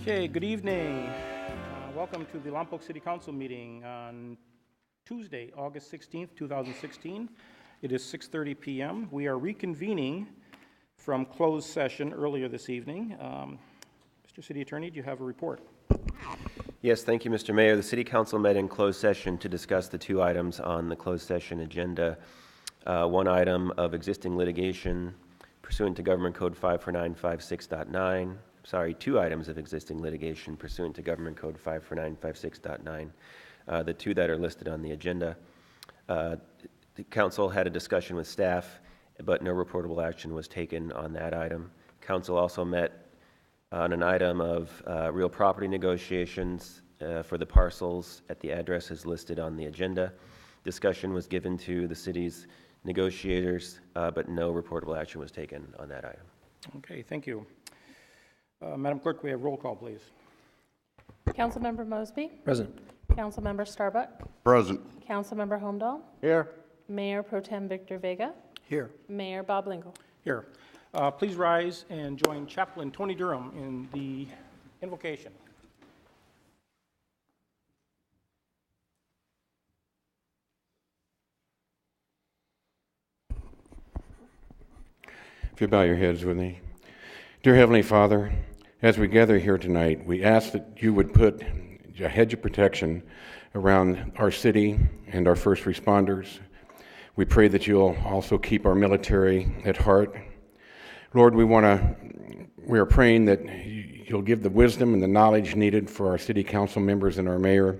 Okay, good evening. Welcome to the Lompoc City Council meeting on Tuesday, August 16th, 2016. It is 6:30 p.m. We are reconvening from closed session earlier this evening. Mr. City Attorney, do you have a report? Yes, thank you, Mr. Mayor. The City Council met in closed session to discuss the two items on the closed session agenda. One item of existing litigation pursuant to Government Code 54956.9. Two items of existing litigation pursuant to Government Code 54956.9. The two that are listed on the agenda. The Council had a discussion with staff, but no reportable action was taken on that item. Council also met on an item of real property negotiations for the parcels at the addresses listed on the agenda. Discussion was given to the city's negotiators, but no reportable action was taken on that item. Okay, thank you. Madam Clerk, we have roll call, please. Councilmember Mosby. Present. Councilmember Starbuck. Present. Councilmember Holmdahl. Here. Mayor Pro Tem Victor Vega. Here. Mayor Bob Lingle. Here. Please rise and join Chaplain Tony Durham in the invocation. If you bow your heads with me. Dear Heavenly Father, as we gather here tonight, we ask that you would put a hedge of protection around our city and our first responders. We pray that you'll also keep our military at heart. Lord, we are praying that you'll give the wisdom and the knowledge needed for our city council members and our mayor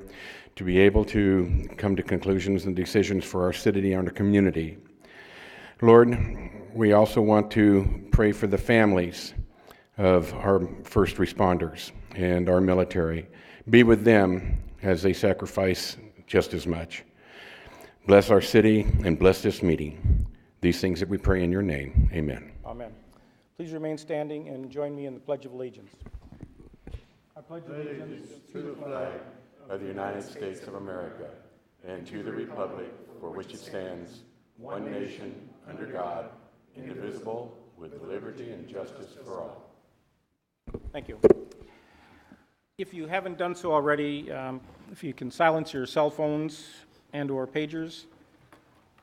to be able to come to conclusions and decisions for our city and our community. Lord, we also want to pray for the families of our first responders and our military. Be with them as they sacrifice just as much. Bless our city and bless this meeting. These things that we pray in your name. Amen. Amen. Please remain standing and join me in the Pledge of Allegiance. I pledge allegiance to the flag of the United States of America and to the republic for which it stands, one nation, under God, indivisible, with liberty and justice for all. Thank you. If you haven't done so already, if you can silence your cell phones and/or pagers,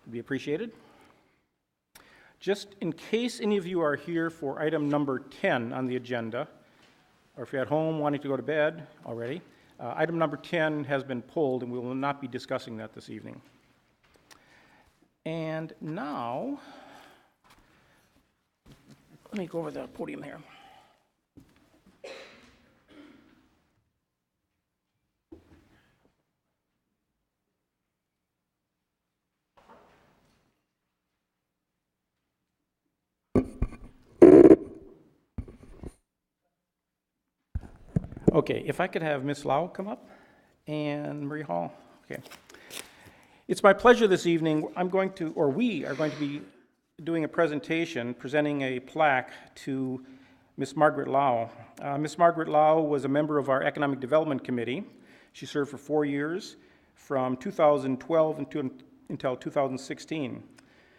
it'd be appreciated. Just in case any of you are here for item number 10 on the agenda, or if you're at home wanting to go to bed already, item number 10 has been pulled and we will not be discussing that this evening. And now, let me go over the podium here. Okay, if I could have Ms. Lau come up and Marie Hall. Okay. It's my pleasure this evening, we are going to be doing a presentation, presenting a plaque to Ms. Margaret Lau. Ms. Margaret Lau was a member of our Economic Development Committee. She served for 4 years, from 2012 until 2016.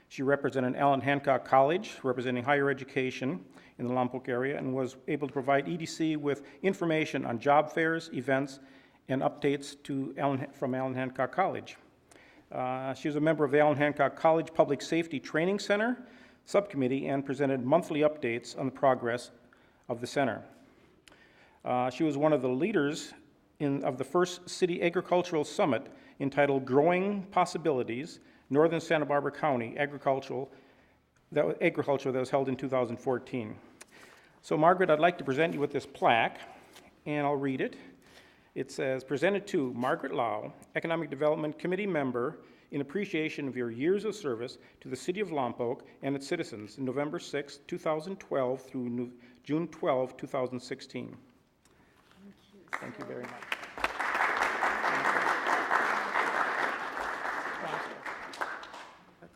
She represented Allen Hancock College, representing higher education in the Lompoc area, and was able to provide EDC with information on job fairs, events, and updates from Allen Hancock College. She was a member of the Allen Hancock College Public Safety Training Center subcommittee and presented monthly updates on the progress of the center. She was one of the leaders of the first City Agricultural Summit entitled Growing Possibilities, Northern Santa Barbara County Agriculture that was held in 2014. So Margaret, I'd like to present you with this plaque, and I'll read it. It says, presented to Margaret Lau, Economic Development Committee member, in appreciation of your years of service to the City of Lompoc and its citizens in November 6, 2012 through June 12, 2016. Thank you very much.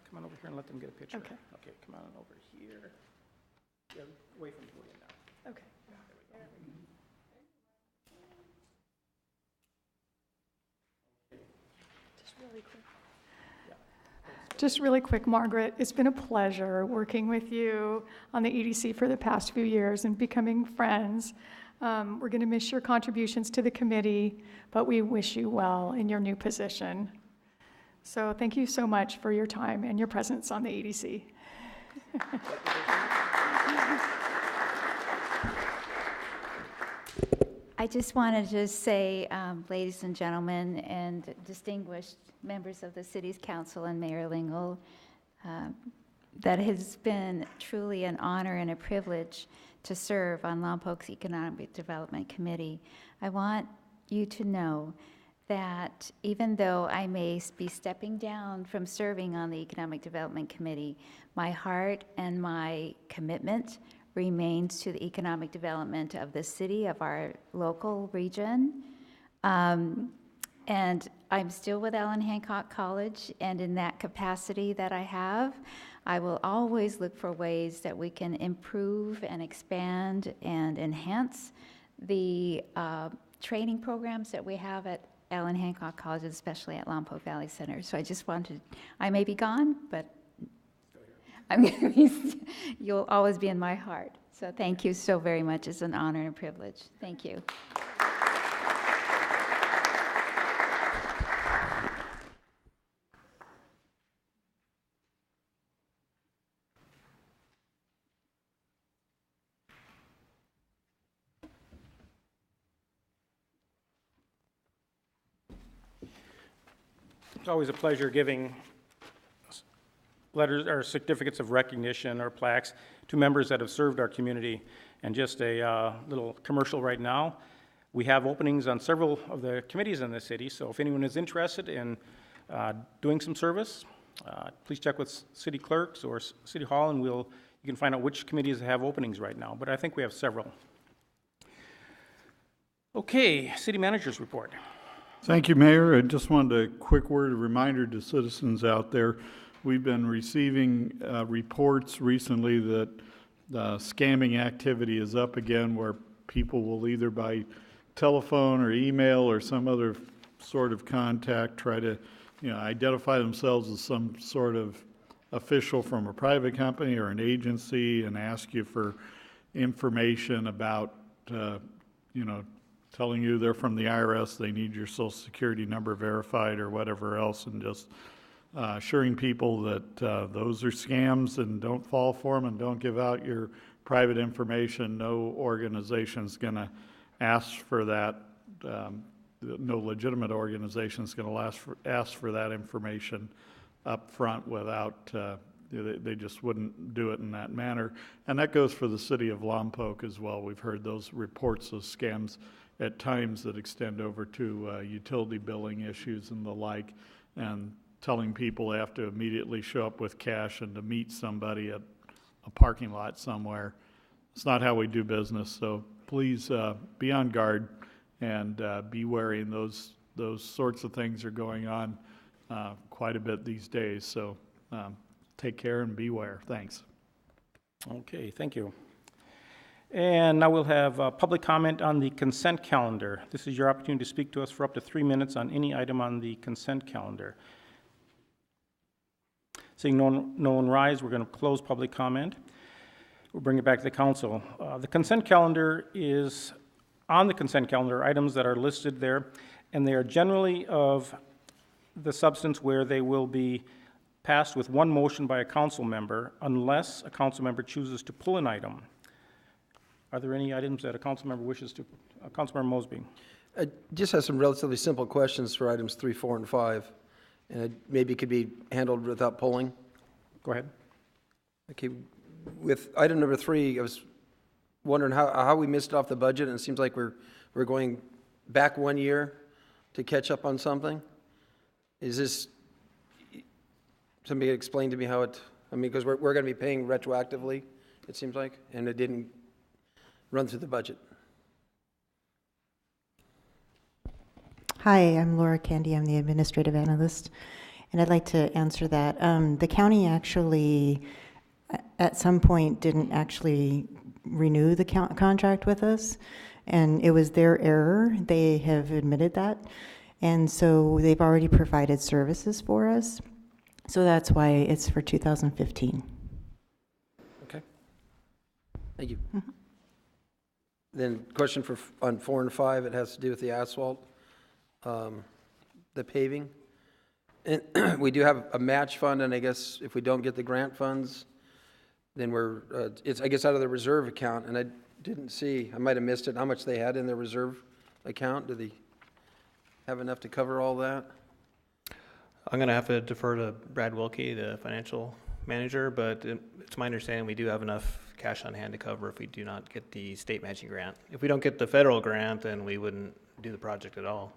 Come on over here and let them get a picture. Okay. Okay, come on over here. Yeah, away from the podium now. Okay. Just really quick, Margaret, it's been a pleasure working with you on the EDC for the past few years and becoming friends. We're going to miss your contributions to the committee, but we wish you well in your new position. So thank you so much for your time and your presence on the EDC. I just wanted to say, ladies and gentlemen, and distinguished members of the City's Council and Mayor Lingle, that it has been truly an honor and a privilege to serve on Lompoc's Economic Development Committee. I want you to know that even though I may be stepping down from serving on the Economic Development Committee, my heart and my commitment remains to the economic development of the city, of our local region. And I'm still with Allen Hancock College, and in that capacity that I have, I will always look for ways that we can improve and expand and enhance the training programs that we have at Allen Hancock College, especially at Lompoc Valley Center. So I just wanted, I may be gone, but I'm going to be, you'll always be in my heart. So thank you so very much. It's an honor and a privilege. Thank you. It's always a pleasure giving letters or certificates of recognition or plaques to members that have served our community. And just a little commercial right now, we have openings on several of the committees in the city, so if anyone is interested in doing some service, please check with city clerks or City Hall, and you can find out which committees have openings right now, but I think we have several. Okay, city manager's report. Thank you, Mayor. I just wanted a quick word of reminder to citizens out there. We've been receiving reports recently that scamming activity is up again, where people will either by telephone or email or some other sort of contact try to, identify themselves as some sort of official from a private company or an agency and ask you for information about, telling you they're from the IRS, they need your social security number verified or whatever else, and just assuring people that those are scams and don't fall for them and don't give out your private information. No organization's going to ask for that. No legitimate organization is going to ask for that information up front without, they just wouldn't do it in that manner. And that goes for the city of Lompoc as well. We've heard those reports of scams at times that extend over to utility billing issues and the like, and telling people they have to immediately show up with cash and to meet somebody at a parking lot somewhere. It's not how we do business, so please be on guard and be wary. And those sorts of things are going on quite a bit these days, so take care and beware. Thanks. Okay, thank you. And now we'll have public comment on the consent calendar. This is your opportunity to speak to us for up to 3 minutes on any item on the consent calendar. Seeing no one rise, we're going to close public comment. We'll bring it back to the council. The consent calendar is, on the consent calendar, items that are listed there, and they are generally of the substance where they will be passed with one motion by a council member unless a council member chooses to pull an item. Are there any items that a council member wishes to? Councilmember Mosby. I just have some relatively simple questions for items 3, 4, and 5, and it maybe could be handled without polling. Go ahead. Okay, with item number 3, I was wondering how we missed off the budget, and it seems like we're going back 1 year to catch up on something. Is this, somebody explain to me how it, because we're going to be paying retroactively, it seems like, and it didn't run through the budget. Hi, I'm Laura Candy. I'm the administrative analyst, and I'd like to answer that. The county actually, at some point, didn't actually renew the contract with us, and it was their error. They have admitted that, and so they've already provided services for us. So that's why it's for 2015. Okay. Thank you. Mm-hmm. Then question on 4 and 5, it has to do with the asphalt, the paving. And we do have a match fund, and I guess if we don't get the grant funds, then it's, I guess, out of the reserve account, and I didn't see, I might have missed it, how much they had in their reserve account. Do they have enough to cover all that? I'm going to have to defer to Brad Wilkie, the financial manager, but it's my understanding we do have enough cash on hand to cover if we do not get the state matching grant. If we don't get the federal grant, then we wouldn't do the project at all.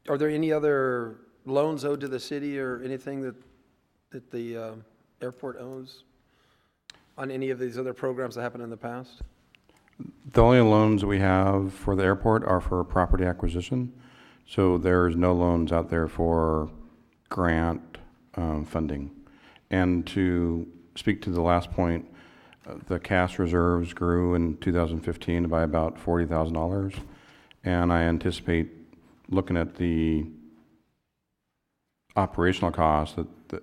Are there any other loans owed to the city or anything that the airport owes on any of these other programs that happened in the past? The only loans we have for the airport are for property acquisition, so there's no loans out there for grant funding. And to speak to the last point, the cash reserves grew in 2015 by about $40,000, and I anticipate, looking at the operational costs, that the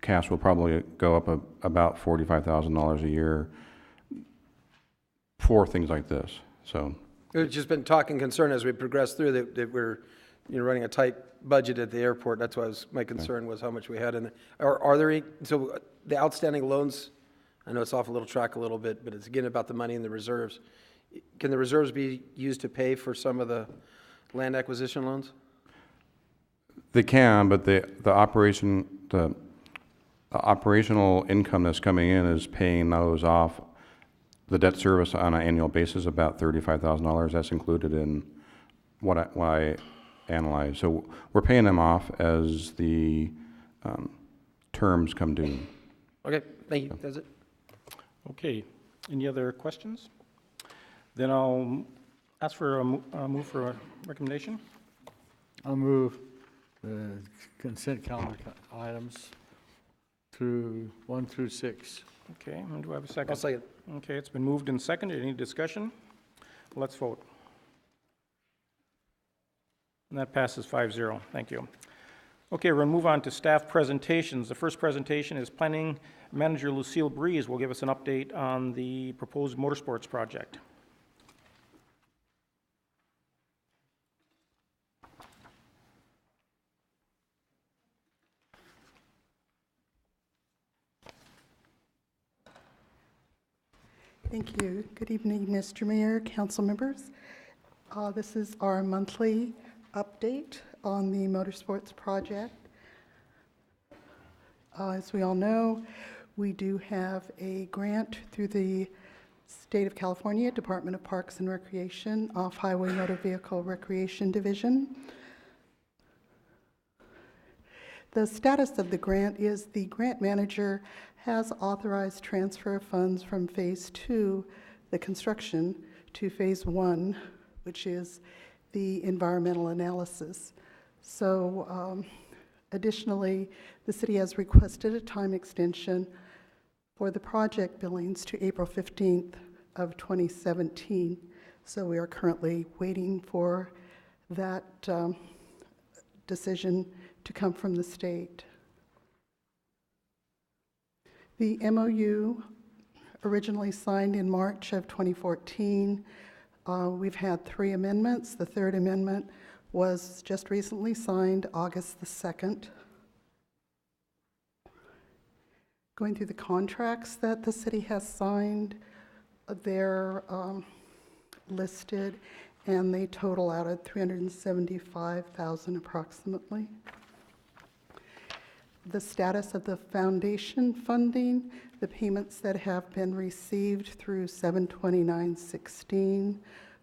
cash will probably go up about $45,000 a year for things like this. So It's just been talk and concern as we progress through that we're running a tight budget at the airport. That's why my concern was how much we had in there. Are there any, so the outstanding loans, I know it's off a little track a little bit, but it's again about the money in the reserves. Can the reserves be used to pay for some of the land acquisition loans? they can, but the operational income that's coming in is paying those off. The debt service on an annual basis, about $35,000. That's included in what I analyze. So we're paying them off as the terms come due. Okay, thank you. That's it. Okay, any other questions? Then I'll ask for a move for a recommendation. I'll move the consent calendar items through 1 through 6. Okay, and do I have a second? I'll second. Okay, it's been moved and seconded. Any discussion? Let's vote. And that passes 5-0. Thank you. Okay, we're going to move on to staff presentations. The first presentation is Planning Manager Lucille Breeze will give us an update on the proposed motorsports project. Thank you. Good evening, Mr. Mayor, council members. This is our monthly update on the motorsports project. As we all know, we do have a grant through the State of California Department of Parks and Recreation, Off-Highway Motor Vehicle Recreation Division. The status of the grant is the grant manager has authorized transfer of funds from Phase 2, the construction, to Phase 1, which is the environmental analysis. So additionally, the city has requested a time extension for the project billings to April 15th of 2017. So we are currently waiting for that decision to come from the state. The MOU, originally signed in March of 2014, we've had 3 amendments. The 3rd amendment was just recently signed August the 2nd. Going through the contracts that the city has signed, they're listed, and they total out at $375,000 approximately. The status of the foundation funding, the payments that have been received through 7/29/16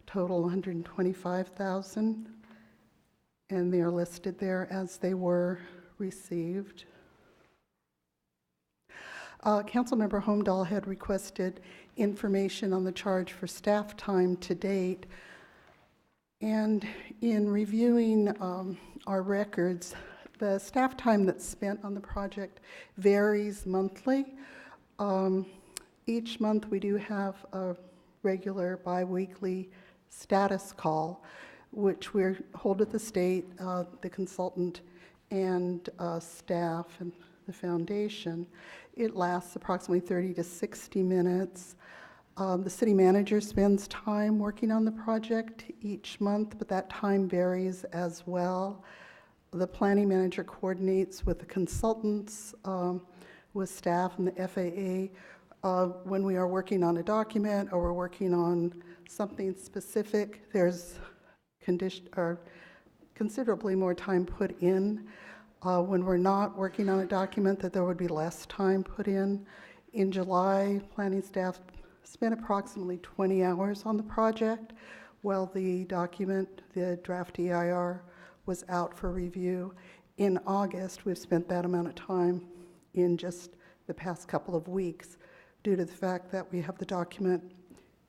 total $125,000, and they are listed there as they were received. Councilmember Holmdahl had requested information on the charge for staff time to date, and in reviewing our records, the staff time that's spent on the project varies monthly. Each month we do have a regular bi-weekly status call, which we hold at the state, the consultant, and staff and the foundation. It lasts approximately 30 to 60 minutes. The city manager spends time working on the project each month, but that time varies as well. The planning manager coordinates with the consultants, with staff and the FAA when we are working on a document or we're working on something specific. There's considerably more time put in. When we're not working on a document, that there would be less time put in. In July, planning staff spent approximately 20 hours on the project, while the document, the draft EIR, was out for review. In August, we've spent that amount of time in just the past couple of weeks due to the fact that we have the document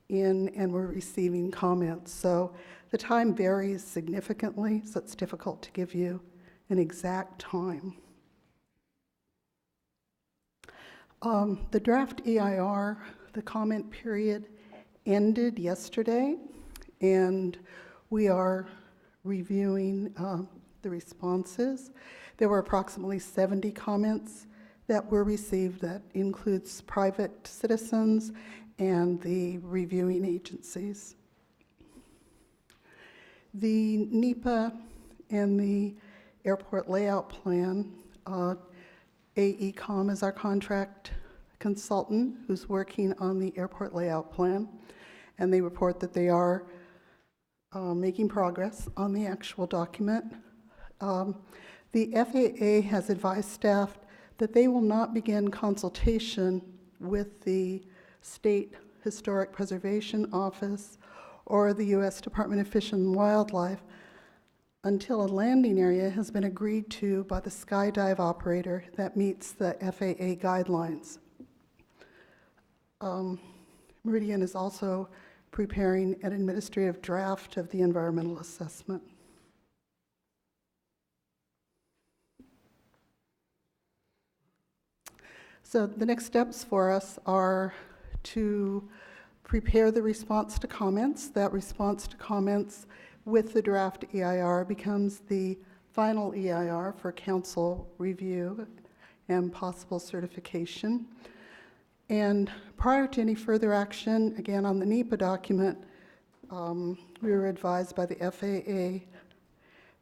in and we're receiving comments. So the time varies significantly, so it's difficult to give you an exact time. The draft EIR, the comment period ended yesterday, and we are reviewing the responses. There were approximately 70 comments that were received. That includes private citizens and the reviewing agencies. The NEPA and the airport layout plan, AECom is our contract consultant who's working on the airport layout plan, and they report that they are making progress on the actual document. The FAA has advised staff that they will not begin consultation with the State Historic Preservation Office or the U.S. Department of Fish and Wildlife until a landing area has been agreed to by the skydive operator that meets the FAA guidelines. Meridian is also preparing an administrative draft of the environmental assessment. So the next steps for us are to prepare the response to comments. That response to comments with the draft EIR becomes the final EIR for council review and possible certification. And prior to any further action, again on the NEPA document, we were advised by the FAA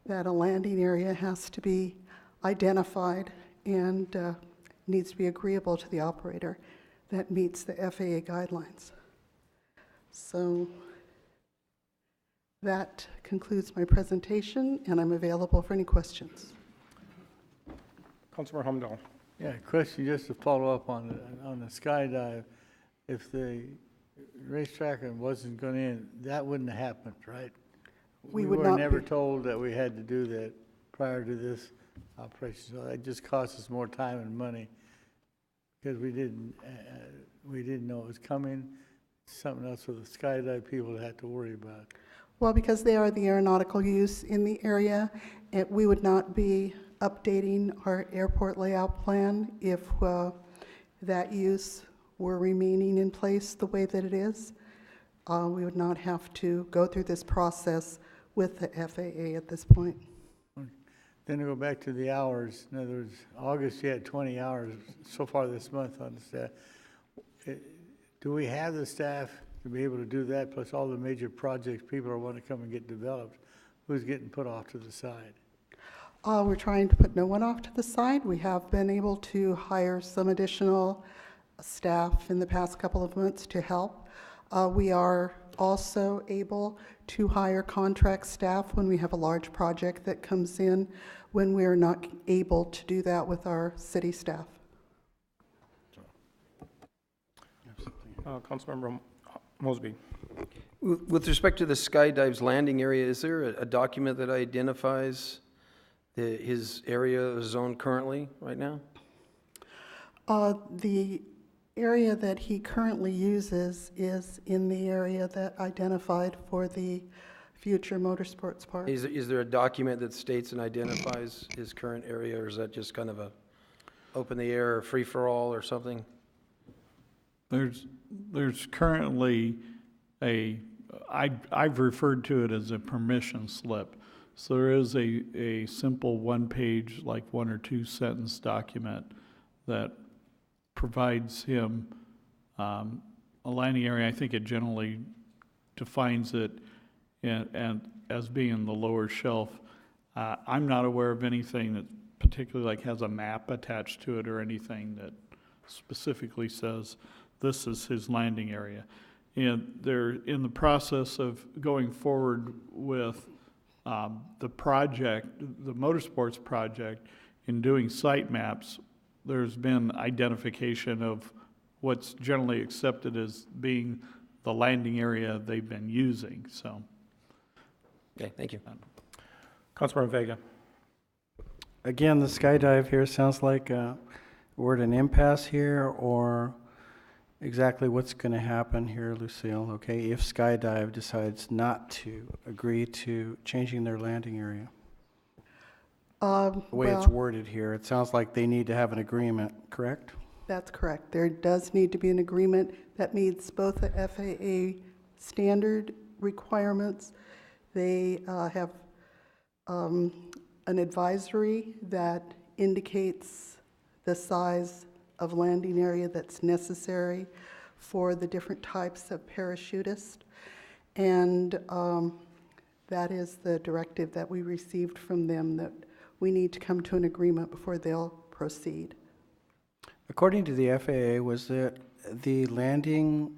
that a landing area has to be identified and needs to be agreeable to the operator that meets the FAA guidelines. So that concludes my presentation, and I'm available for any questions. Councilor Humdahl. Yeah, question just to follow up on the skydive. If the racetrack wasn't going in, that wouldn't have happened, right? We were would not never be- told that we had to do that prior to this operation, so that just cost us more time and money because we didn't know it was coming. Something else with the skydive people had to worry about. Well, because they are the aeronautical use in the area, we would not be updating our airport layout plan if that use were remaining in place the way that it is. We would not have to go through this process with the FAA at this point. Then to go back to the hours, in other words, August you had 20 hours so far this month on the staff. Do we have the staff to be able to do that, plus all the major projects people are wanting to come and get developed? Who's getting put off to the side? We're trying to put no one off to the side. We have been able to hire some additional staff in the past couple of months to help. We are also able to hire contract staff when we have a large project that comes in, when we are not able to do that with our city staff. Councilmember Mosby. With respect to the skydive's landing area, is there a document that identifies his area zone currently, right now? The area that he currently uses is in the area that identified for the future motorsports park. Is there a document that states and identifies his current area, or is that just kind of a open the air, free-for-all or something? There's currently I've referred to it as a permission slip. So there is a simple one-page, like 1 or 2 sentence document that provides him a landing area, I think it generally defines it and as being the lower shelf. I'm not aware of anything that particularly like has a map attached to it or anything that specifically says this is his landing area. And they're in the process of going forward with the project, the motorsports project, in doing site maps. There's been identification of what's generally accepted as being the landing area they've been using, so. Okay, thank you. Councilmember Vega. Again, the skydive here sounds like we're at an impasse here, or exactly what's going to happen here, Lucille, okay, if Skydive decides not to agree to changing their landing area? The way it's worded here, it sounds like they need to have an agreement, correct? That's correct. There does need to be an agreement that meets both the FAA standard requirements. They have an advisory that indicates the size of landing area that's necessary for the different types of parachutists. And that is the directive that we received from them, that we need to come to an agreement before they'll proceed. According to the FAA, was it the landing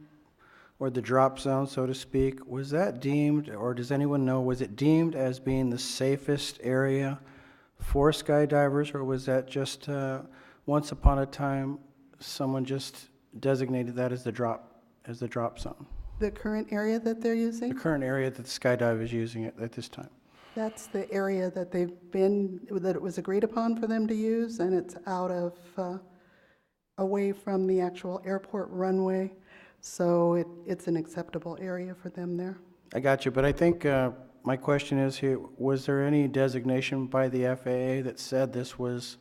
or the drop zone, so to speak, was that deemed, or does anyone know, was it deemed as being the safest area for skydivers, or was that just once upon a time someone just designated that as the drop zone? The current area that they're using? The current area that the skydive is using at this time. That's the area that that it was agreed upon for them to use, and it's out of, away from the actual airport runway, so it's an acceptable area for them there. I got you, but I think my question is here, was there any designation by the FAA that said this was,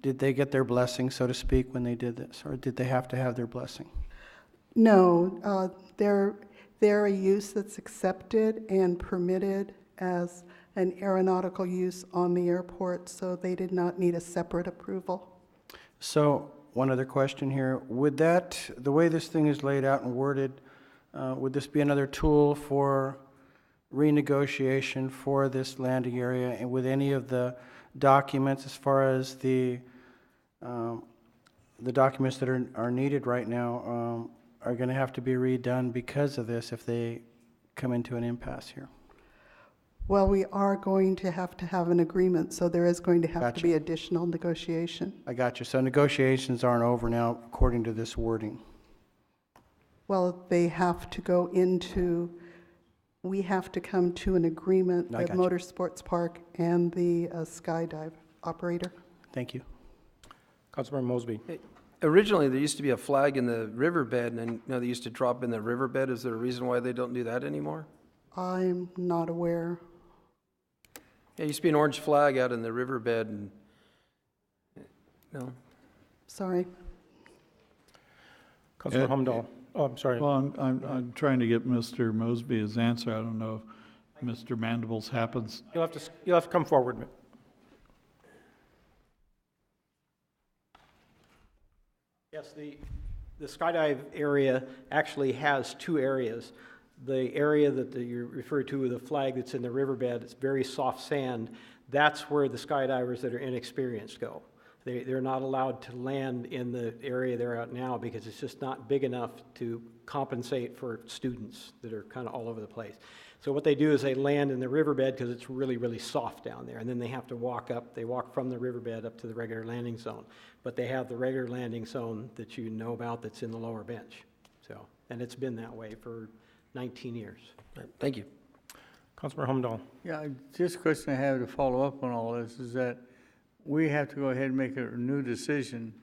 did they get their blessing, so to speak, when they did this, or did they have to have their blessing? No, they're a use that's accepted and permitted as an aeronautical use on the airport, so they did not need a separate approval. So, one other question here. Would that, the way this thing is laid out and worded, would this be another tool for renegotiation for this landing area, and with any of the documents as far as the documents that are needed right now are going to have to be redone because of this if they come into an impasse here? Well, we are going to have an agreement, so there is going to have Gotcha. to be additional negotiation. I got you. So negotiations aren't over now according to this wording. Well, they have to go into, we have to come to an agreement, I the got you. Motorsports Park and the skydive operator. Thank you. Councilmember Mosby. Originally, there used to be a flag in the riverbed, and they used to drop in the riverbed. Is there a reason why they don't do that anymore? I'm not aware. Yeah, used to be an orange flag out in the riverbed, and no. Sorry. Councilmember Humdahl. Oh, I'm sorry. Well, I'm trying to get Mr. Mosby his answer. I don't know if Mr. Mandibles happens. You'll have to come forward. Yes, the skydive area actually has two areas. The area that you refer to with the flag that's in the riverbed, it's very soft sand. That's where the skydivers that are inexperienced go. They're not allowed to land in the area they're at now because it's just not big enough to compensate for students that are kind of all over the place. So what they do is they land in the riverbed because it's really, really soft down there, and then they have to walk up. They walk from the riverbed up to the regular landing zone. But they have the regular landing zone that you know about that's in the lower bench. So, and it's been that way for 19 years. Thank you. Councilmember Humdahl. Yeah, just a question I have to follow up on all this is that we have to go ahead and make a new decision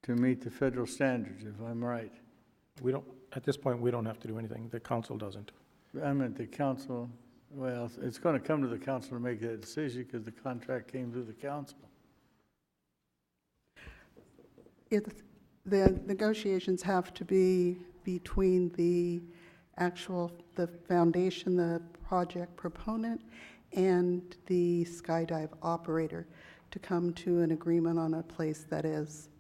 to meet the federal standards, if I'm right. We don't, at this point, we don't have to do anything. The council doesn't. I meant the council, well, it's going to come to the council to make that decision because the contract came through the council. The negotiations have to be between the foundation, the project proponent, and the skydive operator to come to an agreement on a place that is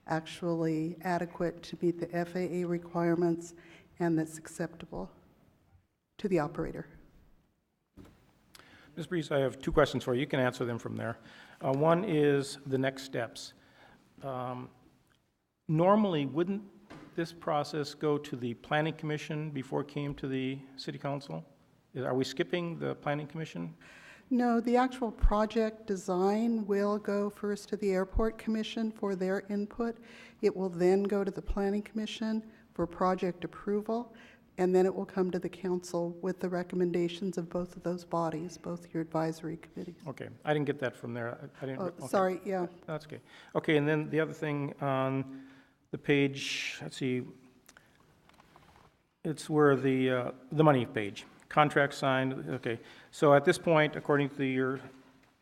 actually adequate to meet the FAA requirements and that's acceptable to the operator. Ms. Breeze, I have two questions for you. You can answer them from there. One is the next steps. Normally, wouldn't this process go to the Planning Commission before it came to the City Council? Are we skipping the Planning Commission? No, the actual project design will go first to the Airport Commission for their input. It will then go to the Planning Commission for project approval, and then it will come to the council with the recommendations of both of those bodies, both your advisory committees. Okay, I didn't get that from there. I didn't. Oh, Okay. sorry, yeah. That's okay. Okay, and then the other thing on the page, let's see, it's where the money page, contract signed, okay. So at this point, according to your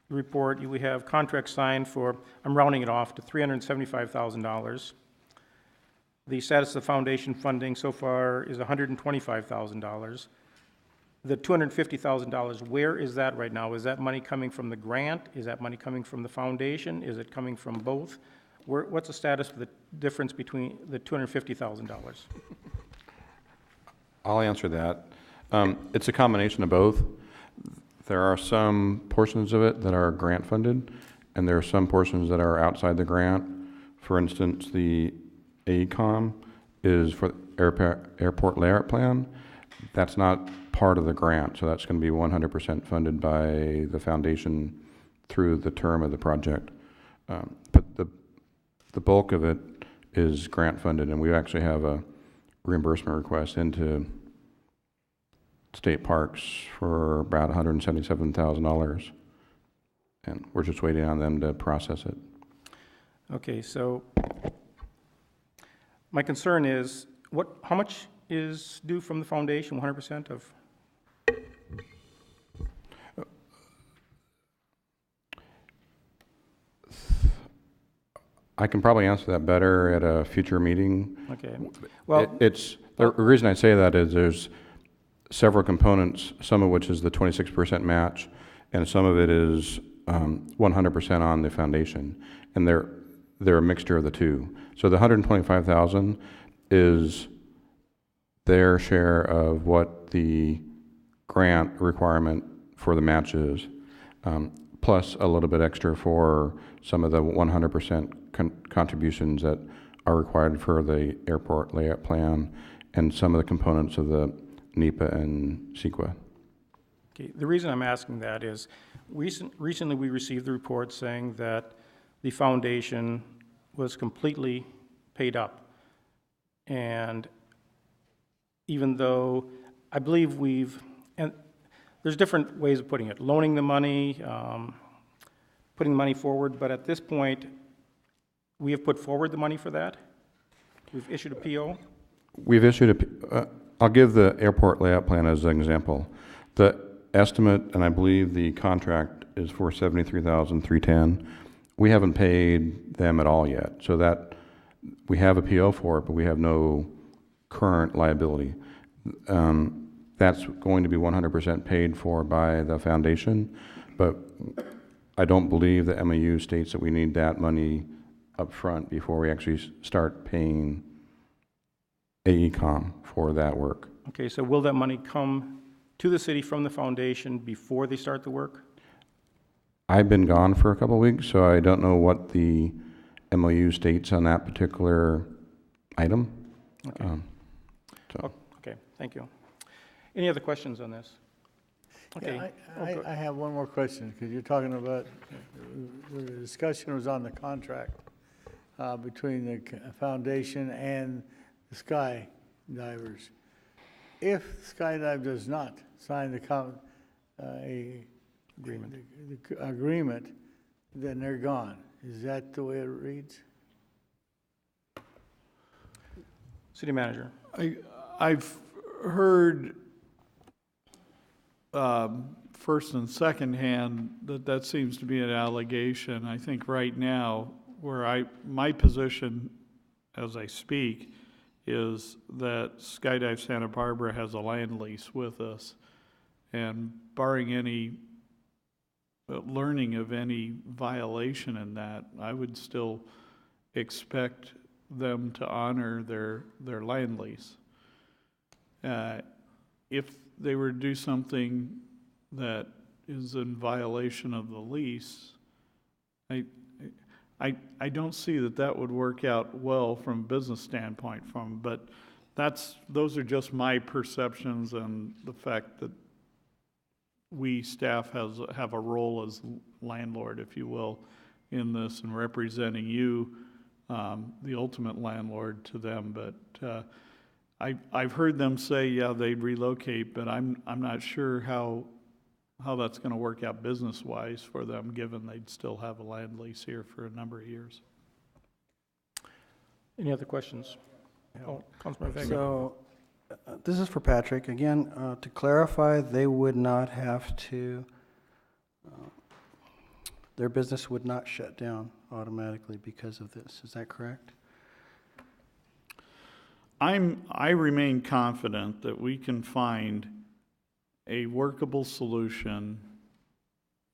report, we have contract signed for, I'm rounding it off to $375,000. The status of the foundation funding so far is $125,000. The $250,000, where is that right now? Is that money coming from the grant? Is that money coming from the foundation? Is it coming from both? What's the status of the difference between the $250,000? I'll answer that. It's a combination of both. There are some portions of it that are grant funded, and there are some portions that are outside the grant. For instance, the AECOM is for airport layout plan. That's not part of the grant, so that's going to be 100% funded by the foundation through the term of the project. But the bulk of it is grant funded, and we actually have a reimbursement request into state parks for about $177,000, and we're just waiting on them to process it. Okay, so my concern is, how much is due from the foundation, 100% of? I can probably answer that better at a future meeting. Okay, well. The reason I say that is there's several components, some of which is the 26% match, and some of it is 100% on the foundation, and they're a mixture of the two. So the 125,000 is their share of what the grant requirement for the match is, plus a little bit extra for some of the 100% contributions that are required for the airport layout plan and some of the components of the NEPA and CEQA. Okay, the reason I'm asking that is recently we received the report saying that the foundation was completely paid up. And even though I believe and there's different ways of putting it, loaning the money, putting the money forward, but at this point, we have put forward the money for that? We've issued a PO? We've issued I'll give the airport layout plan as an example. The estimate, and I believe the contract is for $73,310. We haven't paid them at all yet. So that we have a PO for it, but we have no current liability. That's going to be 100% paid for by the foundation, but I don't believe the MOU states that we need that money up front before we actually start paying AECOM for that work. Okay, so will that money come to the city from the foundation before they start the work? I've been gone for a couple of weeks, so I don't know what the MOU states on that particular item. Okay. Okay, thank you. Any other questions on this? Okay. Yeah, I have one more question, because you're talking about, the discussion was on the contract between the foundation and the skydivers. If Skydive does not sign the agreement, then they're gone. Is that the way it reads? City manager. I've heard first and second hand that seems to be an allegation. I think right now, my position as I speak is that Skydive Santa Barbara has a land lease with us, and barring any learning of any violation in that, I would still expect them to honor their land lease. if they were to do something that is in violation of the lease, I don't see that would work out well from a business standpoint but those are just my perceptions and the fact that we staff have a role as landlord, if you will, in this and representing you, the ultimate landlord to them. But I've heard them say, yeah, they'd relocate, but I'm not sure how that's going to work out business-wise for them, given they'd still have a land lease here for a number of years. Any other questions? Oh, Councilmember Vega. So, this is for Patrick. Again, to clarify, they would not have to, their business would not shut down automatically because of this. Is that correct? I remain confident that we can find a workable solution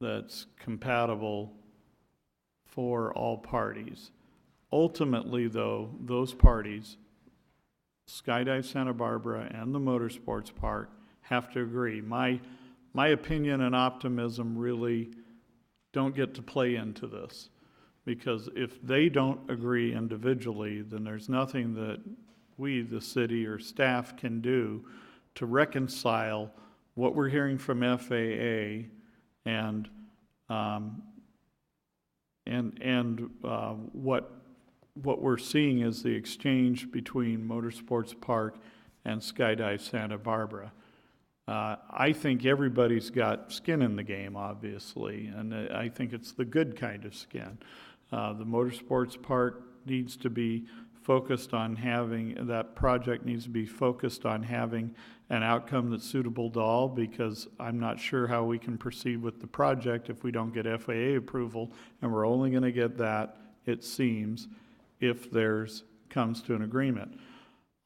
that's compatible for all parties. Ultimately, though, those parties, Skydive Santa Barbara and the Motorsports Park, have to agree. My opinion and optimism really don't get to play into this, because if they don't agree individually, then there's nothing that we, the city or staff, can do to reconcile what we're hearing from FAA and what we're seeing is the exchange between Motorsports Park and Skydive Santa Barbara. I think everybody's got skin in the game, obviously, and I think it's the good kind of skin. The Motorsports Park needs to be focused on having, that project needs to be focused on having an outcome that's suitable to all, because I'm not sure how we can proceed with the project if we don't get FAA approval, and we're only going to get that, it seems, if comes to an agreement.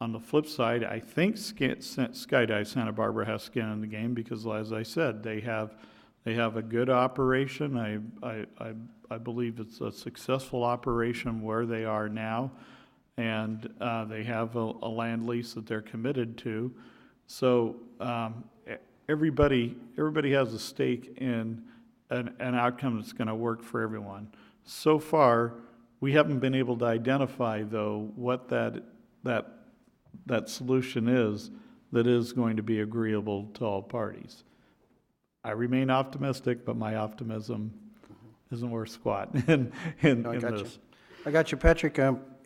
On the flip side, I think Skydive Santa Barbara has skin in the game because, as I said, they have a good operation. I believe it's a successful operation where they are now, and they have a land lease that they're committed to. So everybody has a stake in an outcome that's going to work for everyone. So far, we haven't been able to identify, though, what that solution is that is going to be agreeable to all parties. I remain optimistic, but my optimism isn't worth squat in this. I got you, Patrick.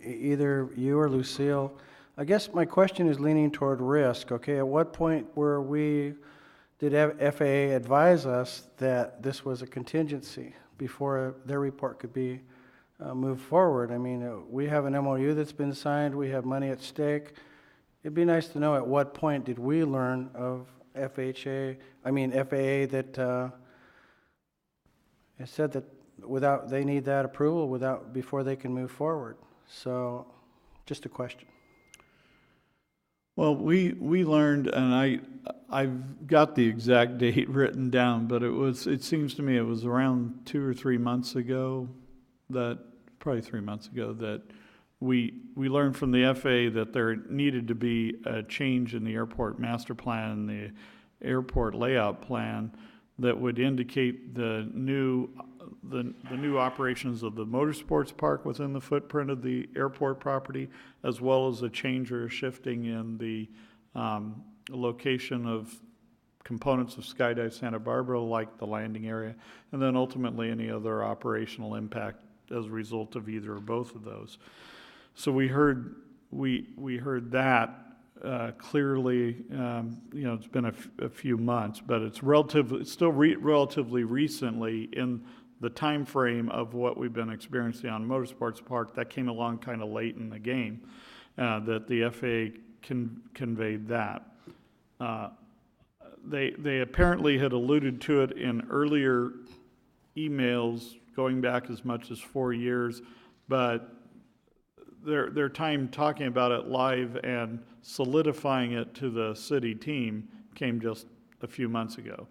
Either you or Lucille. I guess my question is leaning toward risk. Okay, at what point did FAA advise us that this was a contingency before their report could be moved forward? I mean, we have an MOU that's been signed. We have money at stake. It'd be nice to know at what point did we learn of FAA that it said that they need that approval before they can move forward. So, just a question. Well, we learned, and I've got the exact date written down, but it seems to me it was around 2 or 3 months ago, probably 3 months ago, that we learned from the FAA that there needed to be a change in the airport master plan, the airport layout plan, that would indicate the new operations of the motorsports park within the footprint of the airport property, as well as a change or a shifting in the location of components of Skydive Santa Barbara, like the landing area, and then ultimately any other operational impact as a result of either or both of those. So we heard that clearly. It's been a few months, but it's still relatively recently in the time frame of what we've been experiencing on Motorsports Park. That came along kind of late in the game, that the FAA conveyed that. They apparently had alluded to it in earlier emails going back as much as 4 years, but their time talking about it live and solidifying it to the city team came just a few months ago.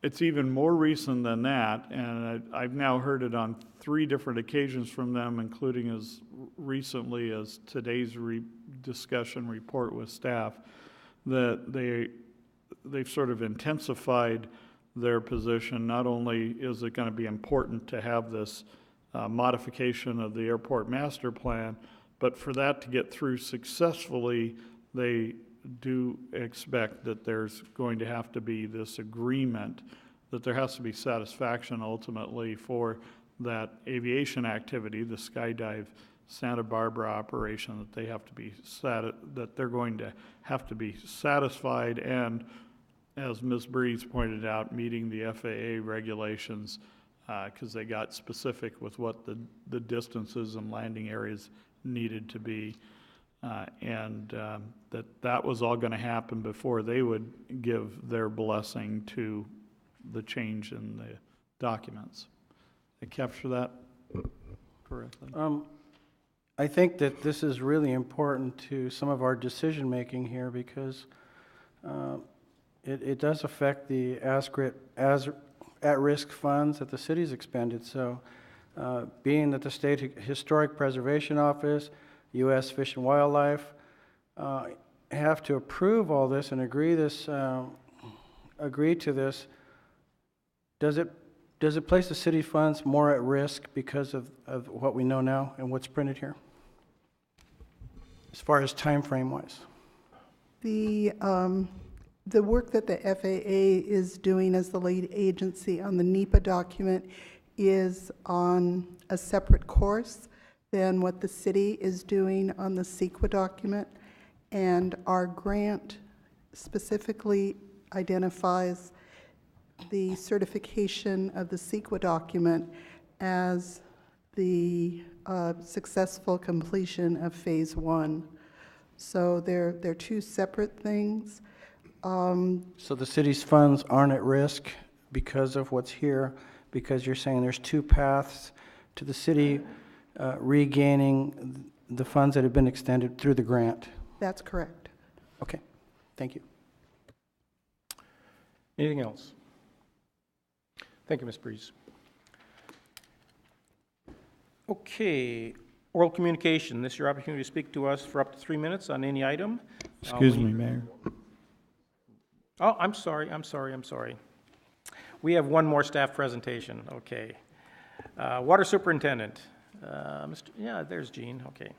It's even more recent than that, and I've now heard it on 3 different occasions from them, including as recently as today's discussion report with staff, that they've sort of intensified their position. Not only is it going to be important to have this modification of the airport master plan, but for that to get through successfully, they do expect that there's going to have to be this agreement, that there has to be satisfaction ultimately for that aviation activity, the skydive Santa Barbara operation, that they have to be that they're going to have to be satisfied, and as Ms. Breeze pointed out, meeting the FAA regulations, because they got specific with what the distances and landing areas needed to be, and that was all going to happen before they would give their blessing to the change in the documents. Did I capture that correctly? I think that this is really important to some of our decision-making here, because it does affect the at-risk funds that the city's expended. So being that the State Historic Preservation Office, U.S. Fish and Wildlife have to approve all this and agree to this, does it place the city funds more at risk because of what we know now and what's printed here, as far as time frame wise? The work that the FAA is doing as the lead agency on the NEPA document is on a separate course than what the city is doing on the CEQA document, and our grant specifically identifies the certification of the CEQA document as the successful completion of phase 1. So they're two separate things. So the city's funds aren't at risk because of what's here, because you're saying there's two paths to the city regaining the funds that have been extended through the grant? That's correct. Okay, thank you. Anything else? Thank you, Ms. Breeze. Okay, oral communication. This is your opportunity to speak to us for up to 3 minutes on any item. Excuse me, Mayor. Oh, I'm sorry. We have one more staff presentation, okay. Water Superintendent, there's Gene, okay.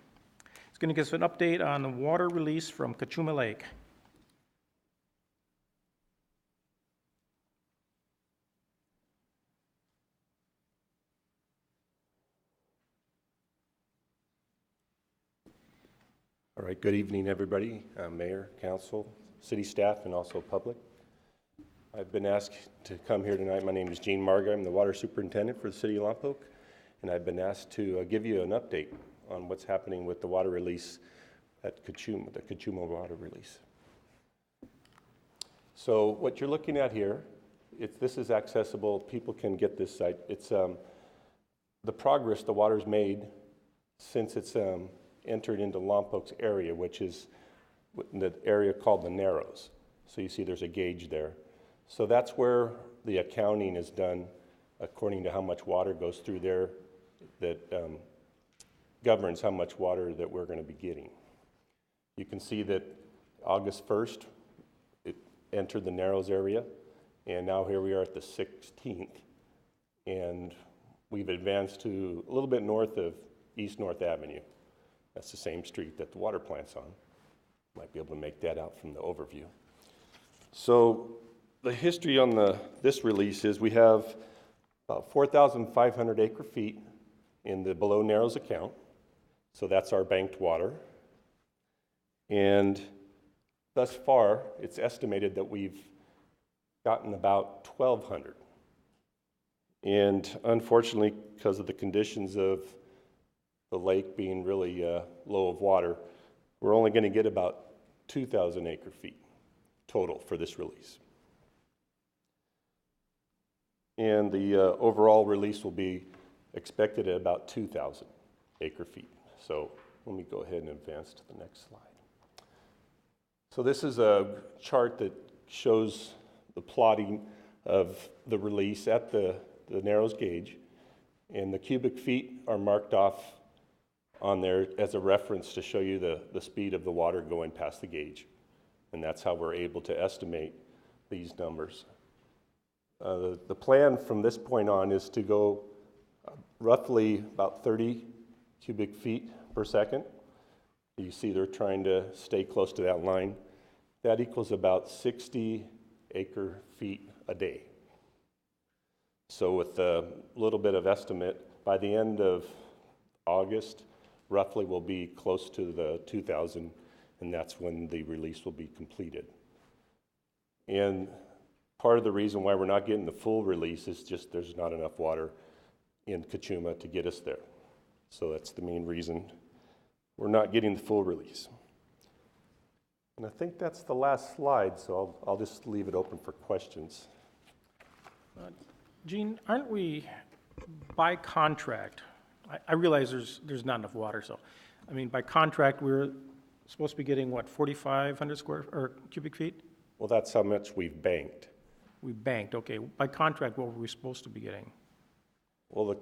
He's going to give us an update on the water release from Cachuma Lake. All right, good evening, everybody, Mayor, Council, City staff, and also public. I've been asked to come here tonight. My name is Gene Marga. I'm the Water Superintendent for the City of Lompoc, and I've been asked to give you an update on what's happening with the water release at Cachuma, the Cachuma water release. So what you're looking at here, this is accessible. People can get this site. It's the progress the water's made since it's entered into Lompoc's area, which is the area called the Narrows. So you see there's a gauge there. So that's where the accounting is done according to how much water goes through there that governs how much water that we're going to be getting. You can see that August 1st, it entered the Narrows area, and now here we are at the 16th, and we've advanced to a little bit north of East North Avenue. That's the same street that the water plant's on. Might be able to make that out from the overview. So the history on this release is we have about 4,500 acre feet in the below Narrows account. So that's our banked water. And thus far, it's estimated that we've gotten about 1,200. And unfortunately, because of the conditions of the lake being really low of water, we're only going to get about 2,000 acre feet total for this release. And the overall release will be expected at about 2,000 acre feet. So let me go ahead and advance to the next slide. So this is a chart that shows the plotting of the release at the Narrows gauge, and the cubic feet are marked off on there as a reference to show you the speed of the water going past the gauge. And that's how we're able to estimate these numbers. The plan from this point on is to go roughly about 30 cubic feet per second. You see they're trying to stay close to that line. That equals about 60 acre feet a day. So with a little bit of estimate, by the end of August, roughly we'll be close to the 2,000, and that's when the release will be completed. And part of the reason why we're not getting the full release is just there's not enough water in Kachuma to get us there. So that's the main reason we're not getting the full release. And I think that's the last slide, so I'll just leave it open for questions. Gene, aren't we, by contract, I realize there's not enough water, so, I mean, by contract, we're supposed to be getting, what, 4,500 or cubic feet? Well, that's how much we've banked. We banked, okay. By contract, what were we supposed to be getting? Well,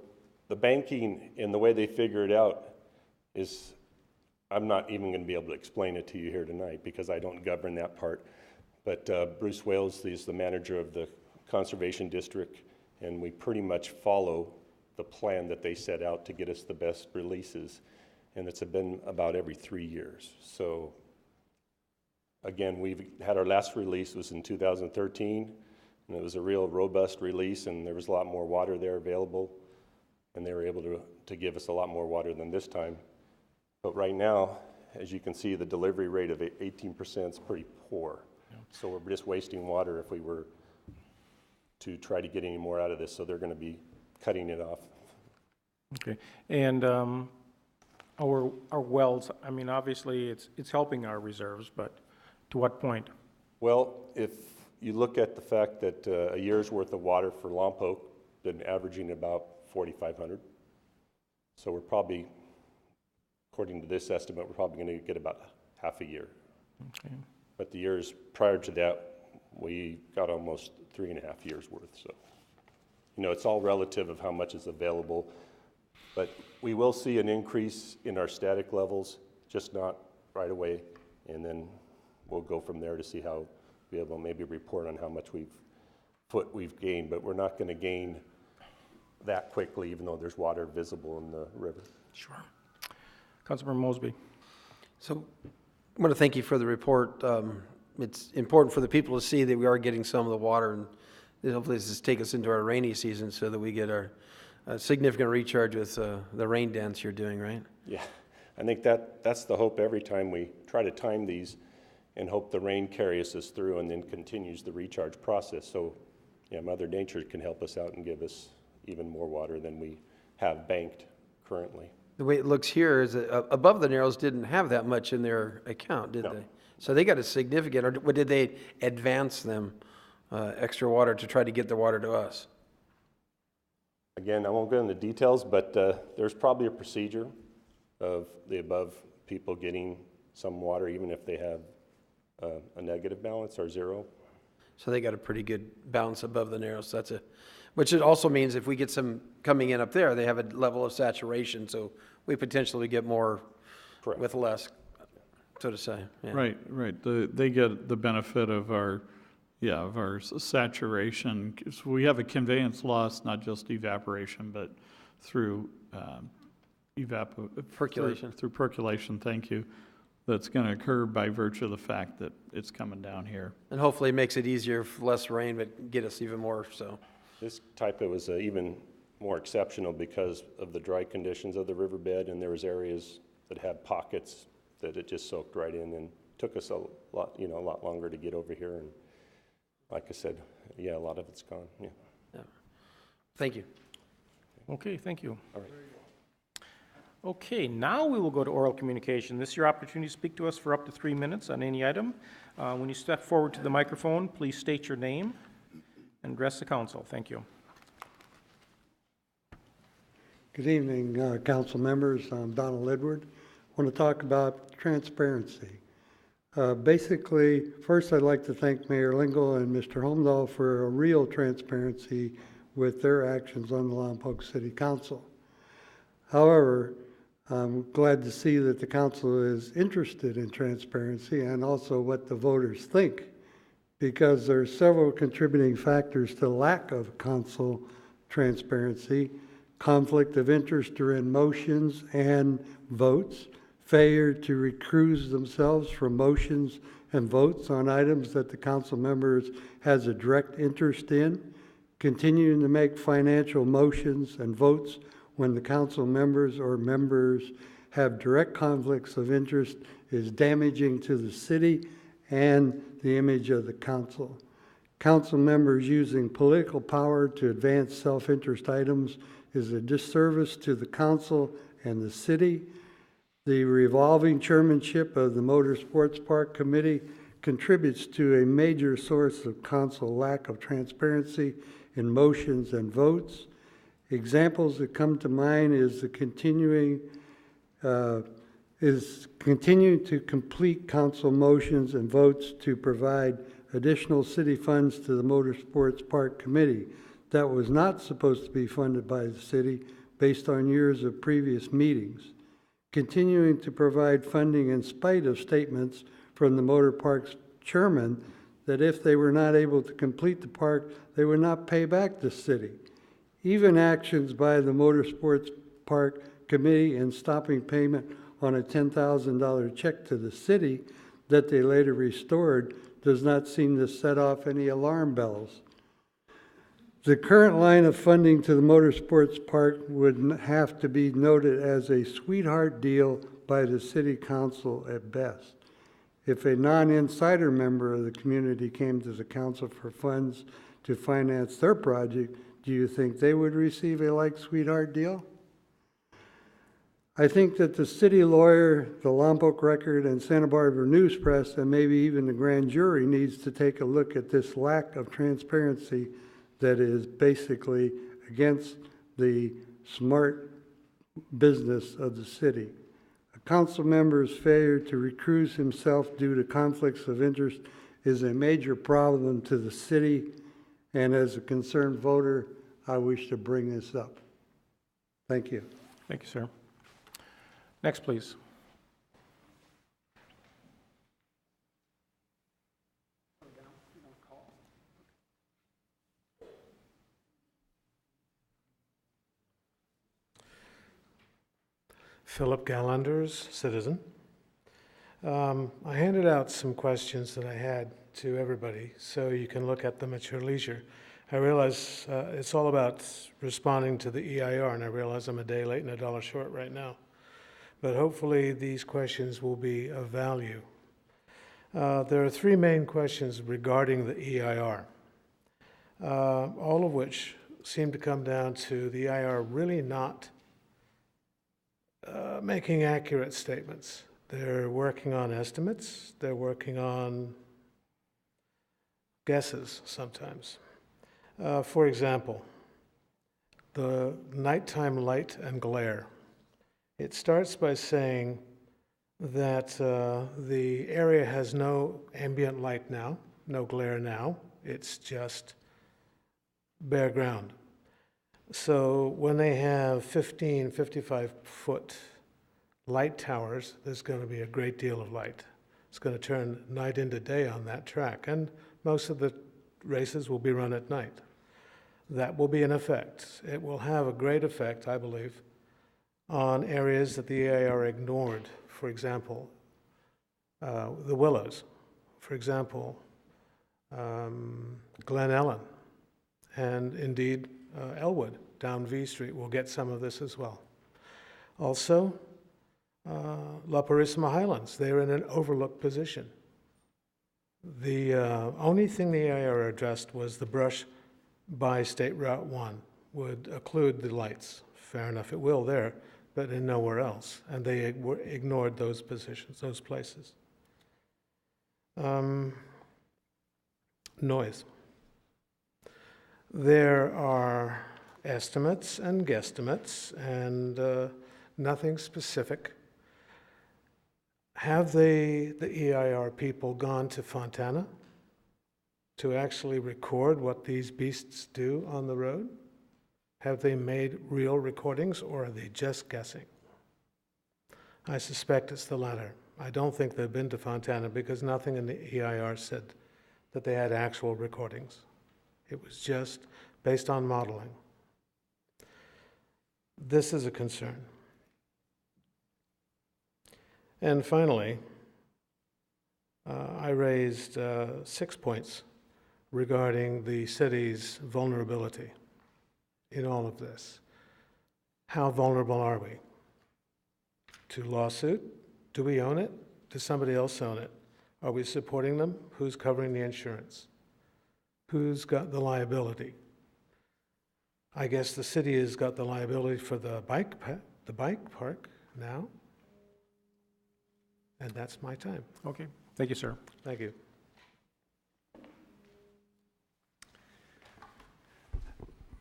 the banking and the way they figure it out is, I'm not even going to be able to explain it to you here tonight because I don't govern that part. But Bruce Wales is the manager of the Conservation District, and we pretty much follow the plan that they set out to get us the best releases. And it's been about every 3 years. So again, we've had our last release was in 2013, and it was a real robust release, and there was a lot more water there available, and they were able to give us a lot more water than this time. But right now, as you can see, the delivery rate of 18% is pretty poor. So we're just wasting water if we were to try to get any more out of this, so they're going to be cutting it off. Okay, and our wells, I mean, obviously, it's helping our reserves, but to what point? Well, if you look at the fact that a year's worth of water for Lompoc been averaging about 4,500, so we're probably, according to this estimate, we're probably going to get about half a year. Okay. But the years prior to that, we got almost 3.5 years worth. So, you know, it's all relative of how much is available. But we will see an increase in our static levels, just not right away. And then we'll go from there to see how we will maybe report on how much we've gained. But we're not going to gain that quickly, even though there's water visible in the river. Sure. Councilmember Mosby. So I want to thank you for the report. It's important for the people to see that we are getting some of the water, and hopefully this will take us into our rainy season so that we get our significant recharge with the rain dance you're doing, right? Yeah, I think that's the hope every time we try to time these and hope the rain carries us through and then continues the recharge process. So, yeah, Mother Nature can help us out and give us even more water than we have banked currently. The way it looks here is that above the Narrows didn't have that much in their account, did they? So they got a significant, or did they advance them extra water to try to get the water to us? Again, I won't go into details, but there's probably a procedure of the above people getting some water, even if they have a negative balance or zero. So they got a pretty good balance above the Narrows. So which it also means if we get some coming in up there, they have a level of saturation, so we potentially get more Correct. With less, so to say. Yeah. Right. They get the benefit of our saturation. So we have a conveyance loss, not just evaporation, but through percolation. Through percolation, thank you. That's going to occur by virtue of the fact that it's coming down here. And hopefully it makes it easier for less rain, but get us even more so. This type was even more exceptional because of the dry conditions of the riverbed, and there was areas that had pockets that it just soaked right in, and took us a lot longer to get over here. And like I said, yeah, a lot of it's gone. Yeah. Thank you. Okay, thank you. All right. Okay, now we will go to oral communication. This is your opportunity to speak to us for up to 3 minutes on any item. When you step forward to the microphone, please state your name and address the council. Thank you. Good evening, council members. I'm Donald Edward. I want to talk about transparency. Basically, first I'd like to thank Mayor Lingle and Mr. Holmdahl for a real transparency with their actions on the Lompoc City Council. However, I'm glad to see that the council is interested in transparency and also what the voters think, because there are several contributing factors to lack of council transparency: conflict of interest during motions and votes, failure to recuse themselves from motions and votes on items that the council members has a direct interest in, continuing to make financial motions and votes when the council members or members have direct conflicts of interest is damaging to the city and the image of the council. Council members using political power to advance self-interest items is a disservice to the council and the city. The revolving chairmanship of the Motorsports Park Committee contributes to a major source of council lack of transparency in motions and votes. Examples that come to mind is continuing to complete council motions and votes to provide additional city funds to the Motorsports Park Committee that was not supposed to be funded by the city based on years of previous meetings. Continuing to provide funding in spite of statements from the Motor Park's chairman that if they were not able to complete the park, they would not pay back the city. Even actions by the Motorsports Park Committee in stopping payment on a $10,000 check to the city that they later restored does not seem to set off any alarm bells. The current line of funding to the Motorsports Park would have to be noted as a sweetheart deal by the City Council at best. If a non-insider member of the community came to the council for funds to finance their project, do you think they would receive a like sweetheart deal? I think that the city lawyer, the Lompoc Record, and Santa Barbara News Press, and maybe even the grand jury needs to take a look at this lack of transparency that is basically against the smart business of the city. A council member's failure to recuse himself due to conflicts of interest is a major problem to the city, and as a concerned voter, I wish to bring this up. Thank you. Thank you, sir. Next, please. Philip Gallanders, citizen. I handed out some questions that I had to everybody, so you can look at them at your leisure. I realize it's all about responding to the EIR, and I realize I'm a day late and $1 short right now. But hopefully these questions will be of value. There are three main questions regarding the EIR, all of which seem to come down to the EIR really not making accurate statements. They're working on estimates, they're working on guesses sometimes. For example, the nighttime light and glare. It starts by saying that the area has no ambient light now, no glare now, it's just bare ground. So when they have 15, 55-foot light towers, there's going to be a great deal of light. It's going to turn night into day on that track, and most of the races will be run at night. That will be an effect. It will have a great effect, I believe, on areas that the EIR ignored. For example, the Willows. For example, Glen Ellen, and indeed Elwood down V Street will get some of this as well. Also, La Purísima Highlands, they're in an overlooked position. The only thing the EIR addressed was the brush by State Route 1 would occlude the lights. Fair enough, it will there, but in nowhere else. And they ignored those positions, those places. Noise. There are estimates and guesstimates and nothing specific. Have the EIR people gone to Fontana to actually record what these beasts do on the road? Have they made real recordings, or are they just guessing? I suspect it's the latter. I don't think they've been to Fontana because nothing in the EIR said that they had actual recordings. It was just based on modeling. This is a concern. And finally, I raised 6 points regarding the city's vulnerability in all of this. How vulnerable are we? To lawsuit? Do we own it? Does somebody else own it? Are we supporting them? Who's covering the insurance? Who's got the liability? I guess the city has got the liability for the bike park now. And that's my time. Okay, thank you, sir. Thank you.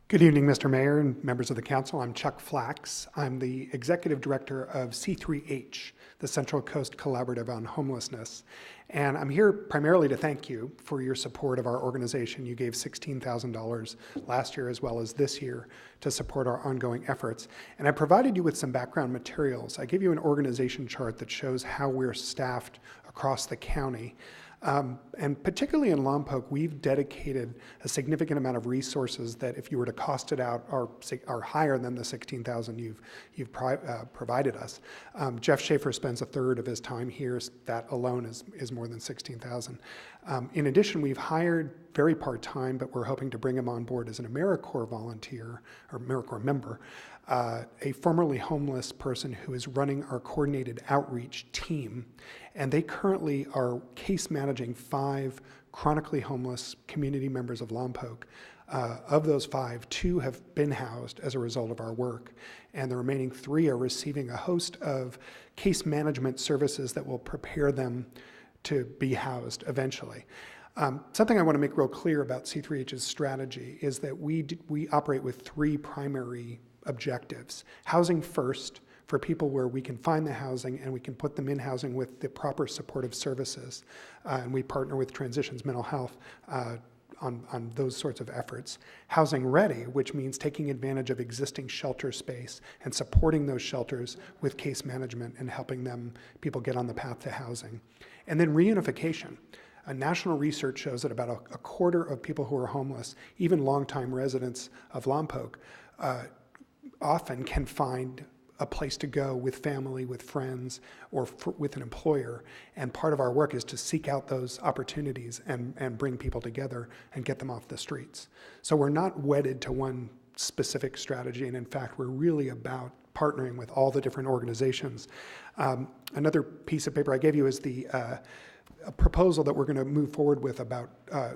Good evening, Mr. Mayor and members of the council. I'm Chuck Flax. I'm the executive director of C3H, the Central Coast Collaborative on Homelessness. And I'm here primarily to thank you for your support of our organization. You gave $16,000 last year as well as this year to support our ongoing efforts. And I provided you with some background materials. I gave you an organization chart that shows how we're staffed across the county. And particularly in Lompoc, we've dedicated a significant amount of resources that, if you were to cost it out, are higher than the $16,000 you've provided us. Jeff Schaefer spends a third of his time here. That alone is more than $16,000. In addition, we've hired very part-time, but we're hoping to bring him on board as an AmeriCorps volunteer or AmeriCorps member, a formerly homeless person who is running our coordinated outreach team. And they currently are case managing 5 chronically homeless community members of Lompoc. Of those 5, 2 have been housed as a result of our work, and the remaining 3 are receiving a host of case management services that will prepare them to be housed eventually. Something I want to make real clear about C3H's strategy is that we operate with 3 primary objectives. Housing first, for people where we can find the housing and we can put them in housing with the proper supportive services. And we partner with Transitions Mental Health on those sorts of efforts. Housing ready, which means taking advantage of existing shelter space and supporting those shelters with case management and helping people get on the path to housing. And then reunification. National research shows that about a quarter of people who are homeless, even longtime residents of Lompoc, often can find a place to go with family, with friends, or with an employer. And part of our work is to seek out those opportunities and bring people together and get them off the streets. So we're not wedded to one specific strategy, and in fact, we're really about partnering with all the different organizations. Another piece of paper I gave you is a proposal that we're going to move forward with about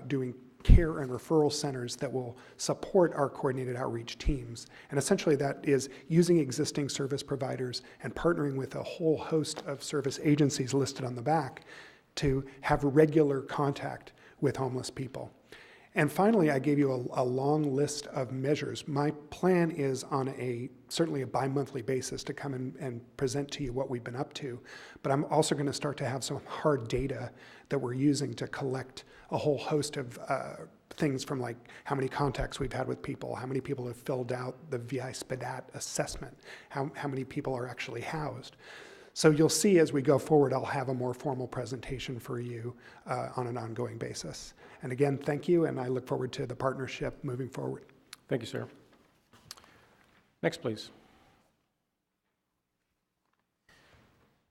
doing care and referral centers that will support our coordinated outreach teams. And essentially that is using existing service providers and partnering with a whole host of service agencies listed on the back to have regular contact with homeless people. And finally, I gave you a long list of measures. My plan is on certainly a bi-monthly basis to come and present to you what we've been up to. But I'm also going to start to have some hard data that we're using to collect a whole host of things, from like how many contacts we've had with people, how many people have filled out the VI SPDAT assessment, how many people are actually housed. So you'll see as we go forward, I'll have a more formal presentation for you on an ongoing basis. And again, thank you, and I look forward to the partnership moving forward. Thank you, sir. Next, please.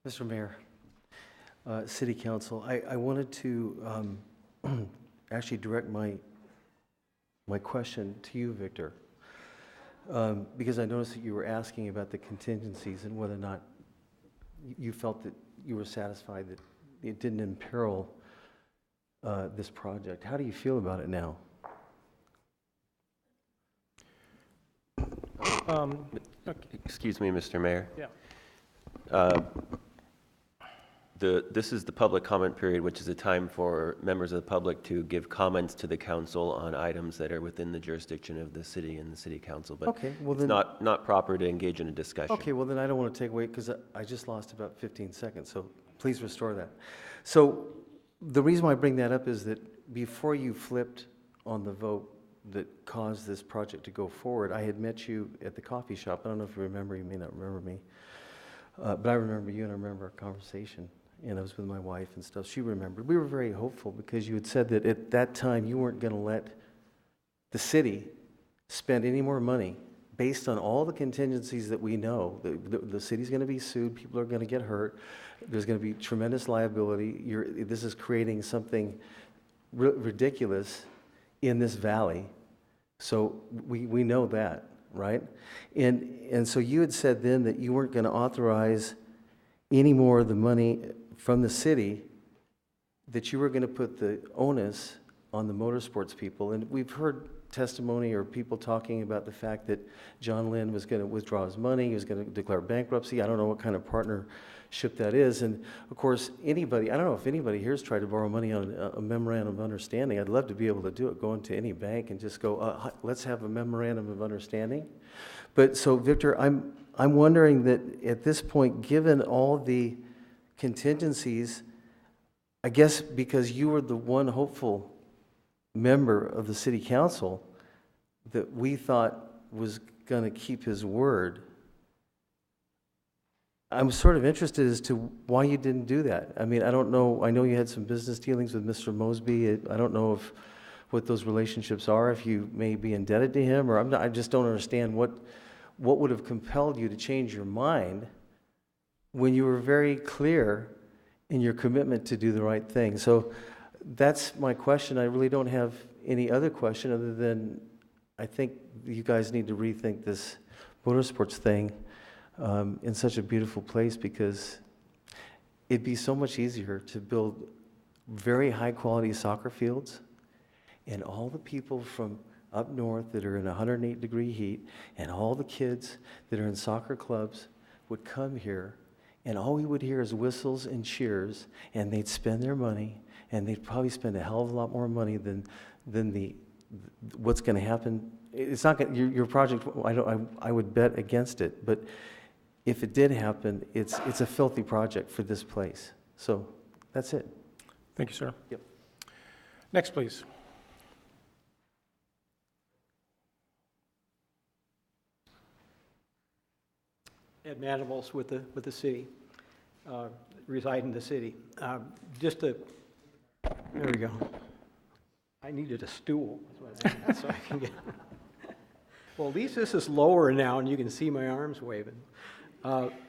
Mr. Mayor, City Council, I wanted to actually direct my question to you, Victor, because I noticed that you were asking about the contingencies and whether or not you felt that you were satisfied that it didn't imperil this project. How do you feel about it now? Excuse me, Mr. Mayor. Yeah. This is the public comment period, which is a time for members of the public to give comments to the council on items that are within the jurisdiction of the city and the city council. But okay, well it's then, not proper to engage in a discussion. Okay, well then I don't want to take away, because I just lost about 15 seconds, so please restore that. So the reason why I bring that up is that before you flipped on the vote that caused this project to go forward, I had met you at the coffee shop. I don't know if you remember, you may not remember me. But I remember you, and I remember our conversation, and I was with my wife and stuff. She remembered. We were very hopeful because you had said that at that time you weren't going to let the city spend any more money based on all the contingencies that we know. The city's going to be sued, people are going to get hurt, there's going to be tremendous liability. This is creating something ridiculous in this valley. So we know that, right? And so you had said then that you weren't going to authorize any more of the money from the city, that you were going to put the onus on the motorsports people. And we've heard testimony or people talking about the fact that John Lynn was going to withdraw his money, he was going to declare bankruptcy. I don't know what kind of partnership that is. And of course, I don't know if anybody here has tried to borrow money on a memorandum of understanding. I'd love to be able to do it, go into any bank and just go, let's have a memorandum of understanding. But so Victor, I'm wondering that at this point, given all the contingencies, I guess because you were the one hopeful member of the city council that we thought was going to keep his word, I'm sort of interested as to why you didn't do that. I mean, I don't know. I know you had some business dealings with Mr. Mosby. I don't know what those relationships are, if you may be indebted to him, or I just don't understand what would have compelled you to change your mind when you were very clear in your commitment to do the right thing. So that's my question. I really don't have any other question other than I think you guys need to rethink this motorsports thing in such a beautiful place, because it'd be so much easier to build very high quality soccer fields, and all the people from up north that are in 108-degree heat and all the kids that are in soccer clubs would come here, and all we would hear is whistles and cheers, and they'd spend their money, and they'd probably spend a hell of a lot more money than what's going to happen. It's not going, your project, I would bet against it, but if it did happen, it's a filthy project for this place. So that's it. Thank you, sir. Yep. Next, please. Ed Manibles with the city, reside in the city. There we go. I needed a stool, so I can get. Well, at least this is lower now, and you can see my arms waving.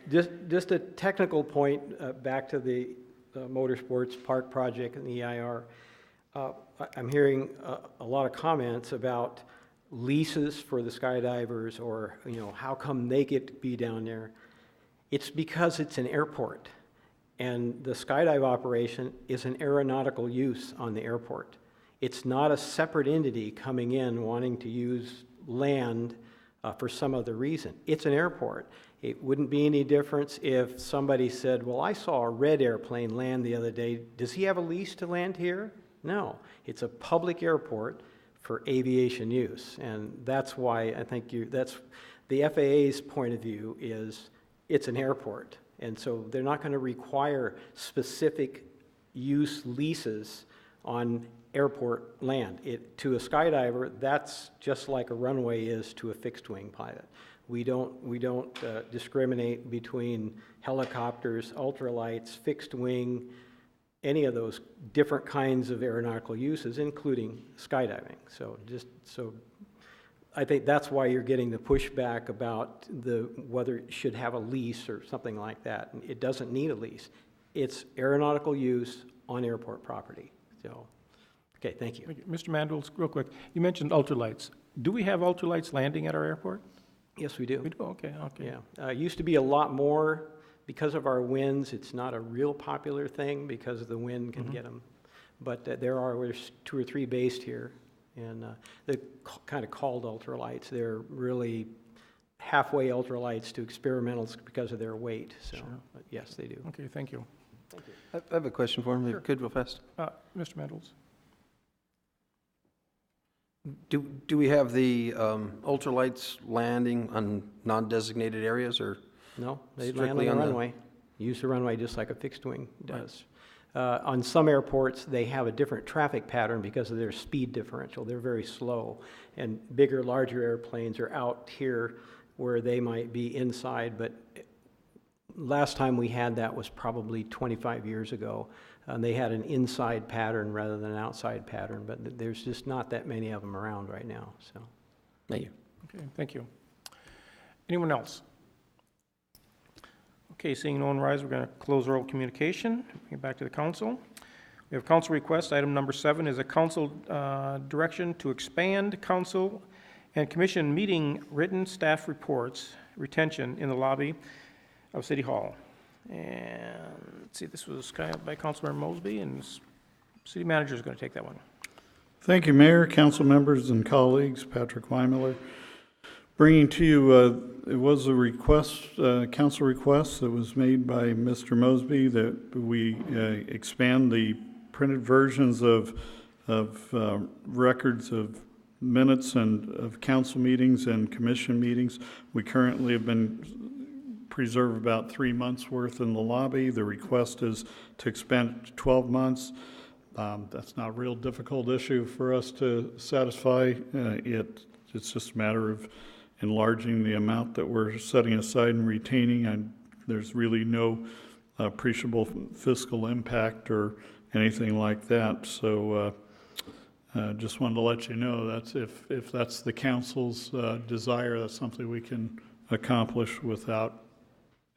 Just a technical point back to the Motorsports Park project and the EIR. I'm hearing a lot of comments about leases for the skydivers, or how come they get to be down there. It's because it's an airport, and the skydive operation is an aeronautical use on the airport. It's not a separate entity coming in wanting to use land for some other reason. It's an airport. It wouldn't be any difference if somebody said, well, I saw a red airplane land the other day. Does he have a lease to land here? No. It's a public airport for aviation use, and that's why I think that's the FAA's point of view is it's an airport, and so they're not going to require specific use leases on airport land. To a skydiver, that's just like a runway is to a fixed-wing pilot. We don't discriminate between helicopters, ultralights, fixed-wing, any of those different kinds of aeronautical uses, including skydiving. So I think that's why you're getting the pushback about whether it should have a lease or something like that. It doesn't need a lease. It's aeronautical use on airport property. So, okay, thank you. Mr. Mandels, real quick, you mentioned ultralights. Do we have ultralights landing at our airport? Yes, we do. We do, okay. Yeah, it used to be a lot more. Because of our winds, it's not a real popular thing because the wind can get them. But there's 2 or 3 based here, and they're kind of called ultralights. They're really halfway ultralights to experimentals because of their weight. So, sure. But yes, they do. Okay, thank you. Thank you. I have a question for him, if Sure. you could, real fast. Mr. Mandels. Do we have the ultralights landing on non-designated areas, or? No, they land Strictly on the on the- runway. Use the runway just like a fixed wing does. On some airports, they have a different traffic pattern because of their speed differential. They're very slow, and bigger, larger airplanes are out here where they might be inside, but last time we had that was probably 25 years ago. And they had an inside pattern rather than an outside pattern, but there's just not that many of them around right now, so. Thank you. Okay, thank you. Anyone else? Okay, seeing no one rise, we're going to close oral communication. Bring it back to the council. We have council request. Item number 7 is a council direction to expand council and commission meeting written staff reports retention in the lobby of City Hall. And let's see, this was kind of by Councilmember Mosby, and City Manager is going to take that one. Thank you, Mayor, council members, and colleagues. Patrick Weimiller. Bringing to you, it was a request, council request that was made by Mr. Mosby that we expand the printed versions of records of minutes and of council meetings and commission meetings. We currently have been preserve about 3 months worth in the lobby. The request is to expand it to 12 months. That's not a real difficult issue for us to satisfy. It's just a matter of enlarging the amount that we're setting aside and retaining, and there's really no appreciable fiscal impact or anything like that. So just wanted to let you know that's if that's the council's desire, that's something we can accomplish without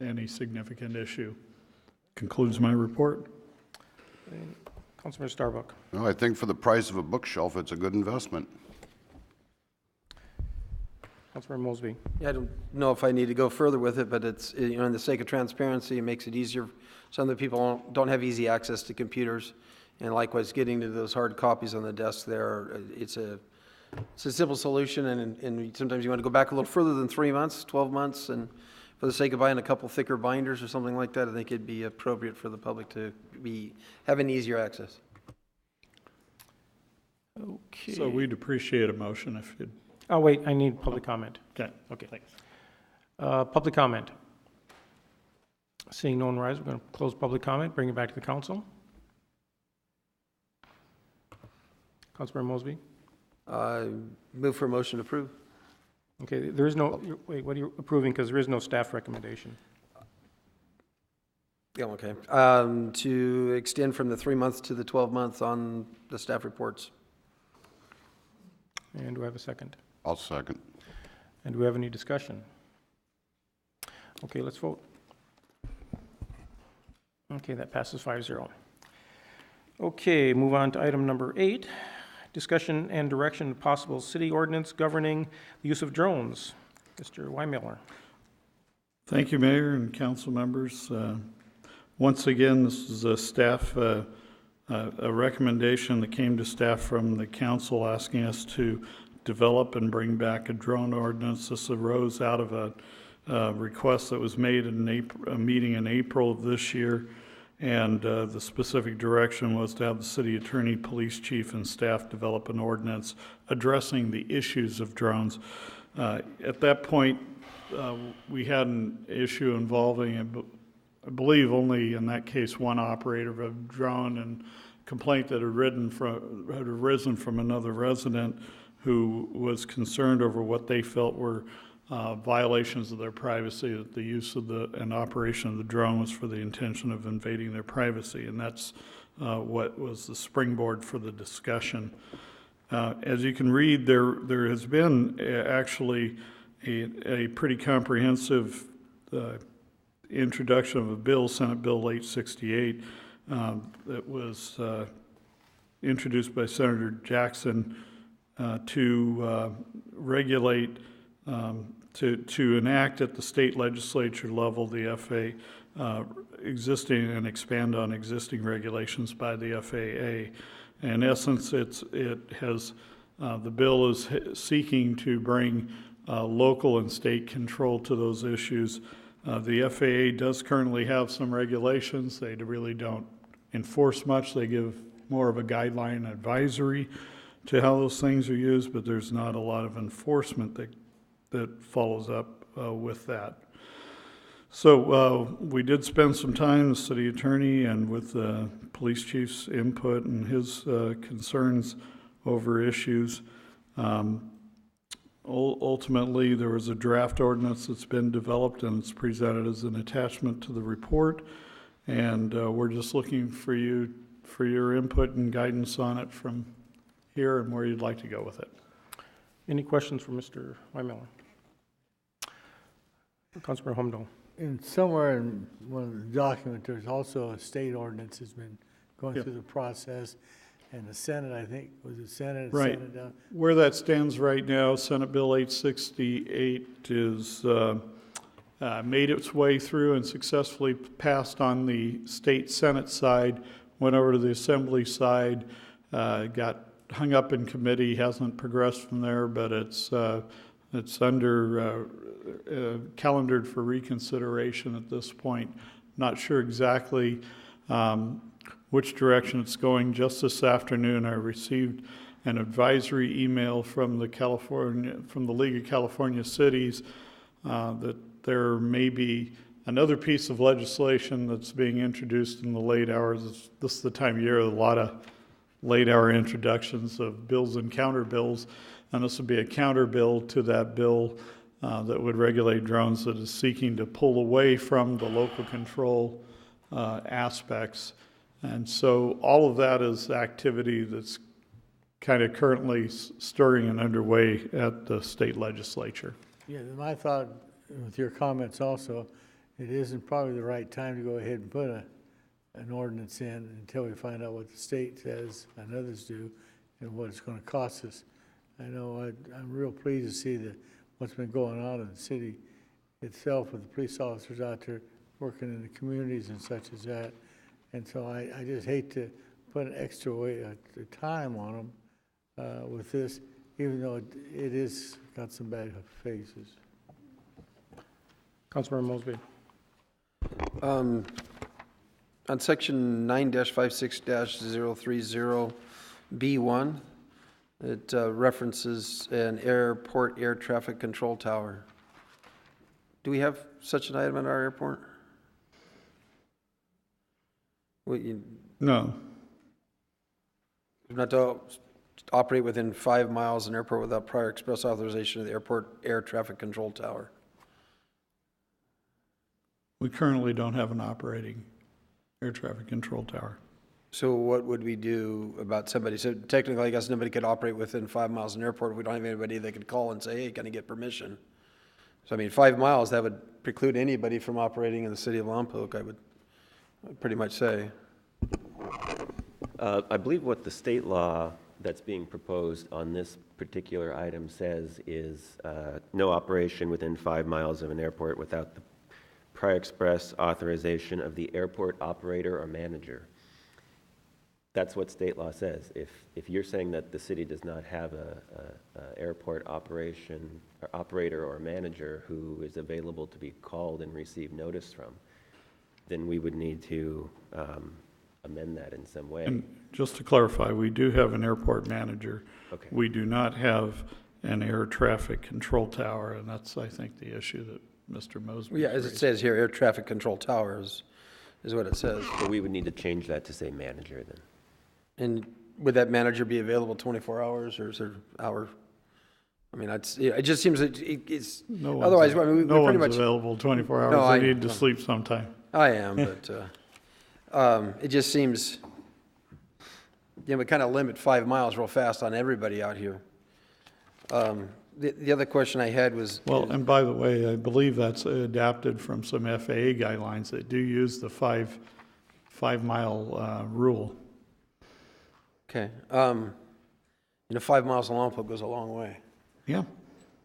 any significant issue. Concludes my report. Councilmember Starbuck. No, I think for the price of a bookshelf, it's a good investment. Councilmember Mosby. Yeah, I don't know if I need to go further with it, but it's, you know, in the sake of transparency, it makes it easier. Some of the people don't have easy access to computers, and likewise, getting to those hard copies on the desk there, it's a simple solution, and sometimes you want to go back a little further than 3 months, 12 months, and for the sake of buying a couple thicker binders or something like that, I think it'd be appropriate for the public to have an easier access. Okay. So we'd appreciate a motion if you'd. Oh, wait, I need public comment. Okay. Okay. Thanks. Public comment. Seeing no one rise, we're going to close public comment, bring it back to the council. Councilmember Mosby. Move for a motion to approve. Okay, there is no, wait, what are you approving? Because there is no staff recommendation. Yeah, okay. To extend from the 3 months to the 12 months on the staff reports. And do I have a second? I'll second. And do we have any discussion? Okay, let's vote. Okay, that passes 5-0. Okay, move on to item number 8. Discussion and direction of possible city ordinance governing the use of drones. Mr. Weimiller. Thank you, Mayor and council members. Once again, this is a staff, a recommendation that came to staff from the council asking us to develop and bring back a drone ordinance. This arose out of a request that was made in a meeting in April of this year. And the specific direction was to have the city attorney, police chief, and staff develop an ordinance addressing the issues of drones. At that point, we had an issue involving, I believe, only in that case one operator of a drone, and complaint that had arisen from another resident who was concerned over what they felt were violations of their privacy, that the use of and operation of the drone was for the intention of invading their privacy, and that's what was the springboard for the discussion. As you can read, there has been actually a pretty comprehensive introduction of a bill, Senate Bill 868, that was introduced by Senator Jackson to regulate to enact at the state legislature level the FAA existing and expand on existing regulations by the FAA. In essence, the bill is seeking to bring local and state control to those issues. The FAA does currently have some regulations. They really don't enforce much. They give more of a guideline advisory to how those things are used, but there's not a lot of enforcement that follows up with that. So we did spend some time, the city attorney and with the police chief's input and his concerns over issues. ultimately, there was a draft ordinance that's been developed and it's presented as an attachment to the report. And we're just looking for you, for your input and guidance on it from here and where you'd like to go with it. Any questions for Mr. Wymiller? Councilor Holmdahl. And somewhere in one of the documents, there's also a state ordinance that's been going Yeah. through the process. And the Senate, I think, was it Senate? Right. Senate down? Where that stands right now, Senate Bill 868 is made its way through and successfully passed on the state Senate side, went over to the Assembly side, got hung up in committee, hasn't progressed from there, but it's under calendared for reconsideration at this point. Not sure exactly which direction it's going. Just this afternoon, I received an advisory email from the League of California Cities that there may be another piece of legislation that's being introduced in the late hours. This is the time of year, a lot of late hour introductions of bills and counter bills, and this would be a counter bill to that bill that would regulate drones that is seeking to pull away from the local control aspects. And so all of that is activity that's kind of currently stirring and underway at the state legislature. Yeah, my thought with your comments also, it isn't probably the right time to go ahead and put an ordinance in until we find out what the state says and others do and what it's going to cost us. I know I'm real pleased to see what's been going on in the city itself with the police officers out there working in the communities and such as that. And so I just hate to put an extra weight of time on them with this, even though it is got some bad faces. Councilmember Mosby. On section 9-56-030B1, it references an airport air traffic control tower. Do we have such an item at our airport? No. Not to operate within 5 miles of an airport without prior express authorization of the airport air traffic control tower. We currently don't have an operating air traffic control tower. So what would we do about somebody? So technically, I guess nobody could operate within 5 miles of an airport. We don't have anybody that could call and say, hey, can I get permission? So I mean, 5 miles, that would preclude anybody from operating in the city of Lompoc, I would pretty much say. I believe what the state law that's being proposed on this particular item says is no operation within 5 miles of an airport without the prior express authorization of the airport operator or manager. That's what state law says. If you're saying that the city does not have a airport operation or operator or manager who is available to be called and receive notice from, then we would need to amend that in some way. And just to clarify, we do have an airport manager. Okay. We do not have an air traffic control tower, and that's, I think, the issue that Mr. Mosby Yeah, as it says here, air traffic control towers is what it says. So we would need to change that to say manager then. And would that manager be available 24 hours or is there hour? I mean, it just seems that it's, otherwise, I mean, we no pretty one's much. available 24 hours. No, They need to sleep sometime. I am, but it just seems, we kind of limit 5 miles real fast on everybody out here. The other question I had was... Well, and by the way, I believe that's adapted from some FAA guidelines that do use the 5 mile rule. Okay. 5 miles of Lompoc goes a long way. Yeah.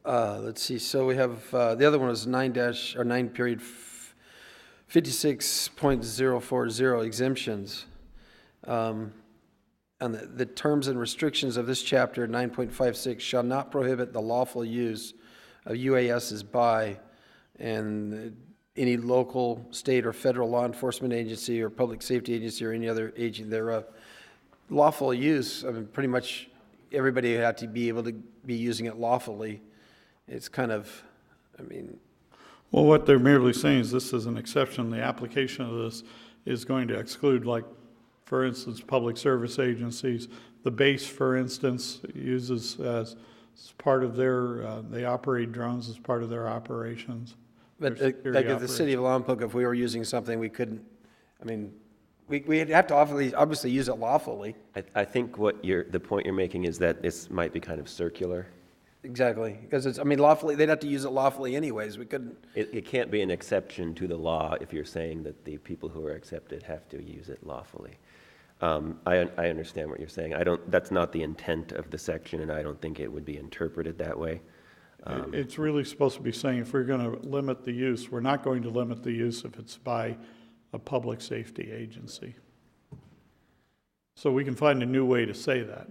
Let's see. So we have, the other one was 9-56.040 exemptions. And the terms and restrictions of this chapter, 9.56, shall not prohibit the lawful use of UASs by and any local, state, or federal law enforcement agency or public safety agency or any other agent thereof. Lawful use, I mean, pretty much everybody had to be able to be using it lawfully. It's kind of, I mean... Well, what they're merely saying is this is an exception. The application of this is going to exclude, like, for instance, public service agencies. The base, for instance, uses as It's part of their, they operate drones as part of their operations. But their like security at the city of Lompoc, if we were using something, we couldn't, I mean, we'd have to obviously use it lawfully. I think the point you're making is that this might be kind of circular. Exactly, because it's, I mean, lawfully, they'd have to use it lawfully anyways, we couldn't. It can't be an exception to the law if you're saying that the people who are accepted have to use it lawfully. I understand what you're saying. That's not the intent of the section, and I don't think it would be interpreted that way. It's really supposed to be saying if we're going to limit the use, we're not going to limit the use if it's by a public safety agency. So we can find a new way to say that.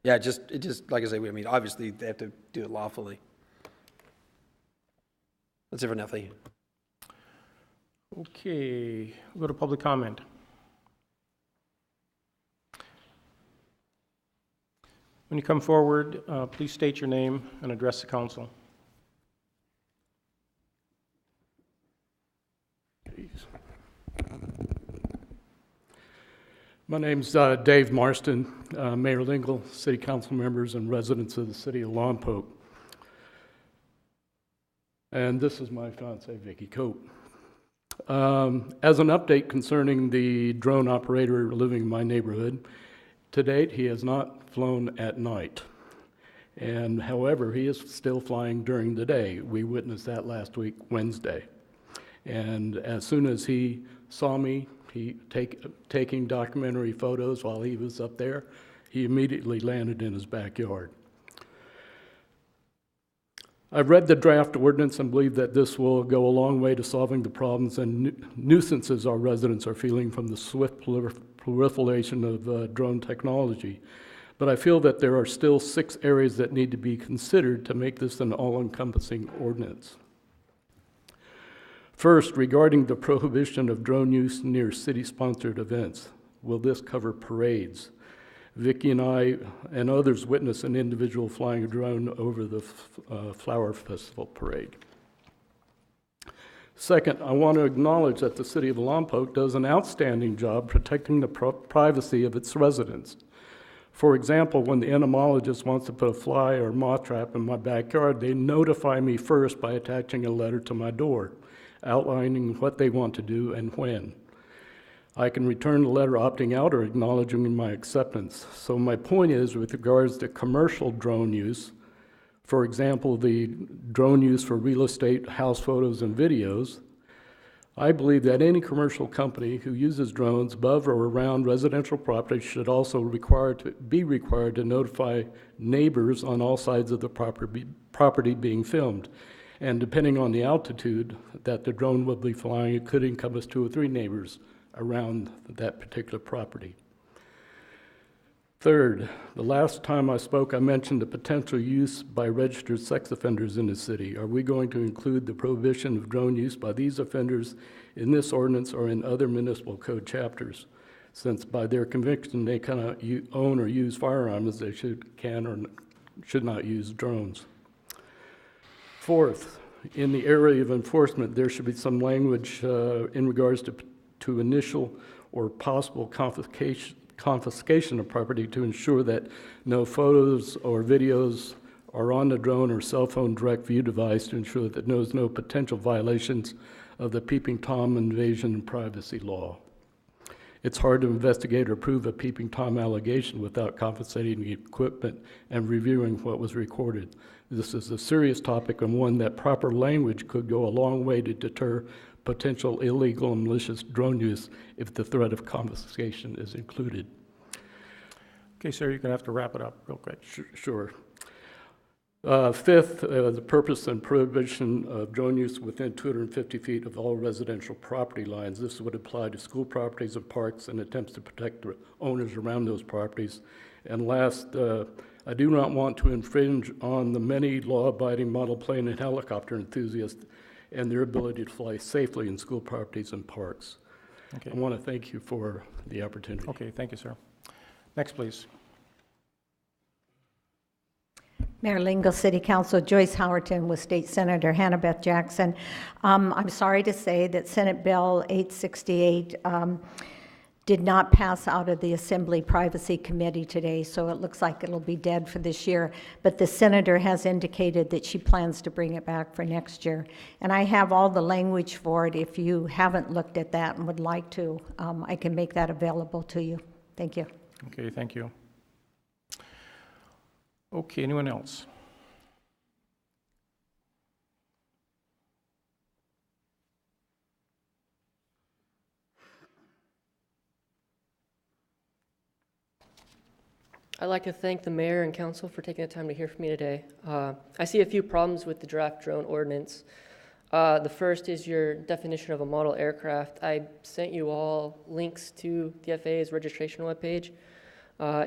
Yeah, it just, like I say, I mean, obviously, they have to do it lawfully. That's it for nothing. Okay, we'll go to public comment. When you come forward, please state your name and address the council. My name's Dave Marston, Mayor Lingle, City Council members and residents of the City of Lompoc. And this is my fiancée, Vicki Cope. As an update concerning the drone operator living in my neighborhood, to date he has not flown at night. And however, he is still flying during the day. We witnessed that last week, Wednesday. And as soon as he saw me, taking documentary photos while he was up there, he immediately landed in his backyard. I've read the draft ordinance and believe that this will go a long way to solving the problems and nuisances our residents are feeling from the swift proliferation of drone technology. But I feel that there are still 6 areas that need to be considered to make this an all-encompassing ordinance. First, regarding the prohibition of drone use near city-sponsored events, will this cover parades? Vicki and I and others witnessed an individual flying a drone over the Flower Festival parade. Second, I want to acknowledge that the City of Lompoc does an outstanding job protecting the privacy of its residents. For example, when the entomologist wants to put a fly or moth trap in my backyard, they notify me first by attaching a letter to my door, outlining what they want to do and when. I can return the letter opting out or acknowledging my acceptance. So my point is, with regards to commercial drone use, for example, the drone use for real estate, house photos, and videos, I believe that any commercial company who uses drones above or around residential property should also be required to notify neighbors on all sides of the property being filmed. And depending on the altitude that the drone will be flying, it could encompass 2 or 3 neighbors around that particular property. Third, the last time I spoke, I mentioned the potential use by registered sex offenders in the city. Are we going to include the prohibition of drone use by these offenders in this ordinance or in other municipal code chapters? Since by their conviction they cannot own or use firearms, they can or should not use drones. Fourth, in the area of enforcement, there should be some language in regards to initial or possible confiscation of property to ensure that no photos or videos are on the drone or cell phone direct view device to ensure that there's no potential violations of the Peeping Tom invasion and privacy law. It's hard to investigate or prove a Peeping Tom allegation without confiscating the equipment and reviewing what was recorded. This is a serious topic and one that proper language could go a long way to deter potential illegal and malicious drone use if the threat of confiscation is included. Okay, sir, you're going to have to wrap it up real quick. Sure. Fifth, the purpose and prohibition of drone use within 250 feet of all residential property lines. This would apply to school properties and parks and attempts to protect the owners around those properties. And last, I do not want to infringe on the many law-abiding model plane and helicopter enthusiasts and their ability to fly safely in school properties and parks. Okay. I want to thank you for the opportunity. Okay, thank you, sir. Next, please. Mayor Lingle, City Council, Joyce Howerton with State Senator Hannah Beth Jackson. I'm sorry to say that Senate Bill 868 did not pass out of the Assembly Privacy Committee today, so it looks like it'll be dead for this year. But the senator has indicated that she plans to bring it back for next year. And I have all the language for it. If you haven't looked at that and would like to, I can make that available to you. Thank you. Okay, thank you. Okay, anyone else? I'd like to thank the mayor and council for taking the time to hear from me today. I see a few problems with the draft drone ordinance. The first is your definition of a model aircraft. I sent you all links to the FAA's registration webpage.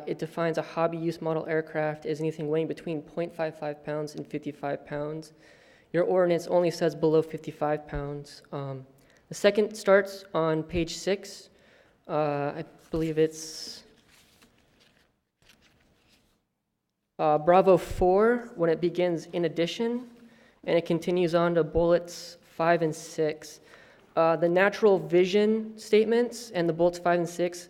It defines a hobby use model aircraft as anything weighing between 0.55 pounds and 55 pounds. Your ordinance only says below 55 pounds. The second starts on page 6. I believe it's Bravo 4 when it begins in addition, and it continues on to bullets 5 and 6. The natural vision statements and the bullets 5 and 6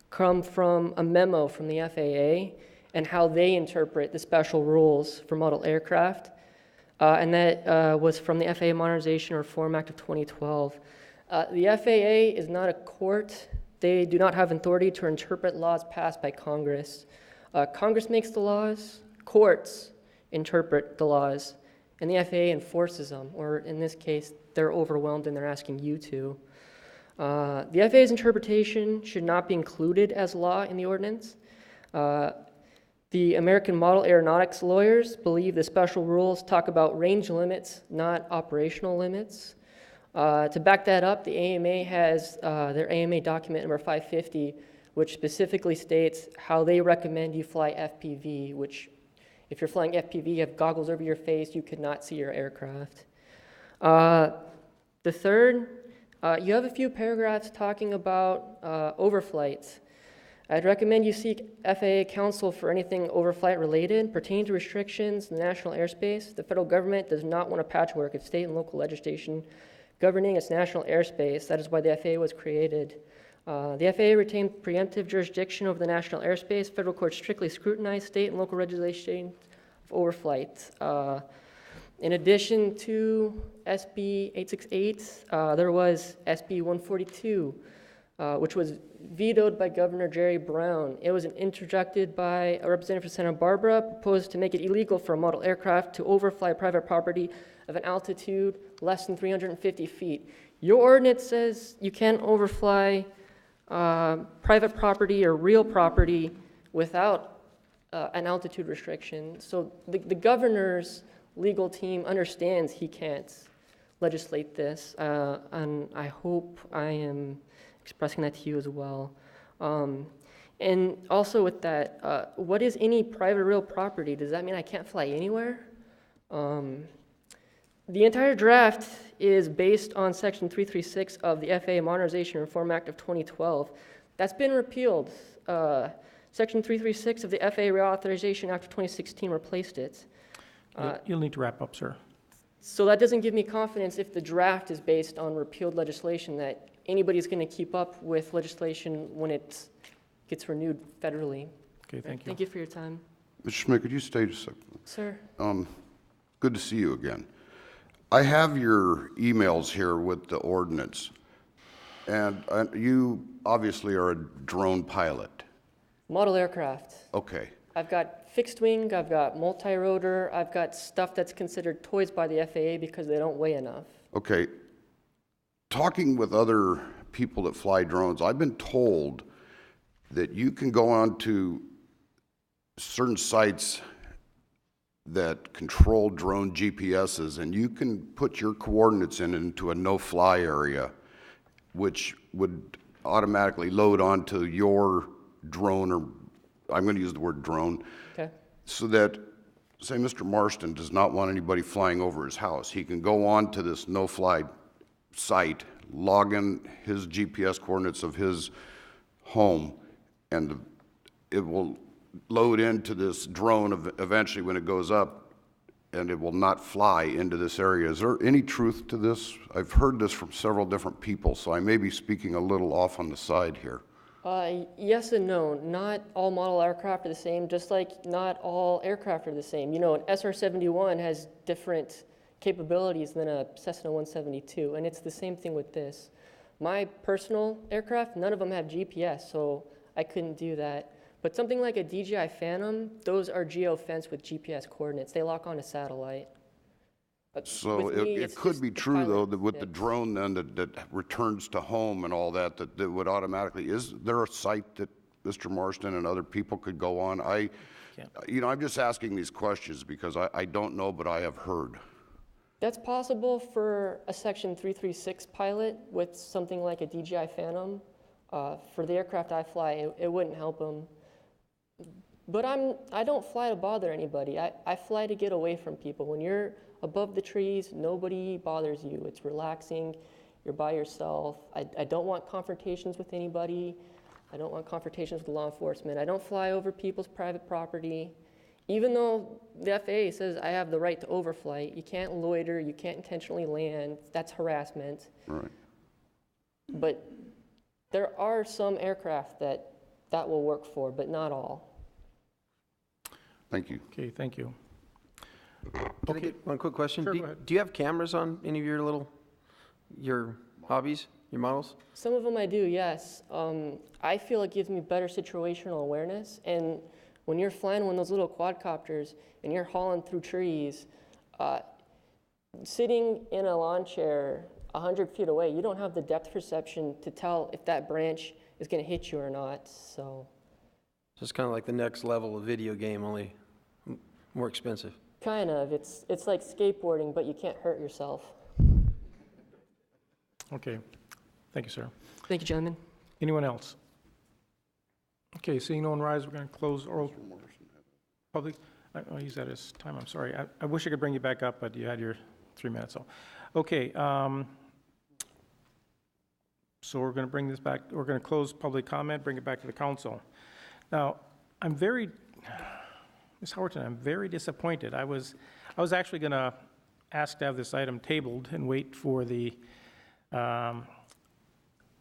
come from a memo from the FAA and how they interpret the special rules for model aircraft. And that was from the FAA Modernization and Reform Act of 2012. The FAA is not a court. They do not have authority to interpret laws passed by Congress. Congress makes the laws, courts interpret the laws, and the FAA enforces them, or in this case, they're overwhelmed and they're asking you to. The FAA's interpretation should not be included as law in the ordinance. The American Model Aeronautics lawyers believe the special rules talk about range limits, not operational limits. To back that up, the AMA has their AMA document number 550, which specifically states how they recommend you fly FPV, which if you're flying FPV, you have goggles over your face, you could not see your aircraft. The third, you have a few paragraphs talking about overflights. I'd recommend you seek FAA counsel for anything overflight related pertaining to restrictions in the national airspace. The federal government does not want a patchwork of state and local legislation governing its national airspace. That is why the FAA was created. The FAA retained preemptive jurisdiction over the national airspace. Federal courts strictly scrutinize state and local regulation of overflight. In addition to SB 868, there was SB 142, which was vetoed by Governor Jerry Brown. It was interjected by a representative from Santa Barbara, proposed to make it illegal for a model aircraft to overfly private property of an altitude less than 350 feet. Your ordinance says you can't overfly private property or real property without an altitude restriction. So the governor's legal team understands he can't legislate this, and I hope I am expressing that to you as well. And also with that, what is any private real property? Does that mean I can't fly anywhere? The entire draft is based on Section 336 of the FAA Modernization and Reform Act of 2012. That's been repealed. Section 336 of the FAA Reauthorization Act of 2016 replaced it. You'll need to wrap up, sir. So that doesn't give me confidence if the draft is based on repealed legislation that anybody's going to keep up with legislation when it gets renewed federally. Okay, thank you. Thank you for your time. Mr. Schmidt, could you stay just a second? Sir. Good to see you again. I have your emails here with the ordinance, and you obviously are a drone pilot. Model aircraft. Okay. I've got fixed wing, I've got multi-rotor, I've got stuff that's considered toys by the FAA because they don't weigh enough. Okay. Talking with other people that fly drones, I've been told that you can go on to certain sites that control drone GPSs, and you can put your coordinates into a no-fly area, which would automatically load onto your drone, or I'm going to use the word drone, okay, so that, say, Mr. Marston does not want anybody flying over his house. He can go on to this no-fly site, log in his GPS coordinates of his home, and it will load into this drone eventually when it goes up, and it will not fly into this area. Is there any truth to this? I've heard this from several different people, so I may be speaking a little off on the side here. Yes and no. Not all model aircraft are the same, just like not all aircraft are the same. You know, an SR-71 has different capabilities than a Cessna 172, and it's the same thing with this. My personal aircraft, none of them have GPS, so I couldn't do that. But something like a DJI Phantom, those are geo-fenced with GPS coordinates. They lock on a satellite. So it could be true, though, that with the drone then that returns to home and all that, that would automatically, is there a site that Mr. Marston and other people could go on? You know, I'm just asking these questions because I don't know, but I have heard. That's possible for a Section 336 pilot with something like a DJI Phantom. For the aircraft I fly, it wouldn't help them. But I don't fly to bother anybody. I fly to get away from people. When you're above the trees, nobody bothers you. It's relaxing. You're by yourself. I don't want confrontations with anybody. I don't want confrontations with law enforcement. I don't fly over people's private property. Even though the FAA says I have the right to overflight, you can't loiter, you can't intentionally land. That's harassment. Right. But there are some aircraft that will work for, but not all. Thank you. Okay, thank you. Can I get one quick question? Sure, go ahead. Do you have cameras on any of your hobbies, your models? Some of them I do, yes. I feel it gives me better situational awareness. And when you're flying one of those little quadcopters and you're hauling through trees, sitting in a lawn chair 100 feet away, you don't have the depth perception to tell if that branch is going to hit you or not. So it's kind of like the next level of video game, only more expensive. kind of. It's like skateboarding, but you can't hurt yourself. Okay, thank you, sir. Thank you, gentlemen. Anyone else? Okay, seeing no one rise, we're going to close oral public. Oh, he's at his time, I'm sorry. I wish I could bring you back up, but you had your 3 minutes. So, okay, so we're going to bring this back. We're going to close public comment, bring it back to the council. Now, Ms. Howerton, I'm very disappointed. I was actually going to ask to have this item tabled and wait for the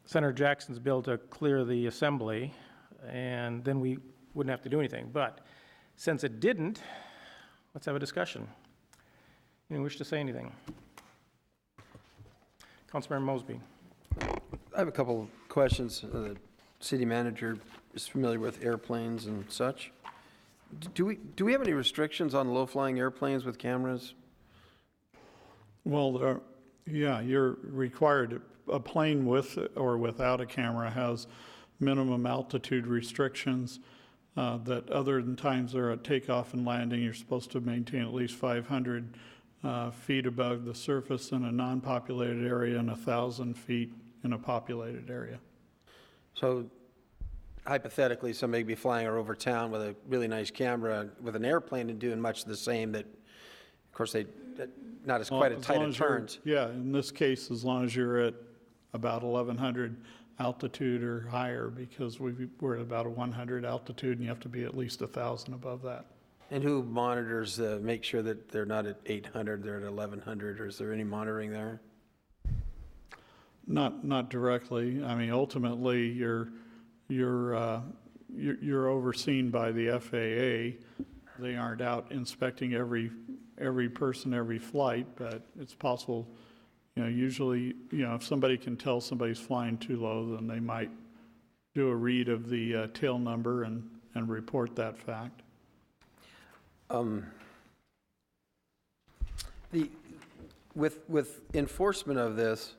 Senator Jackson's bill to clear the assembly, and then we wouldn't have to do anything. But since it didn't, let's have a discussion. Anyone wish to say anything? Councilmember Mosby. I have a couple of questions. The city manager is familiar with airplanes and such. Do we have any restrictions on low-flying airplanes with cameras? Well, yeah, you're required, a plane with or without a camera has minimum altitude restrictions that other than times they're at takeoff and landing, you're supposed to maintain at least 500 feet above the surface in a non-populated area and 1,000 feet in a populated area. So hypothetically, somebody could be flying over town with a really nice camera with an airplane and doing much the same that, of course, not as quite as tight of turns. Yeah, in this case, as long as you're at about 1,100 altitude or higher, because we're at about a 100 altitude and you have to be at least 1,000 above that. And who monitors, make sure that they're not at 800, they're at 1,100, or is there any monitoring there? Not directly. I mean, ultimately, you're overseen by the FAA. They aren't out inspecting every person, every flight, but it's possible, usually, if somebody can tell somebody's flying too low, then they might do a read of the tail number and report that fact. With enforcement of this,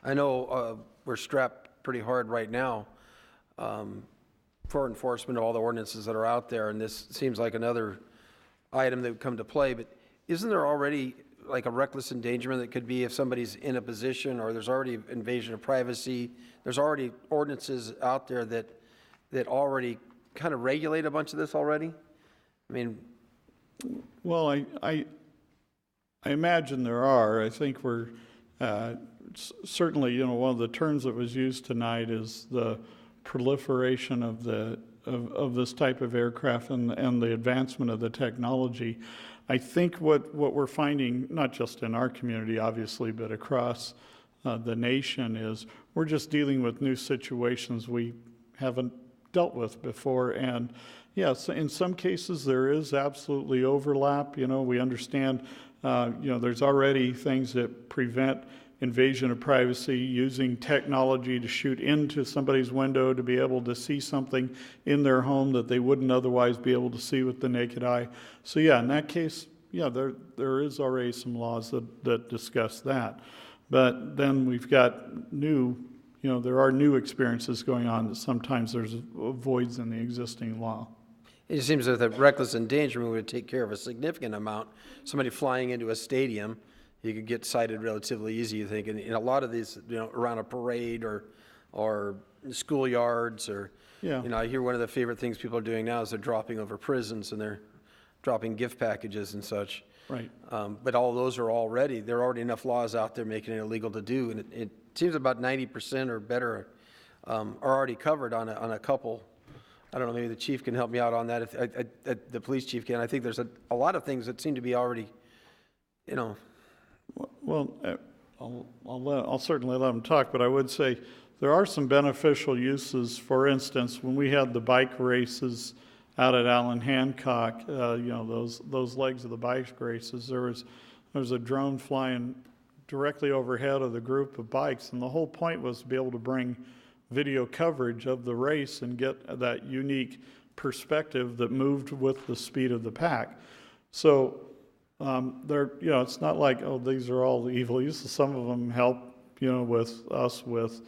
I know we're strapped pretty hard right now for enforcement of all the ordinances that are out there, and this seems like another item that would come to play, but isn't there already like a reckless endangerment that could be if somebody's in a position, or there's already invasion of privacy, there's already ordinances out there that already kind of regulate a bunch of this already? I mean... Well, I imagine there are. I think we're certainly, one of the terms that was used tonight is the proliferation of this type of aircraft and the advancement of the technology. I think what we're finding, not just in our community, obviously, but across the nation, is we're just dealing with new situations we haven't dealt with before. And yes, in some cases there is absolutely overlap. We understand, there's already things that prevent invasion of privacy, using technology to shoot into somebody's window to be able to see something in their home that they wouldn't otherwise be able to see with the naked eye. So yeah, in that case, yeah, there is already some laws that discuss that. But then we've got there are new experiences going on that sometimes there's voids in the existing law. It seems that the reckless endangerment would take care of a significant amount. Somebody flying into a stadium, you could get cited relatively easy, you think. And a lot of these, around a parade or schoolyards or, I hear one of the favorite things people are doing now is they're dropping over prisons and they're dropping gift packages and such. Right. But all those there are already enough laws out there making it illegal to do. And it seems about 90% or better are already covered on a couple. I don't know, maybe the chief can help me out on that. If the police chief can. I think there's a lot of things that seem to be already, Well, I'll certainly let them talk, but I would say there are some beneficial uses. For instance, when we had the bike races out at Allen Hancock, those legs of the bike races, there was a drone flying directly overhead of the group of bikes, and the whole point was to be able to bring video coverage of the race and get that unique perspective that moved with the speed of the pack. So it's not like, these are all evil uses. Some of them help, with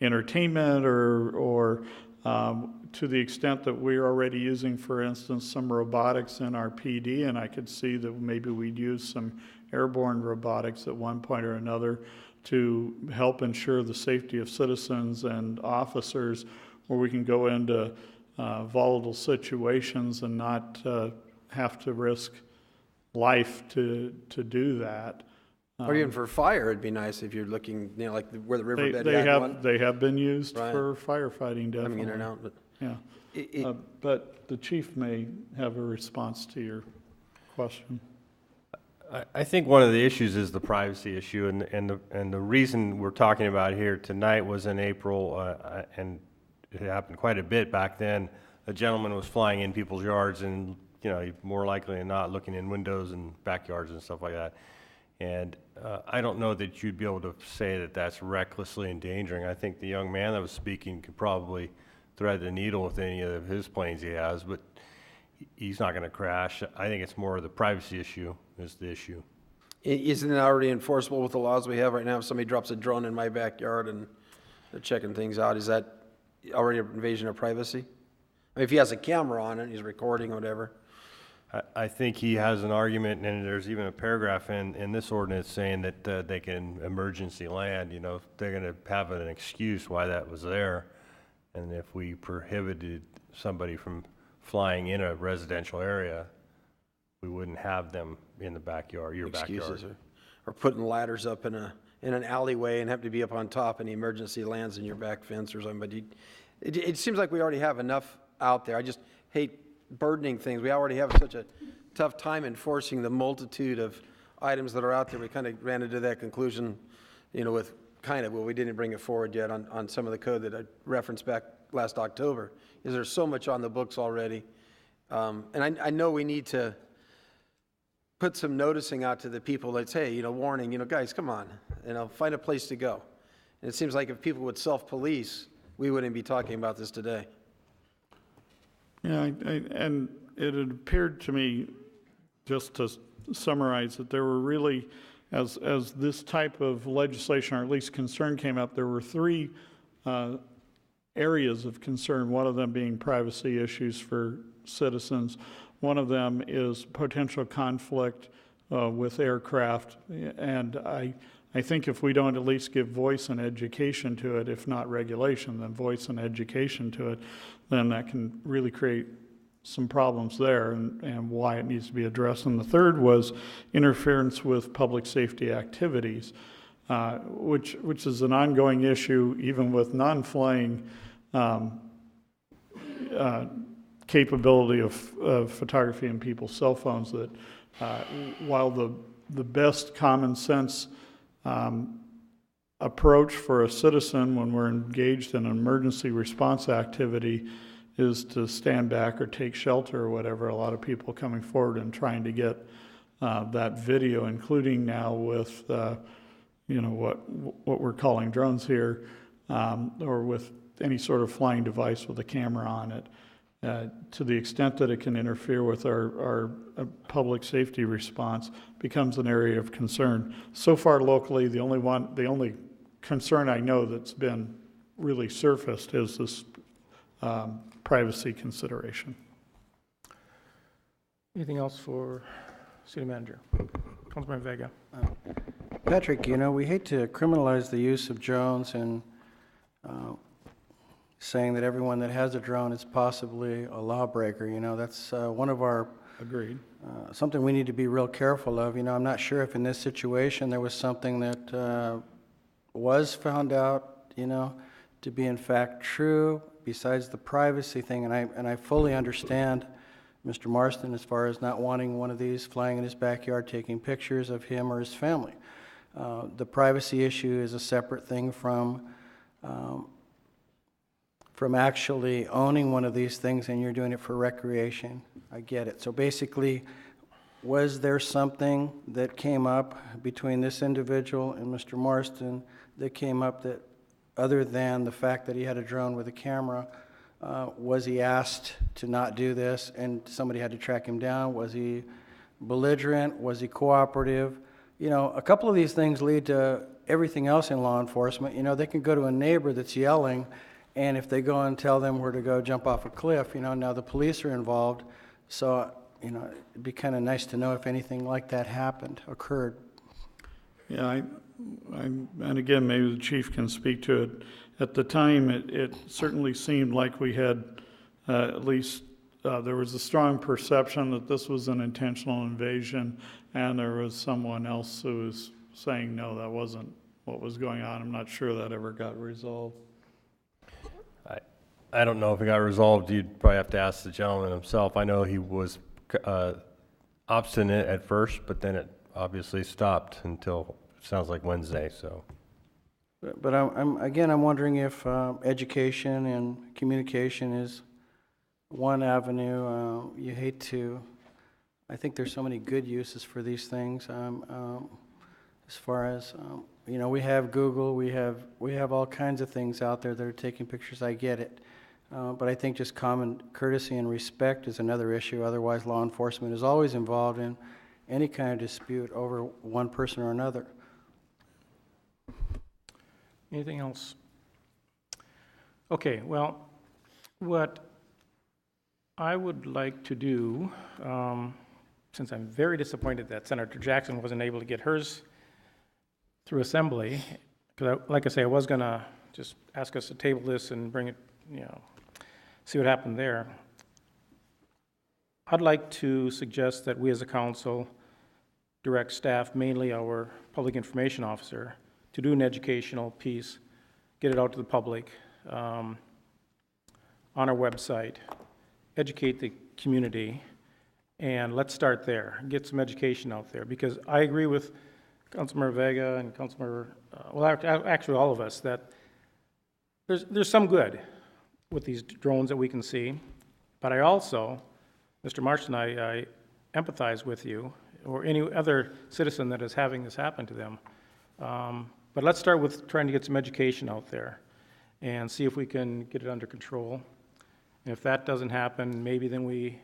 entertainment or to the extent that we're already using, for instance, some robotics in our PD, and I could see that maybe we'd use some airborne robotics at one point or another to help ensure the safety of citizens and officers, where we can go into volatile situations and not have to risk life to do that. Or even for fire, it'd be nice if you're looking, like where the riverbed they have been used for firefighting, definitely. Coming in and out, but yeah. But the chief may have a response to your question. I think one of the issues is the privacy issue, and the reason we're talking about here tonight was in April, and it happened quite a bit back then. A gentleman was flying in people's yards, and more likely than not, looking in windows and backyards and stuff like that. And I don't know that you'd be able to say that that's recklessly endangering. I think the young man that was speaking could probably thread the needle with any of his planes he has, but he's not going to crash. I think it's more of the privacy issue is the issue. Isn't it already enforceable with the laws we have right now? If somebody drops a drone in my backyard and they're checking things out, is that already an invasion of privacy? I mean, if he has a camera on it, he's recording or whatever. I think he has an argument, and there's even a paragraph in this ordinance saying that they can emergency land. They're going to have an excuse why that was there. And if we prohibited somebody from flying in a residential area, we wouldn't have them in the backyard, your Excuses backyard. Or putting ladders up in an alleyway and have to be up on top and the emergency lands in your back fence or something. But it seems like we already have enough out there. I just hate burdening things. We already have such a tough time enforcing the multitude of items that are out there. We kind of ran into that conclusion, we didn't bring it forward yet on some of the code that I referenced back last October, is there's so much on the books already. And I know we need to put some noticing out to the people that say, warning, guys, come on, find a place to go. And it seems like if people would self-police, we wouldn't be talking about this today. Yeah, and it had appeared to me, just to summarize, that there were really, as this type of legislation, or at least concern came up, there were three areas of concern, one of them being privacy issues for citizens. One of them is potential conflict with aircraft, and I think if we don't at least give voice and education to it, if not regulation, then voice and education to it, then that can really create some problems there and why it needs to be addressed. And the third was interference with public safety activities, which is an ongoing issue even with non-flying capability of photography in people's cell phones, that while the best common sense approach for a citizen when we're engaged in an emergency response activity is to stand back or take shelter or whatever. A lot of people coming forward and trying to get that video, including now with what we're calling drones here, or with any sort of flying device with a camera on it, to the extent that it can interfere with our public safety response, becomes an area of concern. So far locally, the only concern I know that's been really surfaced is this privacy consideration. Anything else for City Manager? Councilman Vega. Patrick, we hate to criminalize the use of drones and saying that everyone that has a drone is possibly a lawbreaker. That's one of our... Agreed. Something we need to be real careful of. I'm not sure if in this situation there was something that was found out, to be in fact true, besides the privacy thing. And I fully understand Mr. Marston as far as not wanting one of these flying in his backyard taking pictures of him or his family. The privacy issue is a separate thing from actually owning one of these things and you're doing it for recreation. I get it. So basically, was there something that came up between this individual and Mr. Marston that came up that, other than the fact that he had a drone with a camera, was he asked to not do this and somebody had to track him down? Was he belligerent? Was he cooperative? A couple of these things lead to everything else in law enforcement. They can go to a neighbor that's yelling, and if they go and tell them where to go jump off a cliff, now the police are involved. So, it'd be kind of nice to know if anything like that occurred. Yeah, and again, maybe the chief can speak to it. At the time, it certainly seemed like we had at least there was a strong perception that this was an intentional invasion, and there was someone else who was saying, no, that wasn't what was going on. I'm not sure that ever got resolved. I don't know if it got resolved. You'd probably have to ask the gentleman himself. I know he was obstinate at first, but then it obviously stopped until, it sounds like Wednesday, so. But I'm wondering if education and communication is one avenue. You hate to, I think there's so many good uses for these things. As far as, we have Google, we have all kinds of things out there that are taking pictures. I get it. But I think just common courtesy and respect is another issue. Otherwise, law enforcement is always involved in any kind of dispute over one person or another. Anything else? Okay, well, what I would like to do, since I'm very disappointed that Senator Jackson wasn't able to get hers through Assembly, because like I say, I was going to just ask us to table this and bring it, see what happened there. I'd like to suggest that we as a council direct staff, mainly our public information officer, to do an educational piece, get it out to the public on our website, educate the community, and let's start there, get some education out there. Because I agree with Councilmember Vega and Councilmember, actually all of us, that there's some good with these drones that we can see, but I also, Mr. Marston, I empathize with you or any other citizen that is having this happen to them. But let's start with trying to get some education out there and see if we can get it under control. And if that doesn't happen, maybe then we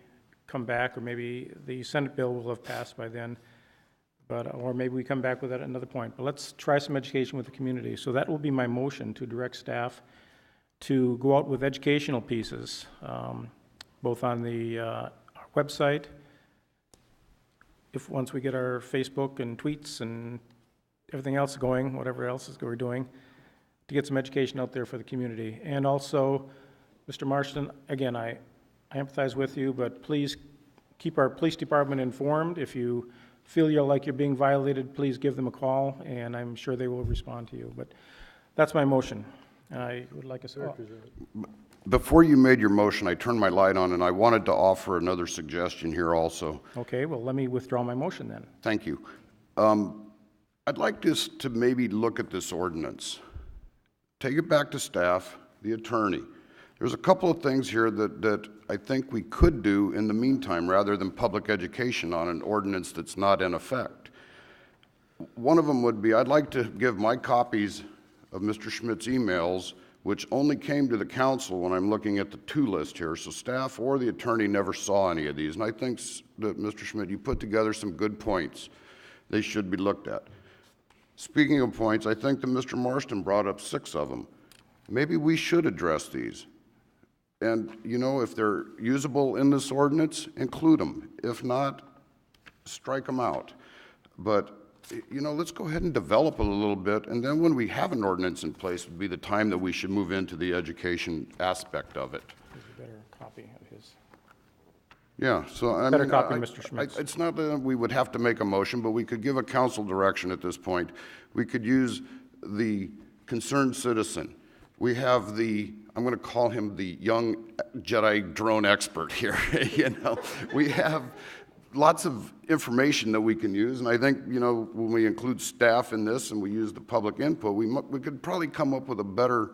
come back, or maybe the Senate bill will have passed by then, or maybe we come back with that at another point. But let's try some education with the community. So that will be my motion, to direct staff to go out with educational pieces, both on the our website, once we get our Facebook and tweets and everything else going, whatever else we're doing, to get some education out there for the community. And also, Mr. Marston, again, I empathize with you, but please keep our police department informed. If you feel like you're being violated, please give them a call, and I'm sure they will respond to you. But that's my motion. I would like us to... Before you made your motion, I turned my light on, and I wanted to offer another suggestion here also. Okay, well, let me withdraw my motion then. Thank you. I'd like us to maybe look at this ordinance, take it back to staff, the attorney. There's a couple of things here that I think we could do in the meantime rather than public education on an ordinance that's not in effect. One of them would be, I'd like to give my copies of Mr. Schmidt's emails, which only came to the council when I'm looking at the to list here, so staff or the attorney never saw any of these. And I think that, Mr. Schmidt, you put together some good points. They should be looked at. Speaking of points, I think that Mr. Marston brought up 6 of them. Maybe we should address these. And, you know, if they're usable in this ordinance, include them. If not, strike them out. But, you know, let's go ahead and develop it a little bit, and then when we have an ordinance in place would be the time that we should move into the education aspect of it. There's a better copy of his. Yeah, so I Better mean, copy, Mr. Schmitz. it's not that we would have to make a motion, but we could give a council direction at this point. We could use the concerned citizen. We have the, I'm going to call him the young Jedi drone expert here. You know, we have lots of information that we can use, and I think, you know, when we include staff in this and we use the public input, we could probably come up with a better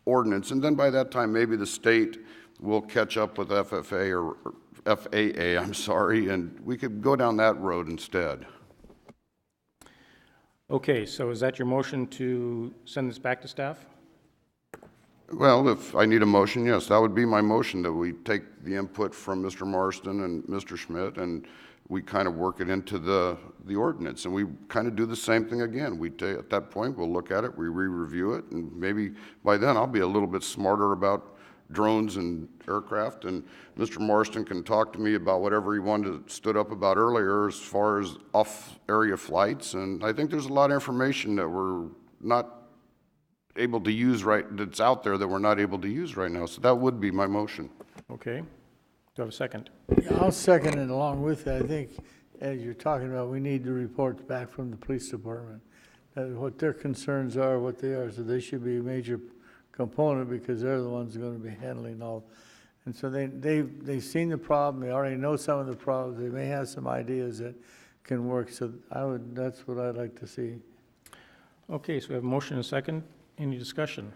ordinance, and then by that time maybe the state will catch up with FFA or FAA, I'm sorry, and we could go down that road instead. Okay, so is that your motion to send this back to staff? Well, if I need a motion, yes, that would be my motion, that we take the input from Mr. Marston and Mr. Schmidt and we kind of work it into the ordinance, and we kind of do the same thing again. At that point, we'll look at it, we re-review it, and maybe by then I'll be a little bit smarter about drones and aircraft, and Mr. Marston can talk to me about whatever he stood up about earlier as far as off-area flights, and I think there's a lot of information that we're not able to use that's out there that we're not able to use right now, so that would be my motion. Okay. Do I have a second? Yeah, I'll second it along with that. I think, as you're talking about, we need the reports back from the police department, what their concerns are, what they are, so they should be a major component because they're the ones going to be handling all. And so they've seen the problem, they already know some of the problems, they may have some ideas that can work, so that's what I'd like to see. Okay, so we have a motion and a second. Any discussion?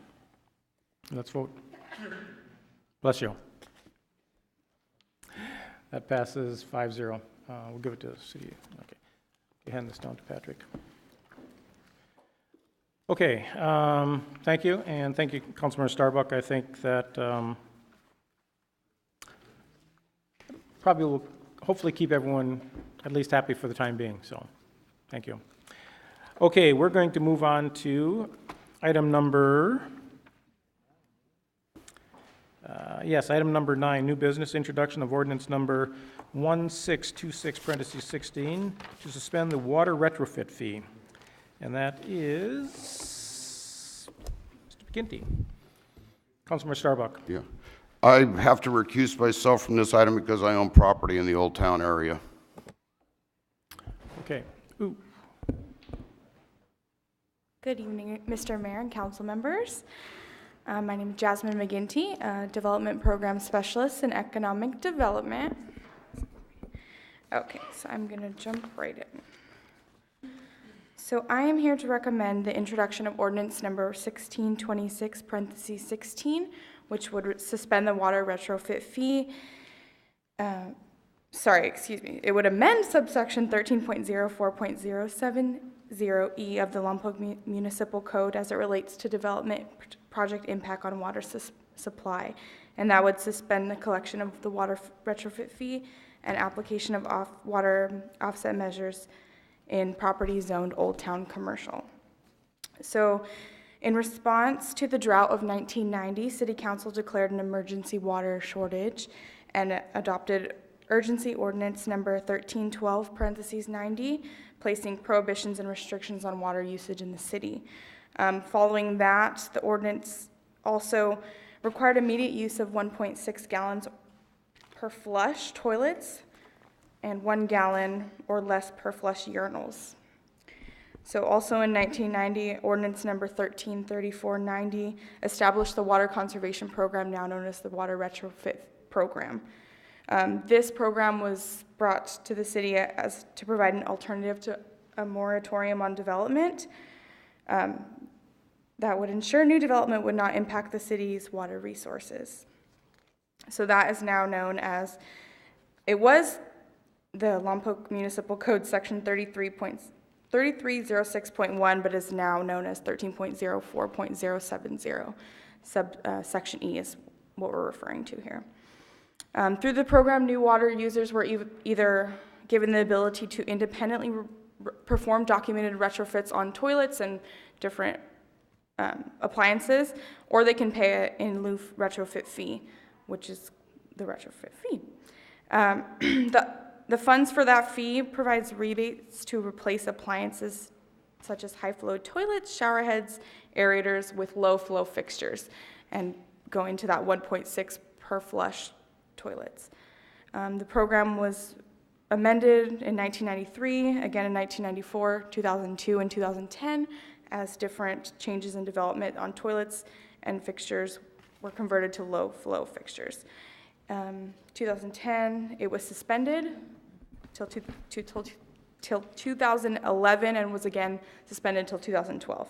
Let's vote. Bless you. That passes 5-0. We'll give it to the city. Okay. You hand this down to Patrick. Okay, thank you, and thank you, Councilmember Starbuck. I think that probably will hopefully keep everyone at least happy for the time being, so thank you. Okay, we're going to move on to item number, item number 9, new business, introduction of ordinance number 1626, to suspend the water retrofit fee. And that is Mr. McGinty. Councilmember Starbuck. Yeah. I have to recuse myself from this item because I own property in the Old Town area. Okay. Ooh. Good evening, Mr. Mayor and council members. My name is Jasmine McGinty, Development Program Specialist in Economic Development. Okay, so I'm going to jump right in. So I am here to recommend the introduction of ordinance number 1626, parentheses 16, which would suspend the water retrofit fee. It would amend subsection 13.04.070E of the Lompoc Municipal Code as it relates to development project impact on water supply. And that would suspend the collection of the water retrofit fee and application of water offset measures in property zoned Old Town Commercial. So in response to the drought of 1990, City Council declared an emergency water shortage and adopted urgency ordinance number 1312, parentheses 90, placing prohibitions and restrictions on water usage in the city. Following that, the ordinance also required immediate use of 1.6 gallons per flush toilets and 1 gallon or less per flush urinals. So also in 1990, ordinance number 133490 established the water conservation program, now known as the Water Retrofit Program. This program was brought to the city to provide an alternative to a moratorium on development that would ensure new development would not impact the city's water resources. So that is now known as, it was the Lompoc Municipal Code Section 3306.1, but is now known as 13.04.070. Section E is what we're referring to here. Through the program, new water users were either given the ability to independently perform documented retrofits on toilets and different appliances, or they can pay an in lieu retrofit fee, which is the retrofit fee. The funds for that fee provides rebates to replace appliances such as high-flow toilets, shower heads, aerators with low-flow fixtures, and going to that 1.6 per flush toilets. The program was amended in 1993, again in 1994, 2002, and 2010, as different changes in development on toilets and fixtures were converted to low-flow fixtures. 2010, it was suspended till 2011 and was again suspended until 2012.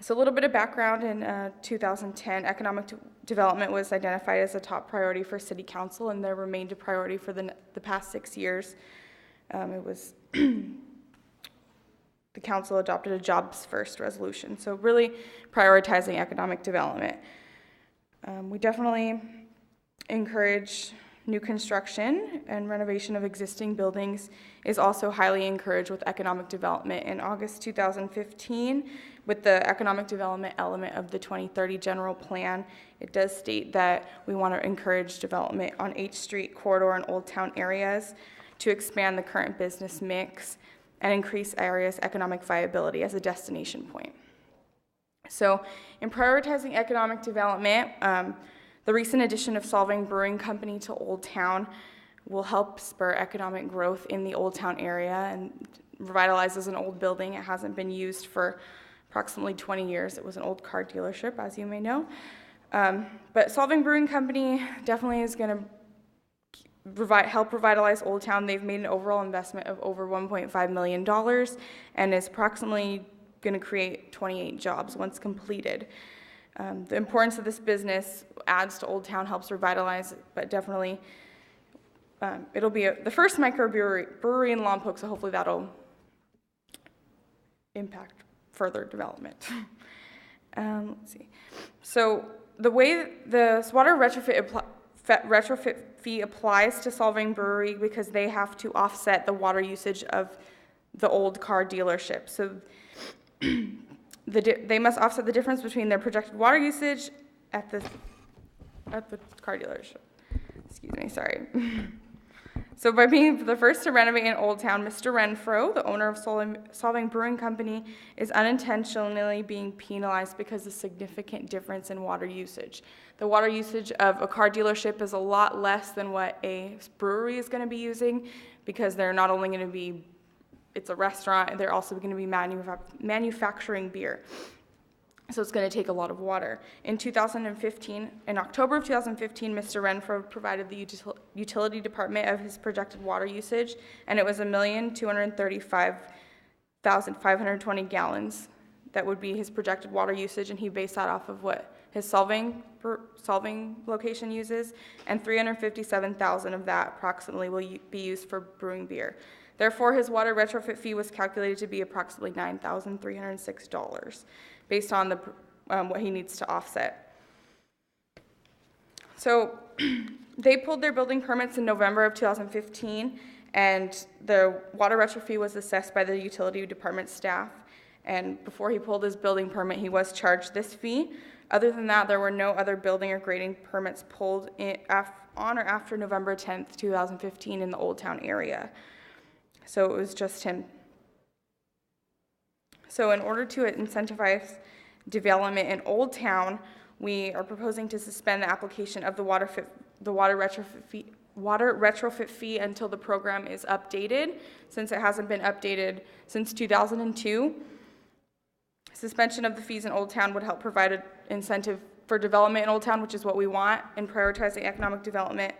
So a little bit of background. In 2010, economic development was identified as a top priority for City Council, and there remained a priority for the past 6 years. It was the council adopted a jobs first resolution, so really prioritizing economic development. We definitely encourage new construction, and renovation of existing buildings is also highly encouraged with economic development. In August 2015, with the economic development element of the 2030 general plan, it does state that we want to encourage development on H Street corridor and Old Town areas to expand the current business mix and increase areas' economic viability as a destination point. So in prioritizing economic development, the recent addition of Solving Brewing Company to Old Town will help spur economic growth in the Old Town area and revitalizes an old building. It hasn't been used for approximately 20 years. It was an old car dealership, as you may know. But Solving Brewing Company definitely is going to help revitalize Old Town. They've made an overall investment of over $1.5 million and is approximately going to create 28 jobs once completed. The importance of this business adds to Old Town, helps revitalize it, but definitely it'll be the first microbrewery in Lompoc, so hopefully that'll impact further development. Let's see. So the way the water retrofit fee applies to Solving Brewery, because they have to offset the water usage of the old car dealership. So they must offset the difference between their projected water usage at the car dealership. Excuse me, sorry. So by being the first to renovate in Old Town, Mr. Renfro, the owner of Solving Brewing Company, is unintentionally being penalized because of significant difference in water usage. The water usage of a car dealership is a lot less than what a brewery is going to be using, because they're not only going to be, it's a restaurant, they're also going to be manufacturing beer. So it's going to take a lot of water. In October of 2015, Mr. Renfro provided the utility department of his projected water usage, and it was 1,235,520 gallons. That would be his projected water usage, and he based that off of what his solving location uses, and 357,000 of that approximately will be used for brewing beer. Therefore, his water retrofit fee was calculated to be approximately $9,306, based on the what he needs to offset. So they pulled their building permits in November of 2015, and the water retrofit fee was assessed by the utility department staff. And before he pulled his building permit, he was charged this fee. Other than that, there were no other building or grading permits pulled on or after November 10th, 2015 in the Old Town area. So it was just him. So in order to incentivize development in Old Town, we are proposing to suspend the application of the water retrofit fee until the program is updated, since it hasn't been updated since 2002. Suspension of the fees in Old Town would help provide an incentive for development in Old Town, which is what we want in prioritizing economic development.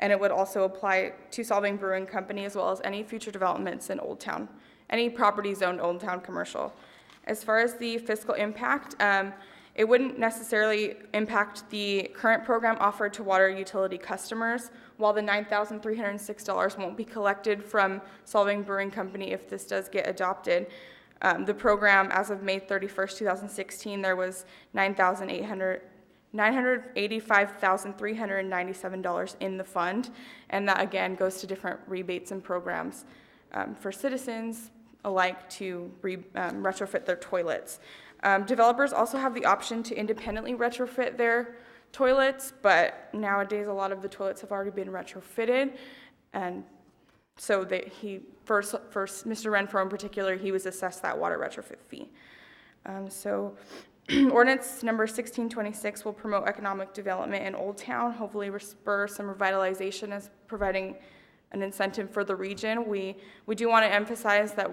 and it would also apply to Solving Brewing Company as well as any future developments in Old Town, any property zoned Old Town commercial. As far as the fiscal impact, it wouldn't necessarily impact the current program offered to water utility customers, while the $9,306 won't be collected from Solving Brewing Company if this does get adopted. The program, as of May 31st, 2016, there was $985,397 in the fund, and that again goes to different rebates and programs for citizens alike to retrofit their toilets. Developers also have the option to independently retrofit their toilets, but nowadays a lot of the toilets have already been retrofitted, and so for Mr. Renfro in particular, he was assessed that water retrofit fee. Ordinance number 1626 will promote economic development in Old Town, hopefully spur some revitalization as providing an incentive for the region. We do want to emphasize that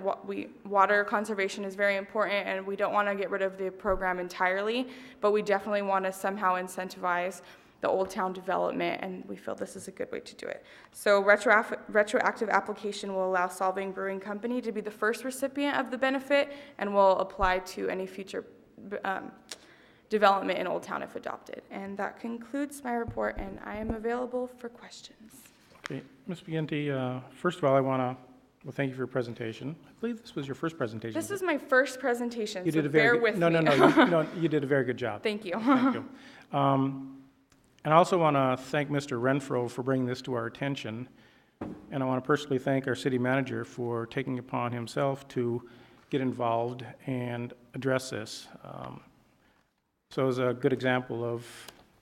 water conservation is very important, and we don't want to get rid of the program entirely, but we definitely want to somehow incentivize the Old Town development, and we feel this is a good way to do it. So retroactive application will allow Solving Brewing Company to be the first recipient of the benefit and will apply to any future development in Old Town if adopted. And that concludes my report, and I am available for questions. Okay, Ms. McGinty, first of all, I want to thank you for your presentation. I believe this was your first presentation. This is my first presentation, You so did a very bear good, with no, me. no, you did a very good job. Thank you. Thank you. And I also want to thank Mr. Renfro for bringing this to our attention, and I want to personally thank our city manager for taking upon himself to get involved and address this. So it's a good example of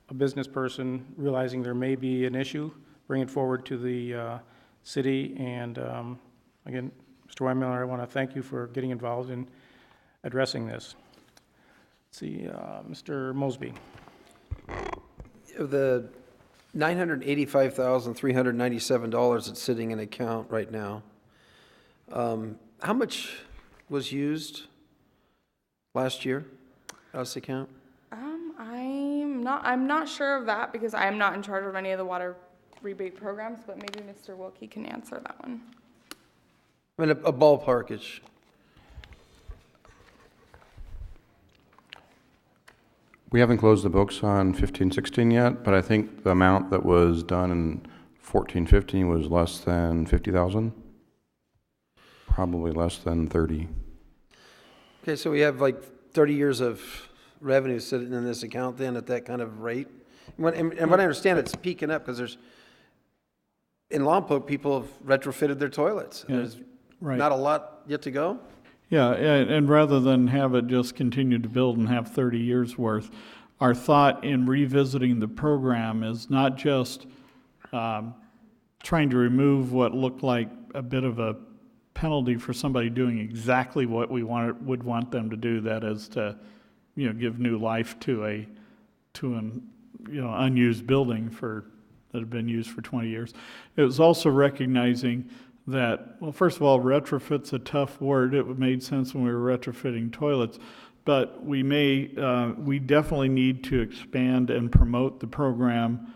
a business person realizing there may be an issue, bring it forward to the city, and again, Mr. Weinmiller, I want to thank you for getting involved in addressing this. Let's see, Mr. Mosby. The $985,397 that's sitting in account right now, how much was used last year out of this account? I'm not sure of that because I'm not in charge of any of the water rebate programs, but maybe Mr. Wilkie can answer that one. I mean, a ballparkish. We haven't closed the books on 15-16 yet, but I think the amount that was done in 14-15 was less than 50,000. Probably less than 30. Okay, so we have like 30 years of revenue sitting in this account then at that kind of rate. And what I understand, it's peaking up because in Lompoc, people have retrofitted their toilets. Yeah, There's right. not a lot yet to go. Yeah, and rather than have it just continue to build and have 30 years worth, our thought in revisiting the program is not just trying to remove what looked like a bit of a penalty for somebody doing exactly what we would want them to do, that is to, give new life to an unused building that had been used for 20 years. It was also recognizing that, well, first of all, retrofit's a tough word. It made sense when we were retrofitting toilets, but we definitely need to expand and promote the program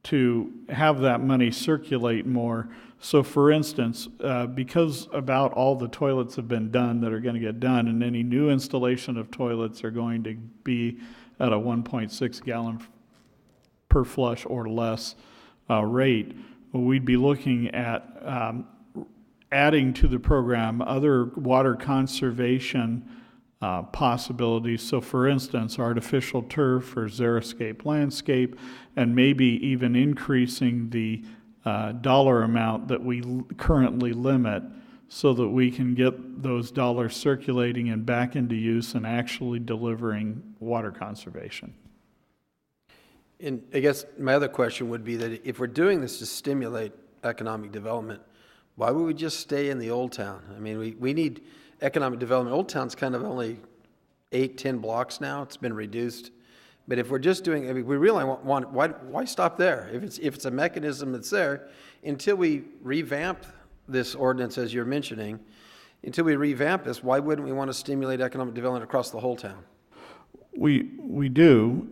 to have that money circulate more. So for instance, because about all the toilets have been done that are going to get done, and any new installation of toilets are going to be at a 1.6 gallon per flush or less rate, we'd be looking at adding to the program other water conservation possibilities. So for instance, artificial turf or xeriscape landscape, and maybe even increasing the dollar amount that we currently limit so that we can get those dollars circulating and back into use and actually delivering water conservation. And I guess my other question would be that if we're doing this to stimulate economic development, why would we just stay in the Old Town? I mean, we need economic development. Old Town's kind of only 8-10 blocks now. It's been reduced. But if we're just doing, we really want why stop there? If it's a mechanism that's there, until we revamp this ordinance, as you're mentioning, until we revamp this, why wouldn't we want to stimulate economic development across the whole town? We do,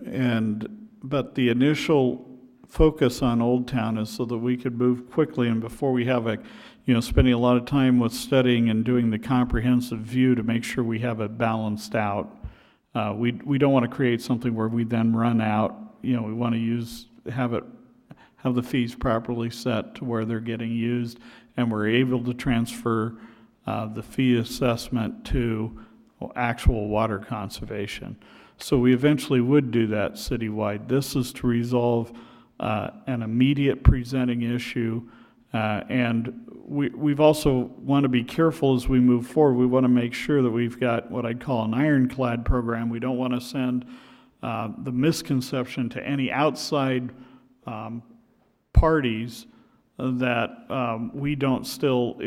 but the initial focus on Old Town is so that we could move quickly, and before we have spending a lot of time with studying and doing the comprehensive view to make sure we have it balanced out. We don't want to create something where we then run out. We want to have the fees properly set to where they're getting used, and we're able to transfer the fee assessment to actual water conservation. So we eventually would do that citywide. This is to resolve an immediate presenting issue, and we've also want to be careful as we move forward. We want to make sure that we've got what I'd call an ironclad program. We don't want to send the misconception to any outside parties that we don't still,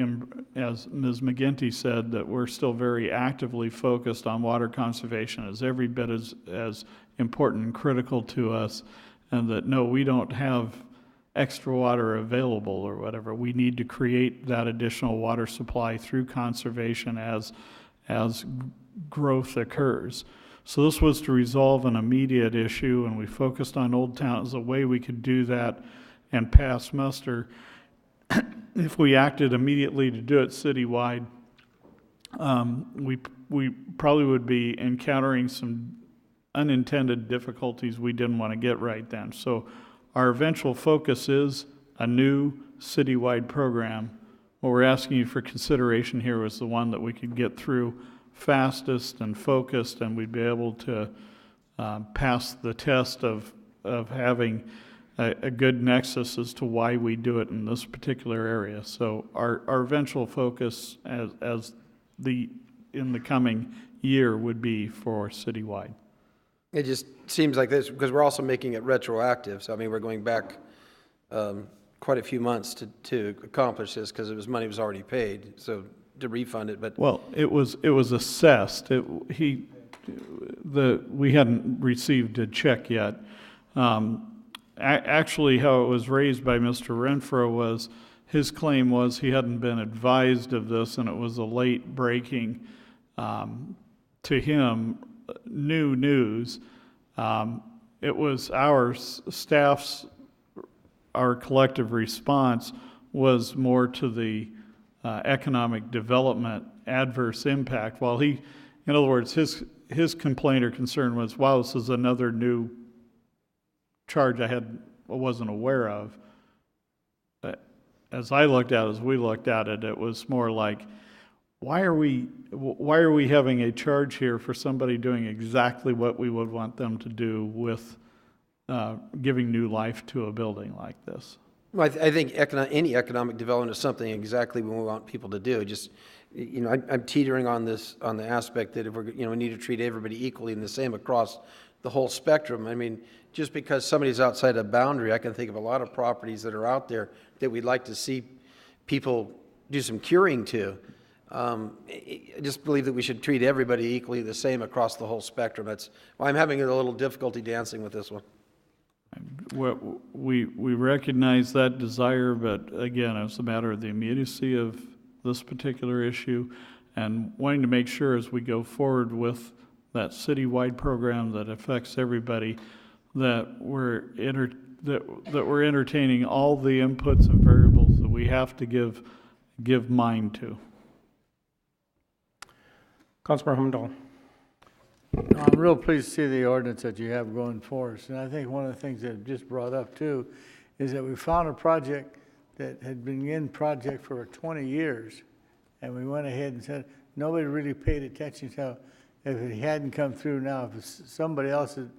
as Ms. McGinty said, that we're still very actively focused on water conservation as every bit as important and critical to us, and that no, we don't have extra water available or whatever. We need to create that additional water supply through conservation as growth occurs. So this was to resolve an immediate issue, and we focused on Old Town as a way we could do that and pass muster. If we acted immediately to do it citywide, we probably would be encountering some unintended difficulties we didn't want to get right then. So our eventual focus is a new citywide program. What we're asking you for consideration here was the one that we could get through fastest and focused, and we'd be able to pass the test of having a good nexus as to why we do it in this particular area. So our eventual focus in the coming year would be for citywide. It just seems like this, because we're also making it retroactive. So, I mean, we're going back quite a few months to accomplish this, because money was already paid, so to refund it. But well, it was assessed. We hadn't received a check yet. Actually, how it was raised by Mr. Renfro was his claim was he hadn't been advised of this, and it was a late breaking to him new news. It was our staff's, our collective response was more to the economic development adverse impact. While in other words, his complaint or concern was, wow, this is another new charge I wasn't aware of. But as we looked at it, it was more like, why are we having a charge here for somebody doing exactly what we would want them to do with giving new life to a building like this? Well, I think any economic development is something exactly what we want people to do. Just, I'm teetering on the aspect that if we need to treat everybody equally and the same across the whole spectrum. I mean, just because somebody's outside a boundary, I can think of a lot of properties that are out there that we'd like to see people do some curing to. I just believe that we should treat everybody equally the same across the whole spectrum. That's why I'm having a little difficulty dancing with this one. We recognize that desire, but again, it's a matter of the immediacy of this particular issue and wanting to make sure as we go forward with that citywide program that affects everybody, that we're entertaining all the inputs and variables that we have to give mind to. Councilmember Humdahl. I'm real pleased to see the ordinance that you have going for us. And I think one of the things that you just brought up too is that we found a project that had been in project for 20 years. And we went ahead and said, nobody really paid attention to if it hadn't come through now, if somebody else had,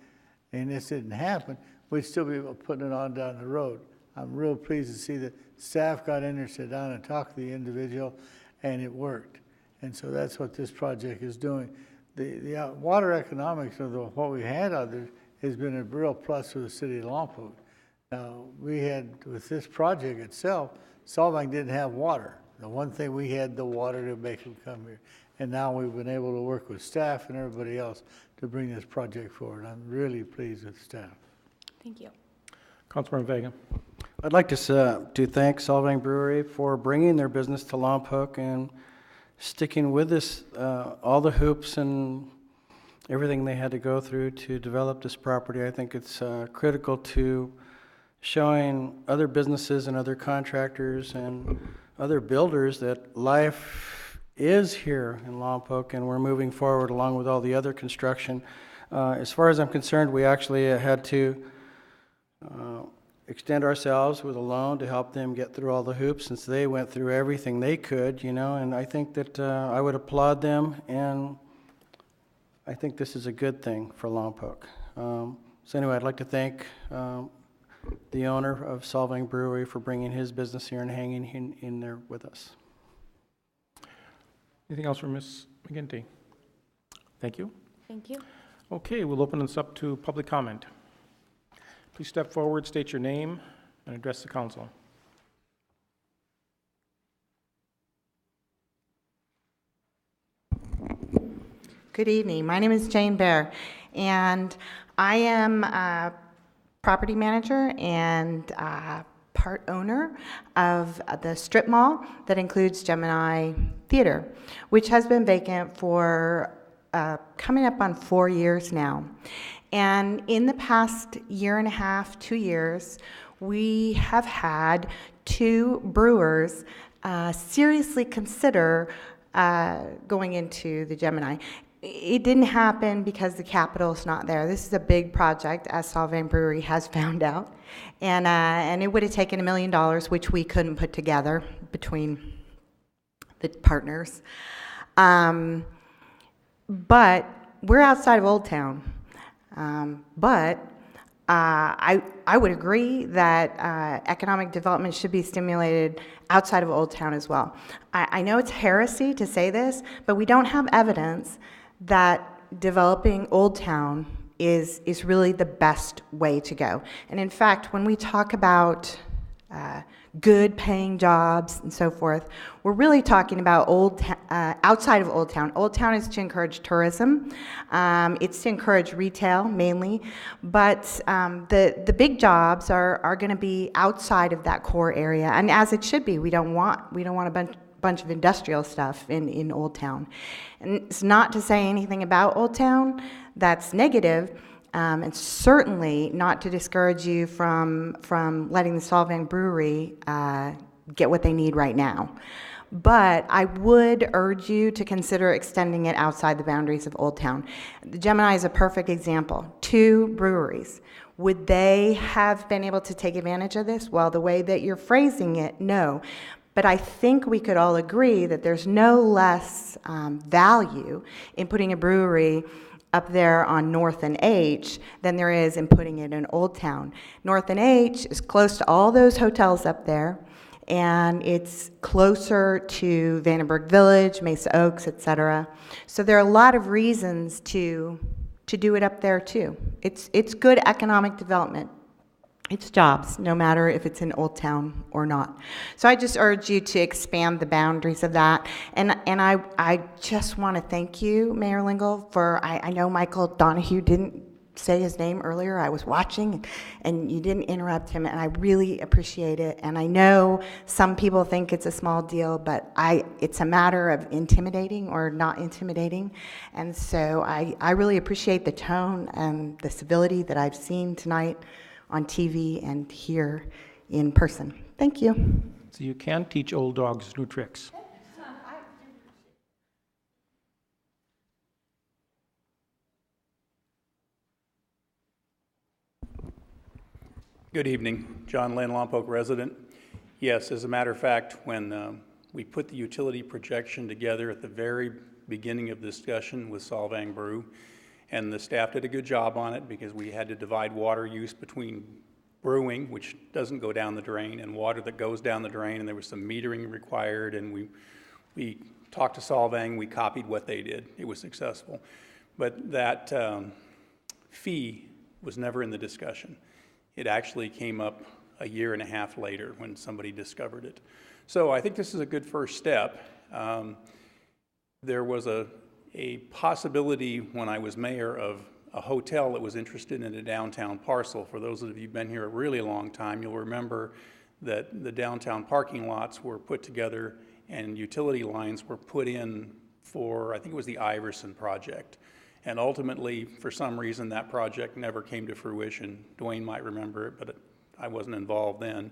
and this didn't happen, we'd still be able to put it on down the road. I'm real pleased to see that staff got in there, sat down and talked to the individual, and it worked. And so that's what this project is doing. The water economics of what we had out there has been a real plus for the city of Lompoc. Now, we had, with this project itself, Solvang didn't have water. The one thing we had, the water to make them come here. And now we've been able to work with staff and everybody else to bring this project forward. I'm really pleased with staff. Thank you. Councilmember Vega. I'd like to thank Solvang Brewery for bringing their business to Lompoc and sticking with this, all the hoops and everything they had to go through to develop this property. I think it's critical to showing other businesses and other contractors and other builders that life is here in Lompoc, and we're moving forward along with all the other construction. As far as I'm concerned, we actually had to extend ourselves with a loan to help them get through all the hoops, since they went through everything they could, you know, and I think that I would applaud them, and I think this is a good thing for Lompoc. So anyway, I'd like to thank the owner of Solvang Brewery for bringing his business here and hanging in there with us. Anything else from Ms. McGinty? Thank you. Thank you. Okay, we'll open this up to public comment. Please step forward, state your name, and address the council. Good evening. My name is Jane Bear, and I am a property manager and part owner of the strip mall that includes Gemini Theater, which has been vacant for coming up on 4 years now. And in the past year and a half, 2 years, we have had 2 brewers seriously consider going into the Gemini. It didn't happen because the capital is not there. This is a big project, as Solvang Brewery has found out, and it would have taken $1 million, which we couldn't put together between the partners. But we're outside of Old Town. I would agree that economic development should be stimulated outside of Old Town as well. I know it's heresy to say this, but we don't have evidence that developing Old Town is really the best way to go. And in fact, when we talk about good paying jobs and so forth, we're really talking about outside of Old Town. Old Town is to encourage tourism. It's to encourage retail mainly, but the big jobs are going to be outside of that core area, and as it should be. We don't want a bunch of industrial stuff in Old Town. And it's not to say anything about Old Town that's negative, and certainly not to discourage you from letting the Solvang Brewery get what they need right now. But I would urge you to consider extending it outside the boundaries of Old Town. The Gemini is a perfect example. 2 breweries. Would they have been able to take advantage of this? Well, the way that you're phrasing it, no. But I think we could all agree that there's no less value in putting a brewery up there on North and H than there is in putting it in Old Town. North and H is close to all those hotels up there, and it's closer to Vandenberg Village, Mesa Oaks, etc. So there are a lot of reasons to do it up there too. It's good economic development. It's jobs, no matter if it's in Old Town or not. So I just urge you to expand the boundaries of that. And I just want to thank you, Mayor Lingle, for, I know Michael Donahue didn't say his name earlier. I was watching, and you didn't interrupt him, and I really appreciate it. And I know some people think it's a small deal, but it's a matter of intimidating or not intimidating. And so I really appreciate the tone and the civility that I've seen tonight on TV and here in person. Thank you. So you can teach old dogs new tricks. Good evening. John Lynn, Lompoc resident. Yes, as a matter of fact, when we put the utility projection together at the very beginning of the discussion with Solvang Brew, and the staff did a good job on it because we had to divide water use between brewing, which doesn't go down the drain, and water that goes down the drain, and there was some metering required, and we talked to Solvang, we copied what they did. It was successful. But that fee was never in the discussion. It actually came up a year and a half later when somebody discovered it. So I think this is a good first step. There was a possibility when I was mayor of a hotel that was interested in a downtown parcel. For those of you who've been here a really long time, you'll remember that the downtown parking lots were put together and utility lines were put in for, I think it was the Iverson project. And ultimately, for some reason, that project never came to fruition. Dwayne might remember it, but I wasn't involved then.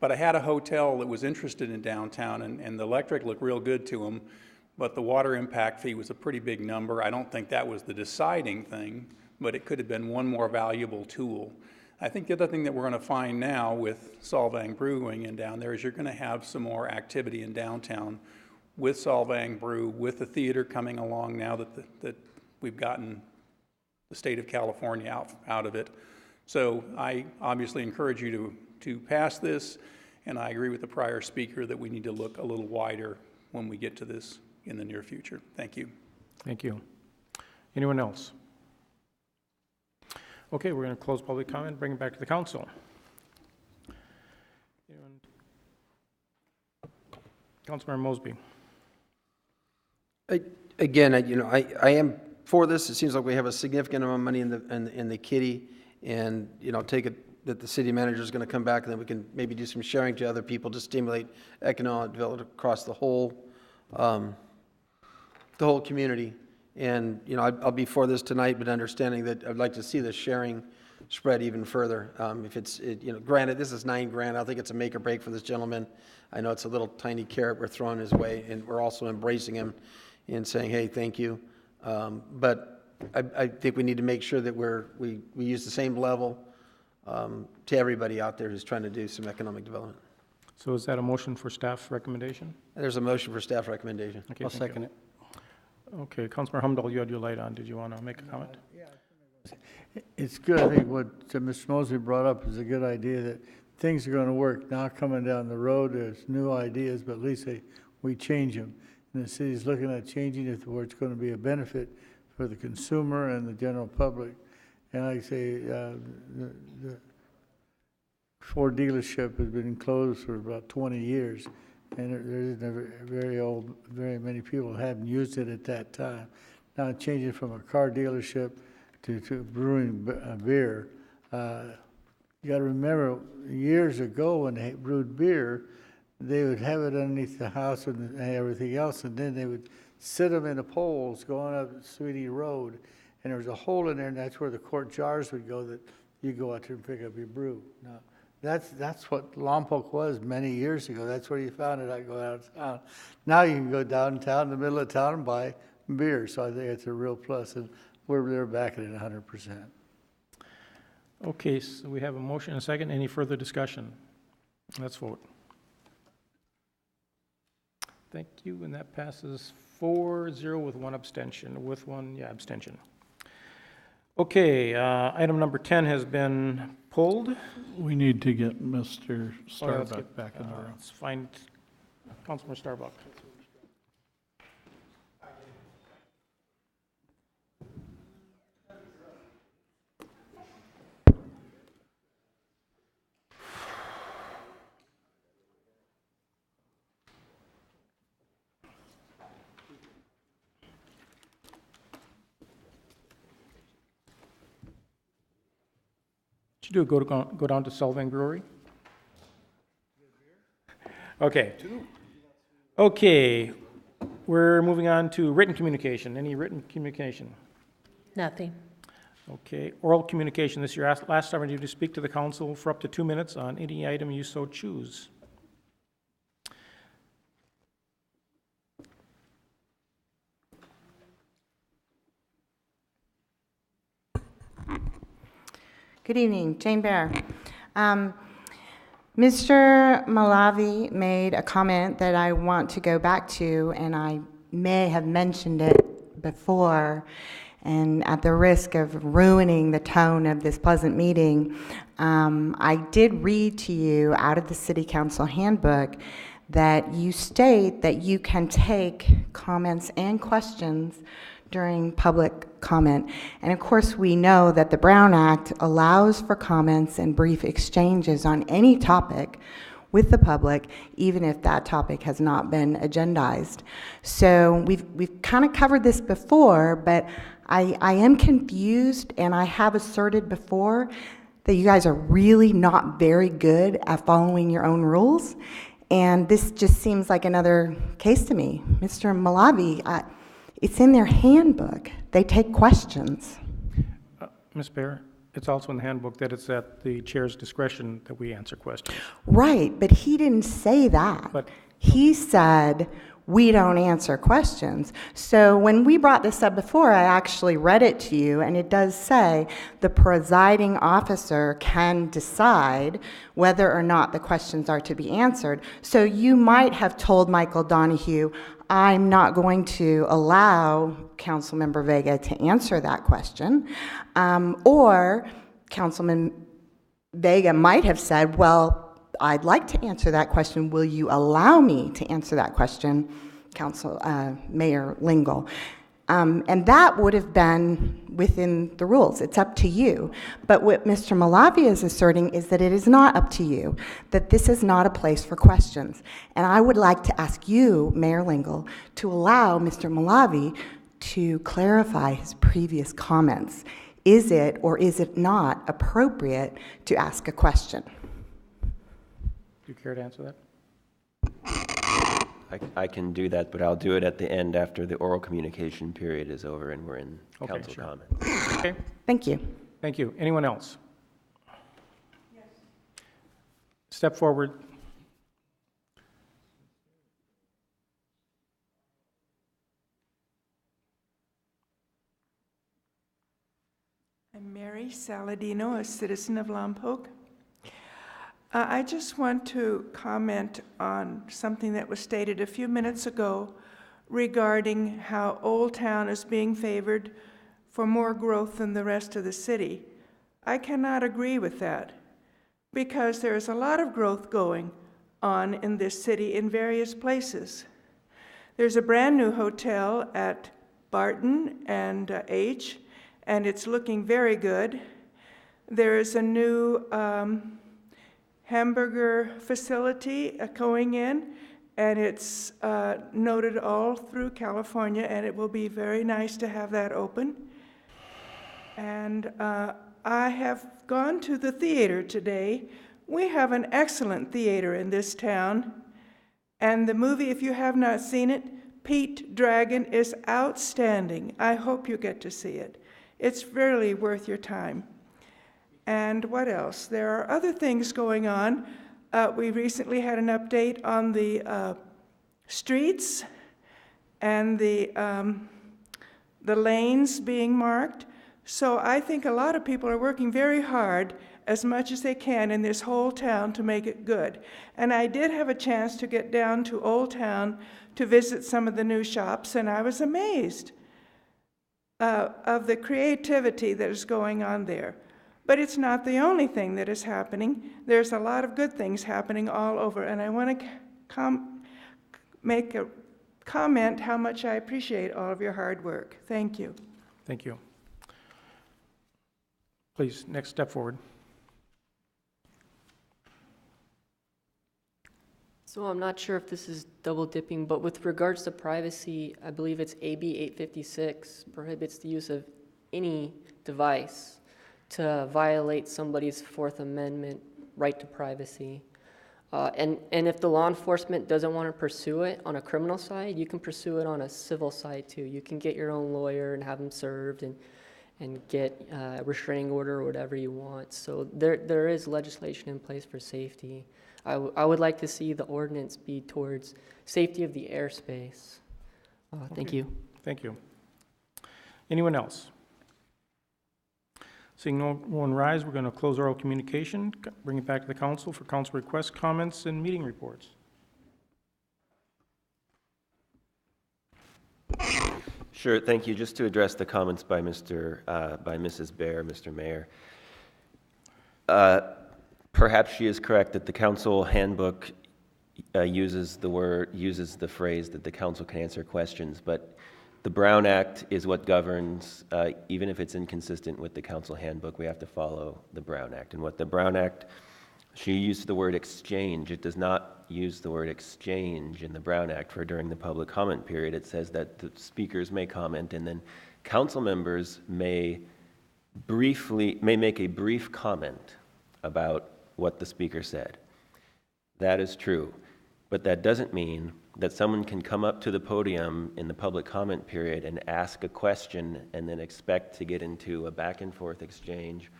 But I had a hotel that was interested in downtown, and the electric looked real good to them, but the water impact fee was a pretty big number. I don't think that was the deciding thing, but it could have been one more valuable tool. I think the other thing that we're going to find now with Solvang Brew going in down there is you're going to have some more activity in downtown with Solvang Brew, with the theater coming along now that we've gotten the state of California out of it. So I obviously encourage you to pass this, and I agree with the prior speaker that we need to look a little wider when we get to this in the near future. Thank you. Thank you. Anyone else? Okay, we're going to close public comment, bring it back to the council. Councilmember Mosby. Again, I am for this. It seems like we have a significant amount of money in the kitty, and take it that the city manager is going to come back, and then we can maybe do some sharing to other people to stimulate economic development across the whole community. And I'll be for this tonight, but understanding that I'd like to see the sharing spread even further. If it's granted, this is $9,000. I think it's a make or break for this gentleman. I know it's a little tiny carrot we're throwing his way, and we're also embracing him and saying, hey, thank you. But I think we need to make sure that we use the same level to everybody out there who's trying to do some economic development. So is that a motion for staff recommendation? There's a motion for staff recommendation. Okay, I'll second it. Okay, Councilmember Humdahl, you had your light on. Did you want to make a comment? It's good. I think what Mr. Mosley brought up is a good idea, that things are going to work. Now coming down the road, there's new ideas, but at least we change them. And the city's looking at changing it to where it's going to be a benefit for the consumer and the general public. And like I say, the Ford dealership has been closed for about 20 years. And very many people hadn't used it at that time. Now changing from a car dealership to brewing beer. You got to remember, years ago when they brewed beer, they would have it underneath the house and everything else, and then they would sit them in the poles going up Sweetie Road, and there was a hole in there, and that's where the quart jars would go that you go out there and pick up your brew. Now, that's what Lompoc was many years ago. That's where you found it. I go out of town. Now you can go downtown, in the middle of town, and buy beer. So I think it's a real plus, and they're backing it 100%. Okay, so we have a motion and a second. Any further discussion? Let's vote. Thank you, and that passes 4-0 with one abstention. Abstention. Okay, item number 10 has been pulled. We need to get Mr. Starbuck back in the room. Let's find Councilman Starbuck. What you do, go down to Solvang Brewery? Okay. Okay, we're moving on to written communication. Any written communication? Nothing. Okay, oral communication. This is your last opportunity to speak to the council for up to 2 minutes on any item you so choose. Good evening, Jane Bear. Mr. Malavi made a comment that I want to go back to, and I may have mentioned it before, and at the risk of ruining the tone of this pleasant meeting, I did read to you out of the City Council handbook that you state that you can take comments and questions during public comment. And of course, we know that the Brown Act allows for comments and brief exchanges on any topic with the public, even if that topic has not been agendized. So we've kind of covered this before, but I am confused, and I have asserted before that you guys are really not very good at following your own rules. And this just seems like another case to me. Mr. Malavi, it's in their handbook. They take questions. Ms. Bear, it's also in the handbook that it's at the chair's discretion that we answer questions. Right, but he didn't say that. But he said, we don't answer questions. So when we brought this up before, I actually read it to you, and it does say the presiding officer can decide whether or not the questions are to be answered. So you might have told Michael Donahue, I'm not going to allow Councilmember Vega to answer that question. Or Councilman Vega might have said, well, I'd like to answer that question. Will you allow me to answer that question, Mayor Lingle? And that would have been within the rules. It's up to you. But what Mr. Malavi is asserting is that it is not up to you, that this is not a place for questions. And I would like to ask you, Mayor Lingle, to allow Mr. Malavi to clarify his previous comments. Is it or is it not appropriate to ask a question? Do you care to answer that? I can do that, but I'll do it at the end after the oral communication period is over and we're in council sure. comments. Okay. Thank you. Thank you. Anyone else? Yes. Step forward. I'm Mary Saladino, a citizen of Lompoc. I just want to comment on something that was stated a few minutes ago regarding how Old Town is being favored for more growth than the rest of the city. I cannot agree with that because there is a lot of growth going on in this city in various places. There's a brand new hotel at Barton and H, and it's looking very good. There is a new hamburger facility going in, and it's noted all through California, and it will be very nice to have that open. And I have gone to the theater today. We have an excellent theater in this town, and the movie, if you have not seen it, Pete Dragon, is outstanding. I hope you get to see it. It's really worth your time. And what else? There are other things going on. We recently had an update on the streets and the lanes being marked. So I think a lot of people are working very hard, as much as they can in this whole town, to make it good. And I did have a chance to get down to Old Town to visit some of the new shops, and I was amazed of the creativity that is going on there. But it's not the only thing that is happening. There's a lot of good things happening all over, and I want to make a comment how much I appreciate all of your hard work. Thank you. Thank you. Please, next step forward. So I'm not sure if this is double dipping, but with regards to privacy, I believe it's AB 856 prohibits the use of any device to violate somebody's Fourth Amendment right to privacy. And if the law enforcement doesn't want to pursue it on a criminal side, you can pursue it on a civil side too. You can get your own lawyer and have them served and get a restraining order or whatever you want. So there is legislation in place for safety. I would like to see the ordinance be towards safety of the airspace. Thank you. Thank you. Anyone else? Seeing no one rise, we're going to close oral communication, bring it back to the council for council requests, comments, and meeting reports. Sure, thank you. Just to address the comments by Mrs. Baer, Mr. Mayor. Perhaps she is correct that the council handbook uses the phrase that the council can answer questions, but the Brown Act is what governs, even if it's inconsistent with the council handbook, we have to follow the Brown Act. And what the Brown Act, she used the word exchange. It does not use the word exchange in the Brown Act for during the public comment period. It says that the speakers may comment and then council members may make a brief comment about what the speaker said. That is true, but that doesn't mean that someone can come up to the podium in the public comment period and ask a question and then expect to get into a back and forth exchange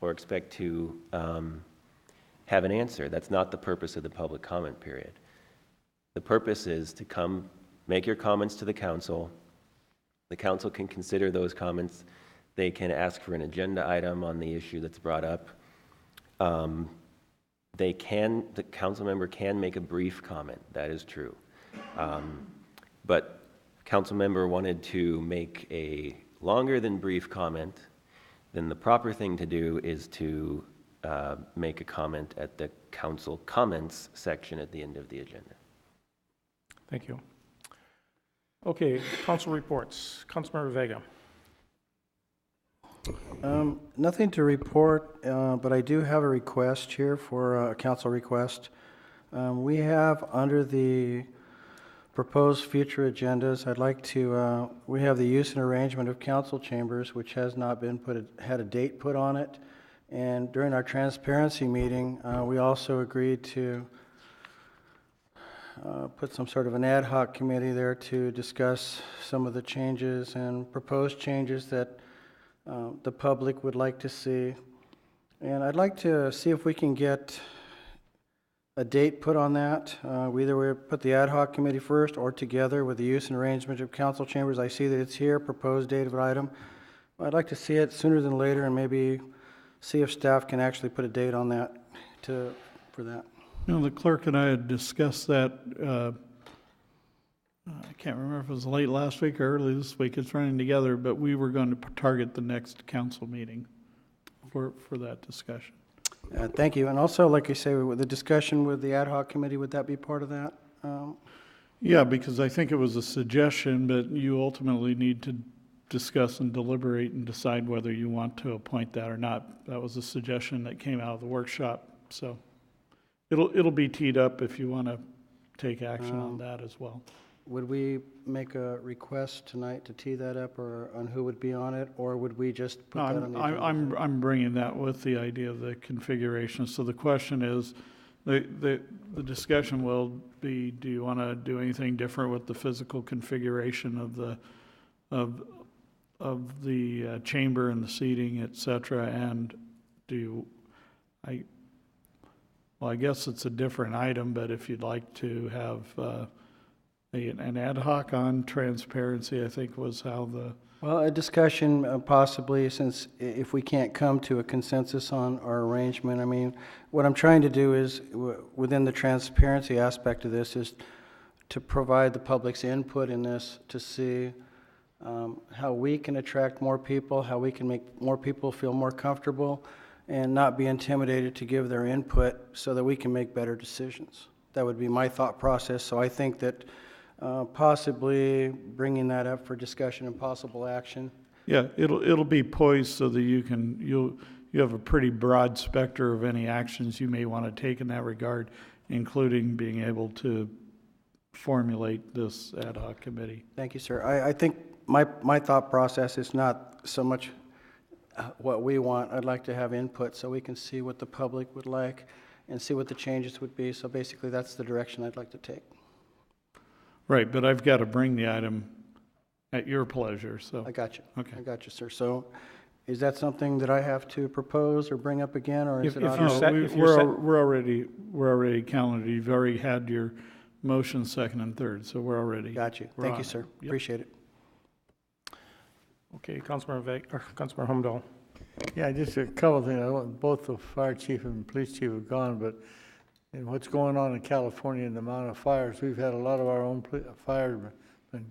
or expect to have an answer. That's not the purpose of the public comment period. The purpose is to come, make your comments to the council. The council can consider those comments. They can ask for an agenda item on the issue that's brought up. The council member can make a brief comment, that is true. But council member wanted to make a longer than brief comment, then the proper thing to do is to make a comment at the council comments section at the end of the agenda. Thank you. Okay, council reports. Councilmember Vega. Nothing to report, but I do have a request here for a council request. We have under the proposed future agendas, I'd like to, we have the use and arrangement of council chambers, which has not been had a date put on it. And during our transparency meeting, we also agreed to put some sort of an ad hoc committee there to discuss some of the changes and proposed changes that the public would like to see. And I'd like to see if we can get a date put on that. Either we put the ad hoc committee first or together with the use and arrangement of council chambers. I see that it's here, proposed date of an item. I'd like to see it sooner than later and maybe see if staff can actually put a date on that for that. You know, the clerk and I had discussed that, I can't remember if it was late last week or early this week, it's running together, but we were going to target the next council meeting for that discussion. Thank you. And also, like I say, with the discussion with the ad hoc committee, would that be part of that? Yeah, because I think it was a suggestion, but you ultimately need to discuss and deliberate and decide whether you want to appoint that or not. That was a suggestion that came out of the workshop, so it'll be teed up if you want to take action on that as well. Would we make a request tonight to tee that up, or on who would be on it, or would we just put that on the agenda? I'm bringing that with the idea of the configuration. So the question is, the discussion will be: do you want to do anything different with the physical configuration of the chamber and the seating, et cetera? And I guess it's a different item, but if you'd like to have an ad hoc on transparency, I think was how the... Well, a discussion possibly, since if we can't come to a consensus on our arrangement. I mean, what I'm trying to do is, within the transparency aspect of this, is to provide the public's input in this to see how we can attract more people, how we can make more people feel more comfortable and not be intimidated to give their input so that we can make better decisions. That would be my thought process. So I think that possibly bringing that up for discussion and possible action. Yeah, it'll be poised so that you have a pretty broad spectrum of any actions you may want to take in that regard, including being able to formulate this ad hoc committee. Thank you, sir. I think my thought process is not so much what we want. I'd like to have input so we can see what the public would like and see what the changes would be. So basically, that's the direction I'd like to take. Right, but I've got to bring the item at your pleasure, so. I got you. Okay. I got you, sir. So is that something that I have to propose or bring up again, or is it on? We're already counted. You've already had your motion, second and third, so we're already. Got you. Thank you, sir. Yep. Appreciate it. Okay, Councilmember Humdahl. Yeah, just a couple of things. Both the fire chief and police chief have gone, but in what's going on in California and the amount of fires, we've had a lot of our own firemen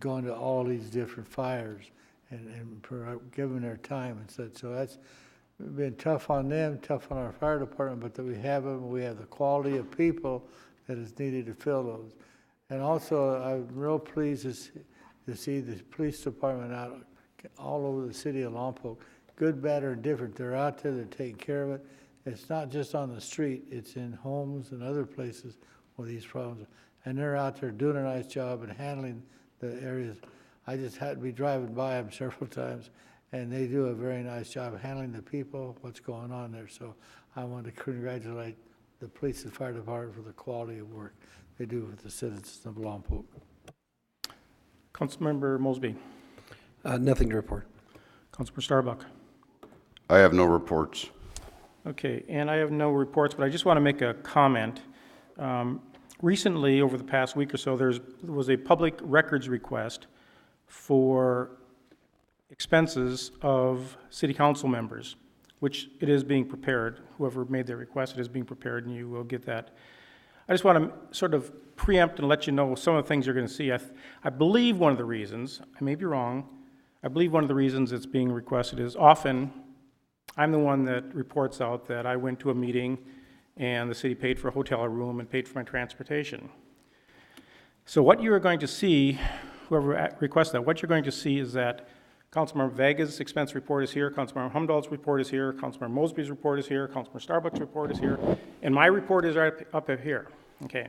going to all these different fires and giving their time and such. So that's been tough on them, tough on our fire department, but that we have them, we have the quality of people that is needed to fill those. And also, I'm real pleased to see the police department out all over the city of Lompoc, good, bad, or different. They're out there, they're taking care of it. It's not just on the street, it's in homes and other places where these problems, and they're out there doing a nice job and handling the areas. I just had to be driving by them several times, and they do a very nice job handling the people, what's going on there. So I want to congratulate the police and fire department for the quality of work they do with the citizens of Lompoc. Councilmember Mosby. Nothing to report. Councilmember Starbuck. I have no reports. Okay, and I have no reports, but I just want to make a comment. Recently, over the past week or so, there was a public records request for expenses of city council members, which it is being prepared. Whoever made the request, it is being prepared, and you will get that. I just want to sort of preempt and let you know some of the things you're going to see. I believe one of the reasons, I may be wrong, I believe one of the reasons it's being requested is often I'm the one that reports out that I went to a meeting and the city paid for a hotel room and paid for my transportation. So what you are going to see, whoever requests that, what you're going to see is that Councilmember Vega's expense report is here, Councilmember Humdahl's report is here, Councilmember Mosby's report is here, Councilmember Starbuck's report is here, and my report is right up here. Okay.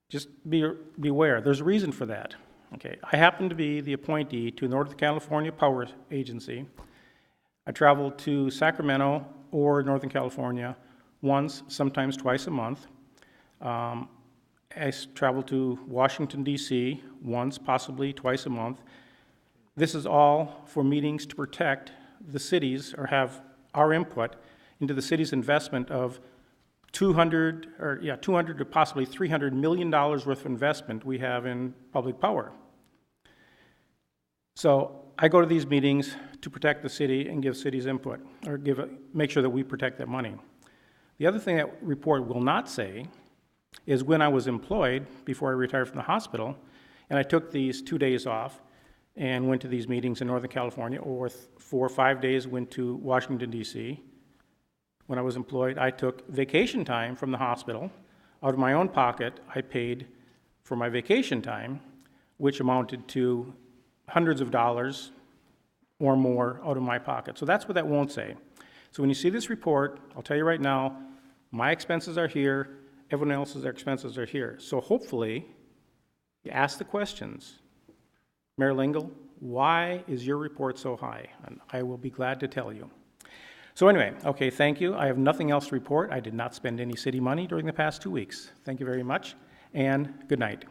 Just be aware. There's a reason for that. Okay. I happen to be the appointee to Northern California Power Agency. I travel to Sacramento or Northern California once, sometimes twice a month. I travel to Washington, D.C. once, possibly twice a month. This is all for meetings to protect the cities or have our input into the city's investment of $200 to possibly $300 million worth of investment we have in public power. So I go to these meetings to protect the city and give cities input, or make sure that we protect that money. The other thing that report will not say is when I was employed, before I retired from the hospital, and I took these 2 days off and went to these meetings in Northern California, or 4 or 5 days went to Washington, D.C. When I was employed, I took vacation time from the hospital. Out of my own pocket, I paid for my vacation time, which amounted to hundreds of dollars or more out of my pocket. So that's what that won't say. So when you see this report, I'll tell you right now, my expenses are here, everyone else's expenses are here. So hopefully, you ask the questions. Mayor Lingle, why is your report so high? And I will be glad to tell you. So anyway, okay, thank you. I have nothing else to report. I did not spend any city money during the past 2 weeks. Thank you very much, and good night.